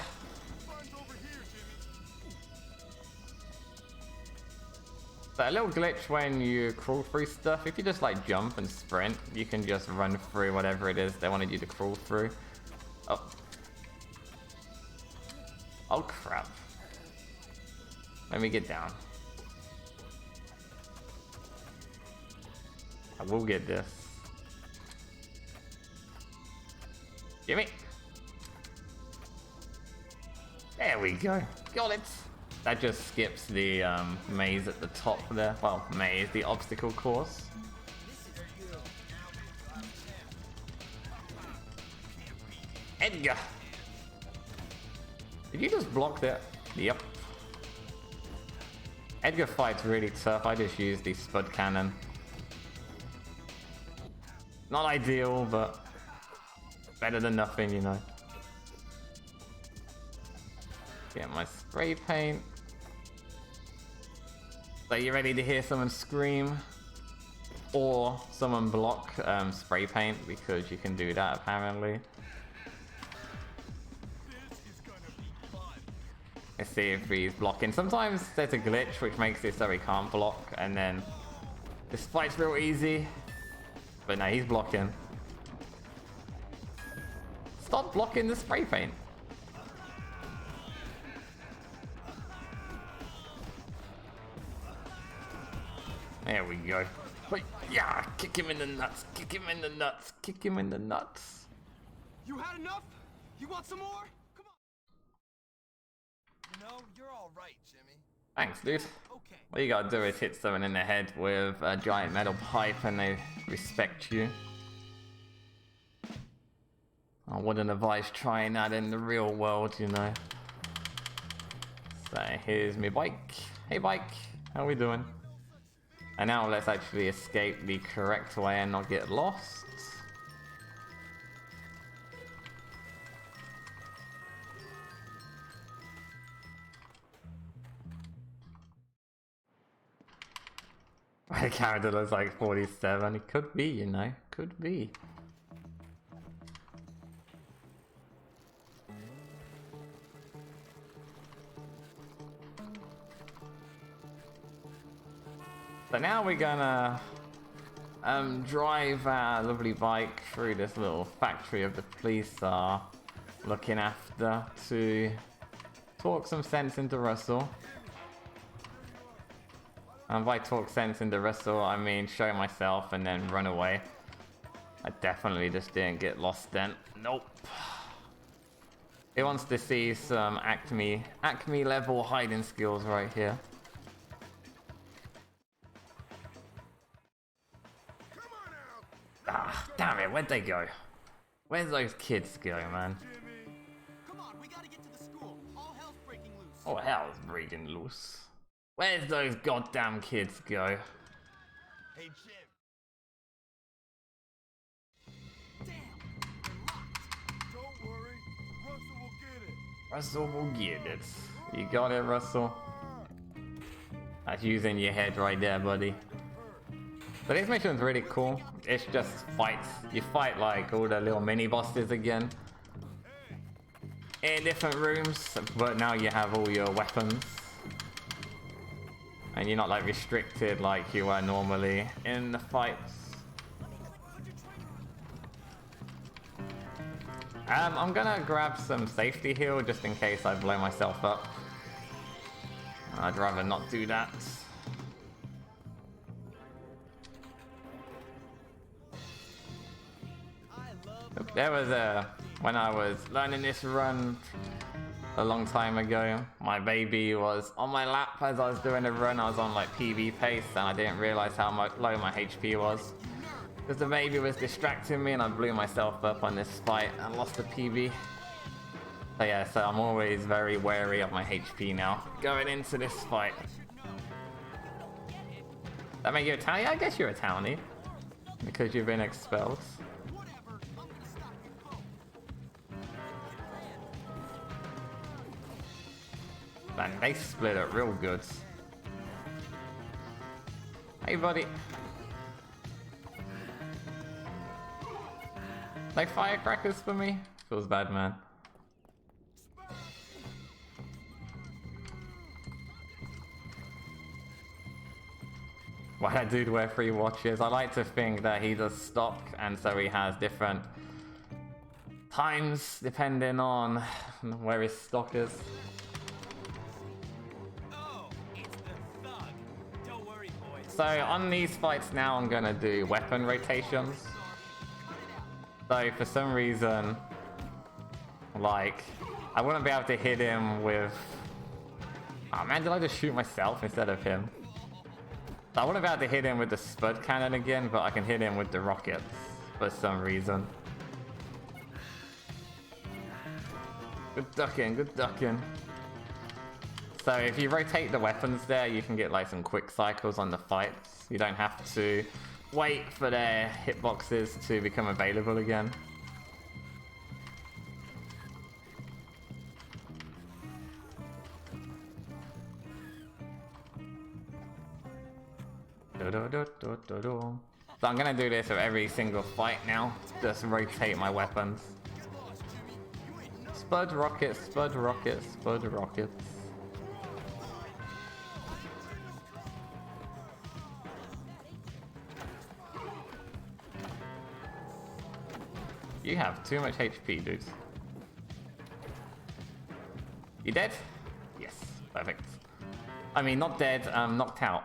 So a little glitch when you crawl through stuff. If you just like jump and sprint, you can just run through whatever it is they wanted you to crawl through. Oh. Oh crap. Let me get down. I will get this. Gimme! There we go. Got it. That just skips the maze at the top there. Well, maze, the obstacle course. Edgar! Did you just block that? Yep. Edgar fight's really tough. I just use the spud cannon. Not ideal, but better than nothing, you know. Get my spray paint. So you ready to hear someone scream? Or someone block spray paint, because you can do that apparently. Let's see if he's blocking. Sometimes there's a glitch which makes it so he can't block, and then this fight's real easy. But no, he's blocking. Stop blocking the spray paint. There we go. Wait, yeah, kick him in the nuts, kick him in the nuts, kick him in the nuts. You had enough? You want some more? Come on. You know, you're all right, Jimmy. Thanks, dude. Okay. All you gotta do is hit someone in the head with a giant metal pipe and they respect you. I wouldn't advise trying that in the real world, you know. So here's my bike. Hey bike, how we doing? And now let's actually escape the correct way and not get lost. My character looks like 47. It could be, you know, could be. So now we're gonna drive our lovely bike through this little factory of the police are looking after to talk some sense into Russell. And by talk sense into Russell, I mean show myself and then run away. I definitely just didn't get lost then. Nope. He wants to see some Acme level hiding skills right here. Ah, damn it, where'd they go? Where'd those kids go, man? Come on, we gotta get to the school. All hell's breaking loose. Oh, hell's breaking loose. Where'd those goddamn kids go? Hey, Jim. Damn, they're locked. Don't worry. Russell will get it. Russell will get it. You got it, Russell. That's using your head right there, buddy. But this mission's really cool. It's just fights. You fight like all the little mini bosses again. In different rooms, but now you have all your weapons. And you're not like restricted like you are normally in the fights. I'm gonna grab some safety heal just in case I blow myself up. I'd rather not do that. There was when I was learning this run a long time ago, my baby was on my lap as I was doing the run. I was on like PB pace and I didn't realize how low my HP was. Because the baby was distracting me and I blew myself up on this fight and lost the PB. So yeah, so I'm always very wary of my HP now, going into this fight. That make you a townie? I guess you're a townie. Because you've been expelled. Man, they split it real good. Hey, buddy. Like firecrackers for me? Feels bad, man. Why that dude wear 3 watches? I like to think that he does stock, and so he has different times depending on where his stock is. So on these fights now, I'm gonna do weapon rotations. So for some reason, like, I wouldn't be able to hit him with... Oh man, did I just shoot myself instead of him? So I wouldn't be able to hit him with the spud cannon again, but I can hit him with the rockets for some reason. Good ducking, good ducking. So if you rotate the weapons there, you can get like some quick cycles on the fights. You don't have to wait for their hitboxes to become available again. So I'm gonna do this with every single fight now. Just rotate my weapons. Spud rockets, spud rockets, spud rockets. You have too much HP, dude. You dead? Yes, perfect. I mean, not dead, knocked out.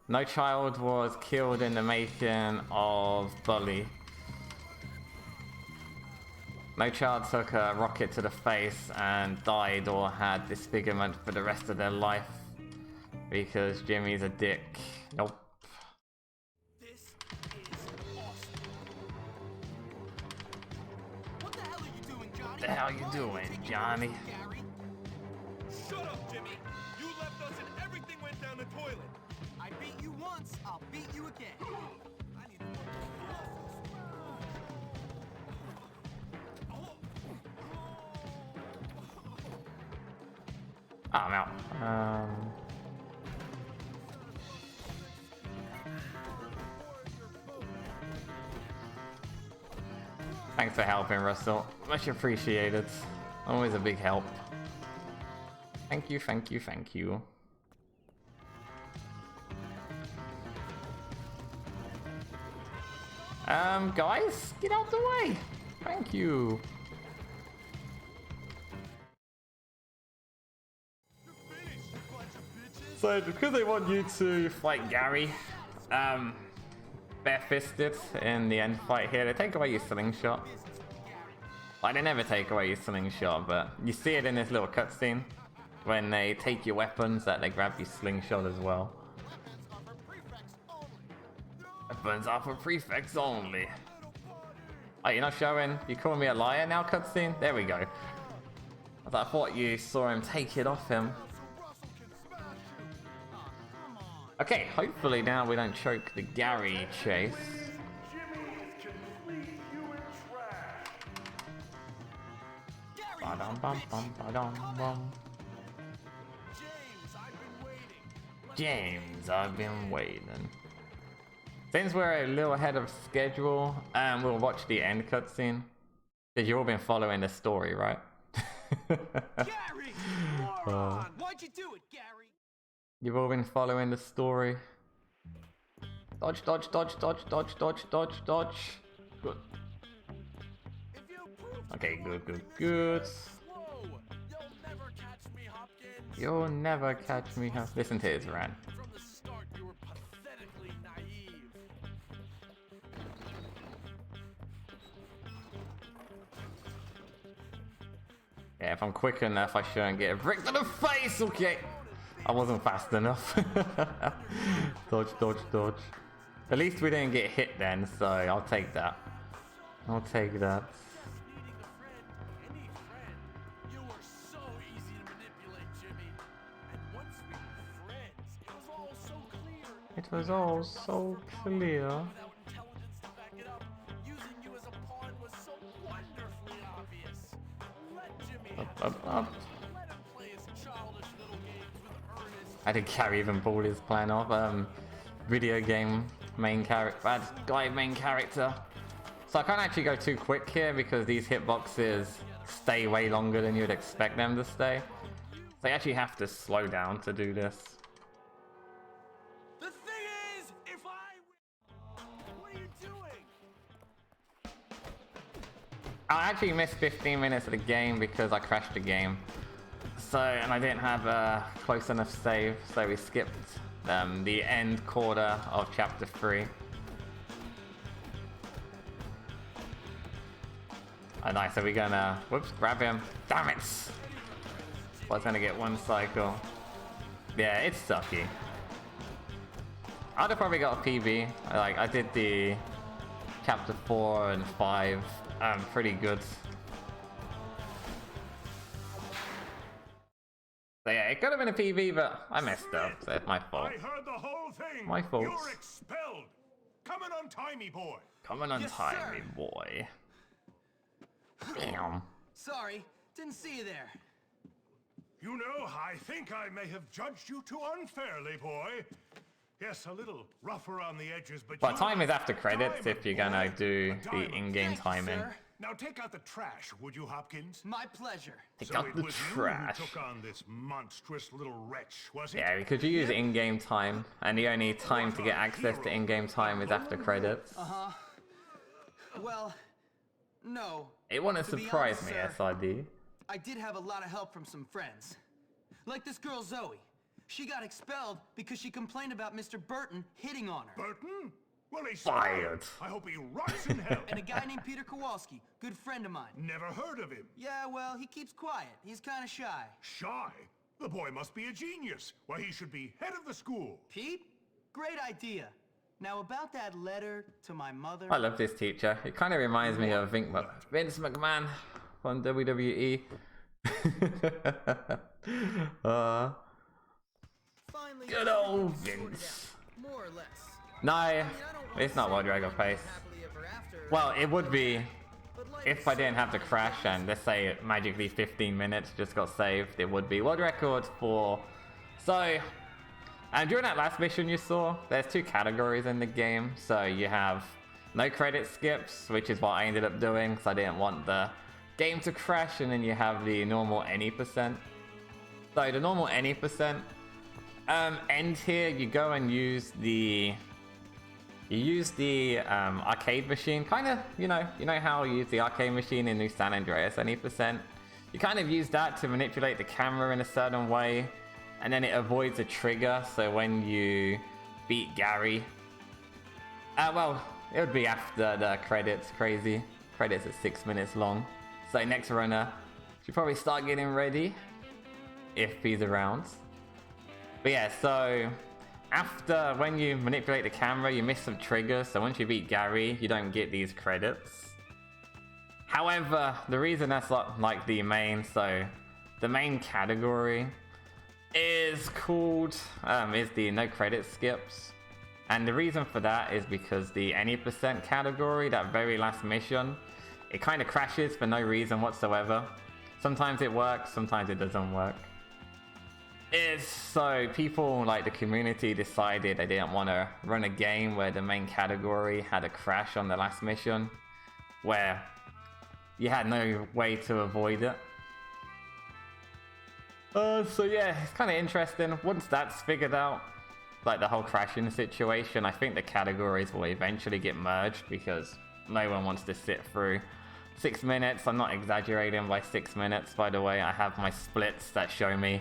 No child was killed in the making of Bully. No child took a rocket to the face and died or had disfigurement for the rest of their life because Jimmy's a dick. Nope. This is awesome. What the hell are you doing, Johnny? What the hell are you doing, Johnny? Gary? Shut up, Jimmy. You left us and everything went down the toilet. I I beat you once, I'll beat you again. I need Oh, I'm out. Thanks for helping, Russell. Much appreciated. Always a big help. Thank you, thank you, thank you. Guys, get out the way. Thank you. So, because they want you to fight Gary, bare-fisted in the end fight here, they take away your slingshot. Like, they never take away your slingshot, but you see it in this little cutscene. When they take your weapons, that they grab your slingshot as well. Weapons are for prefects only. Oh, you're not showing? You calling me a liar now, cutscene? There we go. I thought you saw him take it off him. Okay, hopefully now we don't choke the Gary chase. James, I've been waiting. Since we're a little ahead of schedule, we'll watch the end cutscene. Because you've all been following the story, right? Gary! Moron! Why'd you do it, Gary? You've all been following the story. Dodge, dodge, dodge, dodge, dodge, dodge, dodge, dodge. Good. Okay, good, good, good. You'll never catch me, Hopkins. Listen to his rant. From the start, you were pathetically naive. Yeah, if I'm quick enough, I shouldn't get a brick to the face. Okay, I wasn't fast enough. Dodge, dodge, dodge. At least we didn't get hit then, so I'll take that. I'll take that. You were so easy to manipulate, Jimmy. And once we were friends, it was all so clear. It was all so clear. Without intelligence to back it up, using you as a pawn was so wonderfully obvious. Let Jimmy Up. let him play his childish little games with Ernest. I did Carrie even pull his plan off. Video game main character, bad guy main character. So I can't actually go too quick here because these hitboxes stay way longer than you'd expect them to stay. So you actually have to slow down to do this. The thing is, if what are you doing? I actually missed 15 minutes of the game because I crashed the game. So, and I didn't have a close enough save, so we skipped the end quarter of chapter 3. Oh, nice, so we're gonna, whoops, grab him. Damn it! I was gonna get one cycle. Yeah, it's sucky. I'd have probably got a PB. I did the chapter 4 and 5 pretty good. So yeah, it could have been a PB, but I messed up, so it's my fault. I heard the whole thing. My fault. You're expelled. Come and untie me, boy. Come and untie me, boy. Damn. Sorry, didn't see you there. You know, I think I may have judged you too unfairly, boy. Yes, a little rough around the edges, but time is after credits if you're gonna do the in-game timing. Now take out the trash, would you, Hopkins? My pleasure. Take out the trash. You who took on this monstrous little wretch, was it? Yeah, because you use in-game time, and the only time to get access to in-game time is after credits. Well, no. It wouldn't surprise me, SID. I did have a lot of help from some friends. Like this girl Zoe. She got expelled because she complained about Mr. Burton hitting on her. Burton? Well, he's fired. I hope he rots in hell. And a guy named Peter Kowalski, good friend of mine. Never heard of him. Yeah, well, he keeps quiet. He's kind of shy. Shy? The boy must be a genius. Why, he should be head of the school. Pete? Great idea. Now about that letter to my mother. I love this teacher. It kind of reminds me of Vince McMahon on WWE. Good old Vince. More or less. No, I don't wanna it's not say World Dragon we're Face. happily ever after, Well, it would be but life if I is didn't have to so crash and let's say it magically 15 minutes just got saved. It would be world record for. So, and during that last mission you saw, there's 2 categories in the game. So you have no credit skips, which is what I ended up doing because I didn't want the game to crash, and then you have the normal any percent. So the normal any percent end here, you go and use the arcade machine, kind of, you know how you use the arcade machine in New San Andreas any percent. You kind of use that to manipulate the camera in a certain way, and then it avoids a trigger. So when you beat Gary, well, it would be after the credits. Crazy credits at 6 minutes long. So next runner should probably start getting ready if he's around. But yeah, so after, when you manipulate the camera, you miss some triggers. So once you beat Gary, you don't get these credits. However, the reason that's like the main, so the main category is called, is the no credit skips. And the reason for that is because the any percent category, that very last mission, it kind of crashes for no reason whatsoever. Sometimes it works, sometimes it doesn't work. It's so people, like the community, decided they didn't want to run a game where the main category had a crash on the last mission, where you had no way to avoid it. So yeah, it's kind of interesting. Once that's figured out, like the whole crashing situation, I think the categories will eventually get merged because no one wants to sit through 6 minutes. I'm not exaggerating by 6 minutes, by the way. I have my splits that show me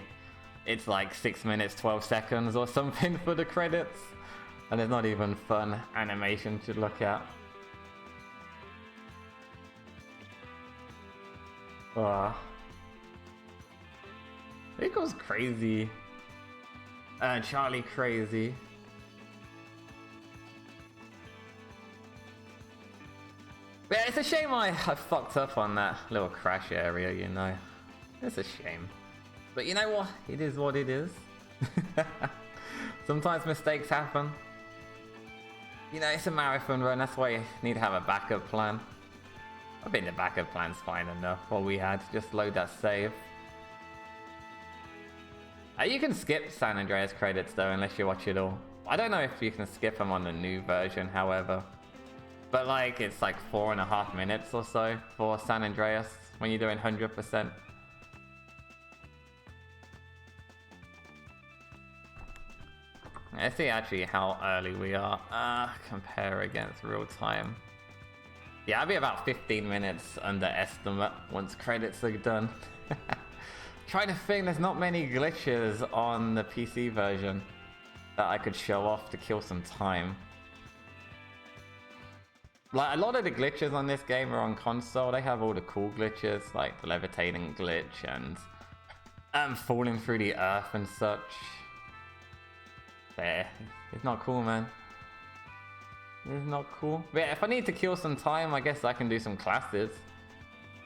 it's like 6 minutes 12 seconds or something for the credits, and there's not even fun animation to look at. It goes crazy. Charlie crazy. But yeah, it's a shame I fucked up on that little crash area, you know. It's a shame. But you know what? It is what it is. Sometimes mistakes happen. You know, it's a marathon run, that's why you need to have a backup plan. I think the backup plan's fine enough. What we had, just load that save. You can skip San Andreas credits though, unless you watch it all. I don't know if you can skip them on the new version, however. But like, it's like 4.5 minutes or so for San Andreas when you're doing 100%. Let's see actually how early we are. Compare against real time. Yeah, I'll be about 15 minutes under estimate once credits are done. Trying to think, there's not many glitches on the PC version that I could show off to kill some time. Like, a lot of the glitches on this game are on console. They have all the cool glitches, like the levitating glitch and falling through the earth and such. There, it's not cool, man. It's not cool. But yeah, if I need to kill some time, I guess I can do some classes.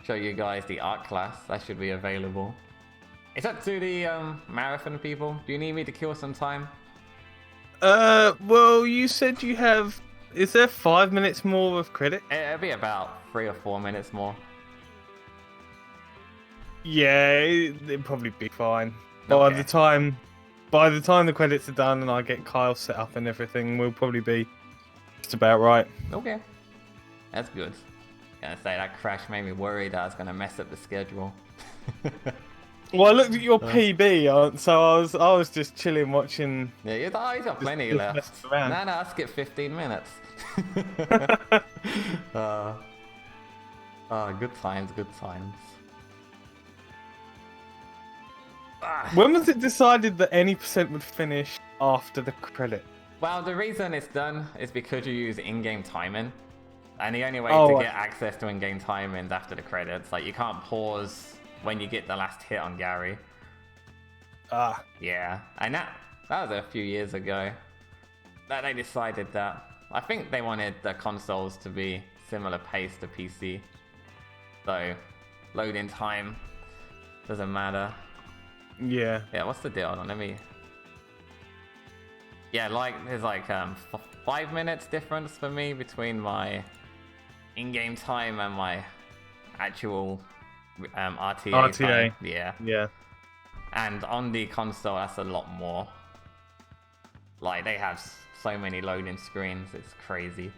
Show you guys the art class. That should be available. It's up to the marathon people. Do you need me to kill some time? Well, you said you have... Is there 5 minutes more of credit? It'll be about 3 or 4 minutes more. Yeah, it'll probably be fine. Okay. By the time the credits are done and I get Kyle set up and everything, we'll probably be just about right. Okay. That's good. Gonna say that crash made me worried that I was gonna mess up the schedule. Well, I looked at your PB, so I was just chilling watching. Yeah, he's got plenty left. No, I skipped 15 minutes. Good times, good times. When was it decided that any percent would finish after the credit? Well, the reason it's done is because you use in-game timing. And the only way to get access to in-game timing is after the credits. Like, you can't pause when you get the last hit on Gary. Yeah, and that was a few years ago that they decided that. I think they wanted the consoles to be similar pace to PC. So, loading time doesn't matter. Yeah. Yeah, what's the deal? Hold on, let me... Yeah, like there's like 5 minutes difference for me between my in-game time and my actual RTA time. Yeah. Yeah. And on the console, that's a lot more. Like they have so many loading screens, it's crazy.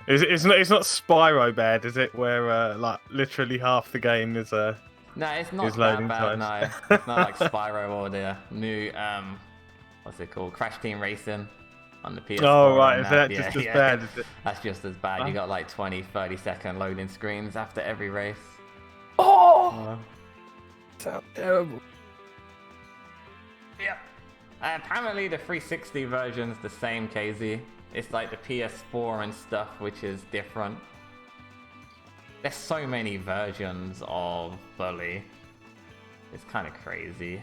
It's not Spyro bad, is it? Where like literally half the game is No, it's not is that loading bad. times. No, it's not like Spyro or the new what's it called, Crash Team Racing on the PS4. Oh right, and is that just as bad? Is it? That's just as bad. You got like 20-30 second loading screens after every race. Oh, sounds terrible. Yeah. Apparently the 360 version's the same, KZ. It's like the PS4 and stuff, which is different. There's so many versions of Bully. It's kind of crazy.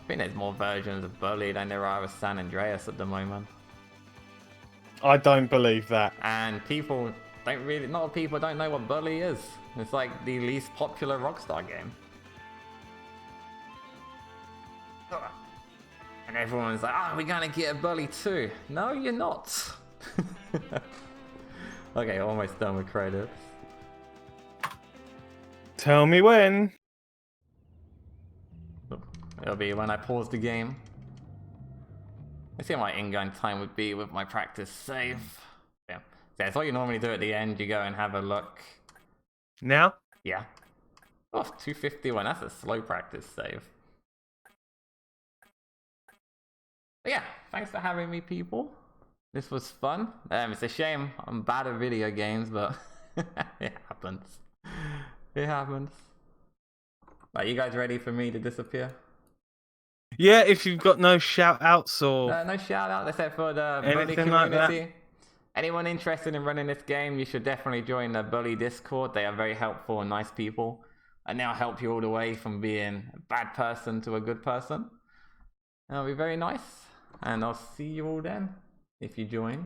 I think there's more versions of Bully than there are of San Andreas at the moment. I don't believe that. And people don't really, not people don't know what Bully is. It's like the least popular Rockstar game. And everyone's like, oh, we're gonna get a Bully 2. No, you're not. Okay, almost done with credits. Tell me when. It'll be when I pause the game. Let's see what my in-game time would be with my practice save. Yeah. So that's what you normally do at the end. You go and have a look. Now? Yeah. Oh, 251. That's a slow practice save. But yeah, thanks for having me, people. This was fun. It's a shame I'm bad at video games, but it happens. It happens. Are you guys ready for me to disappear? Yeah, if you've got no shout outs or No shout out except for the Bully anything like community. that. Anyone interested in running this game, you should definitely join the Bully Discord. They are very helpful and nice people. And they'll help you all the way from being a bad person to a good person. That'll be very nice. And I'll see you all then, if you join.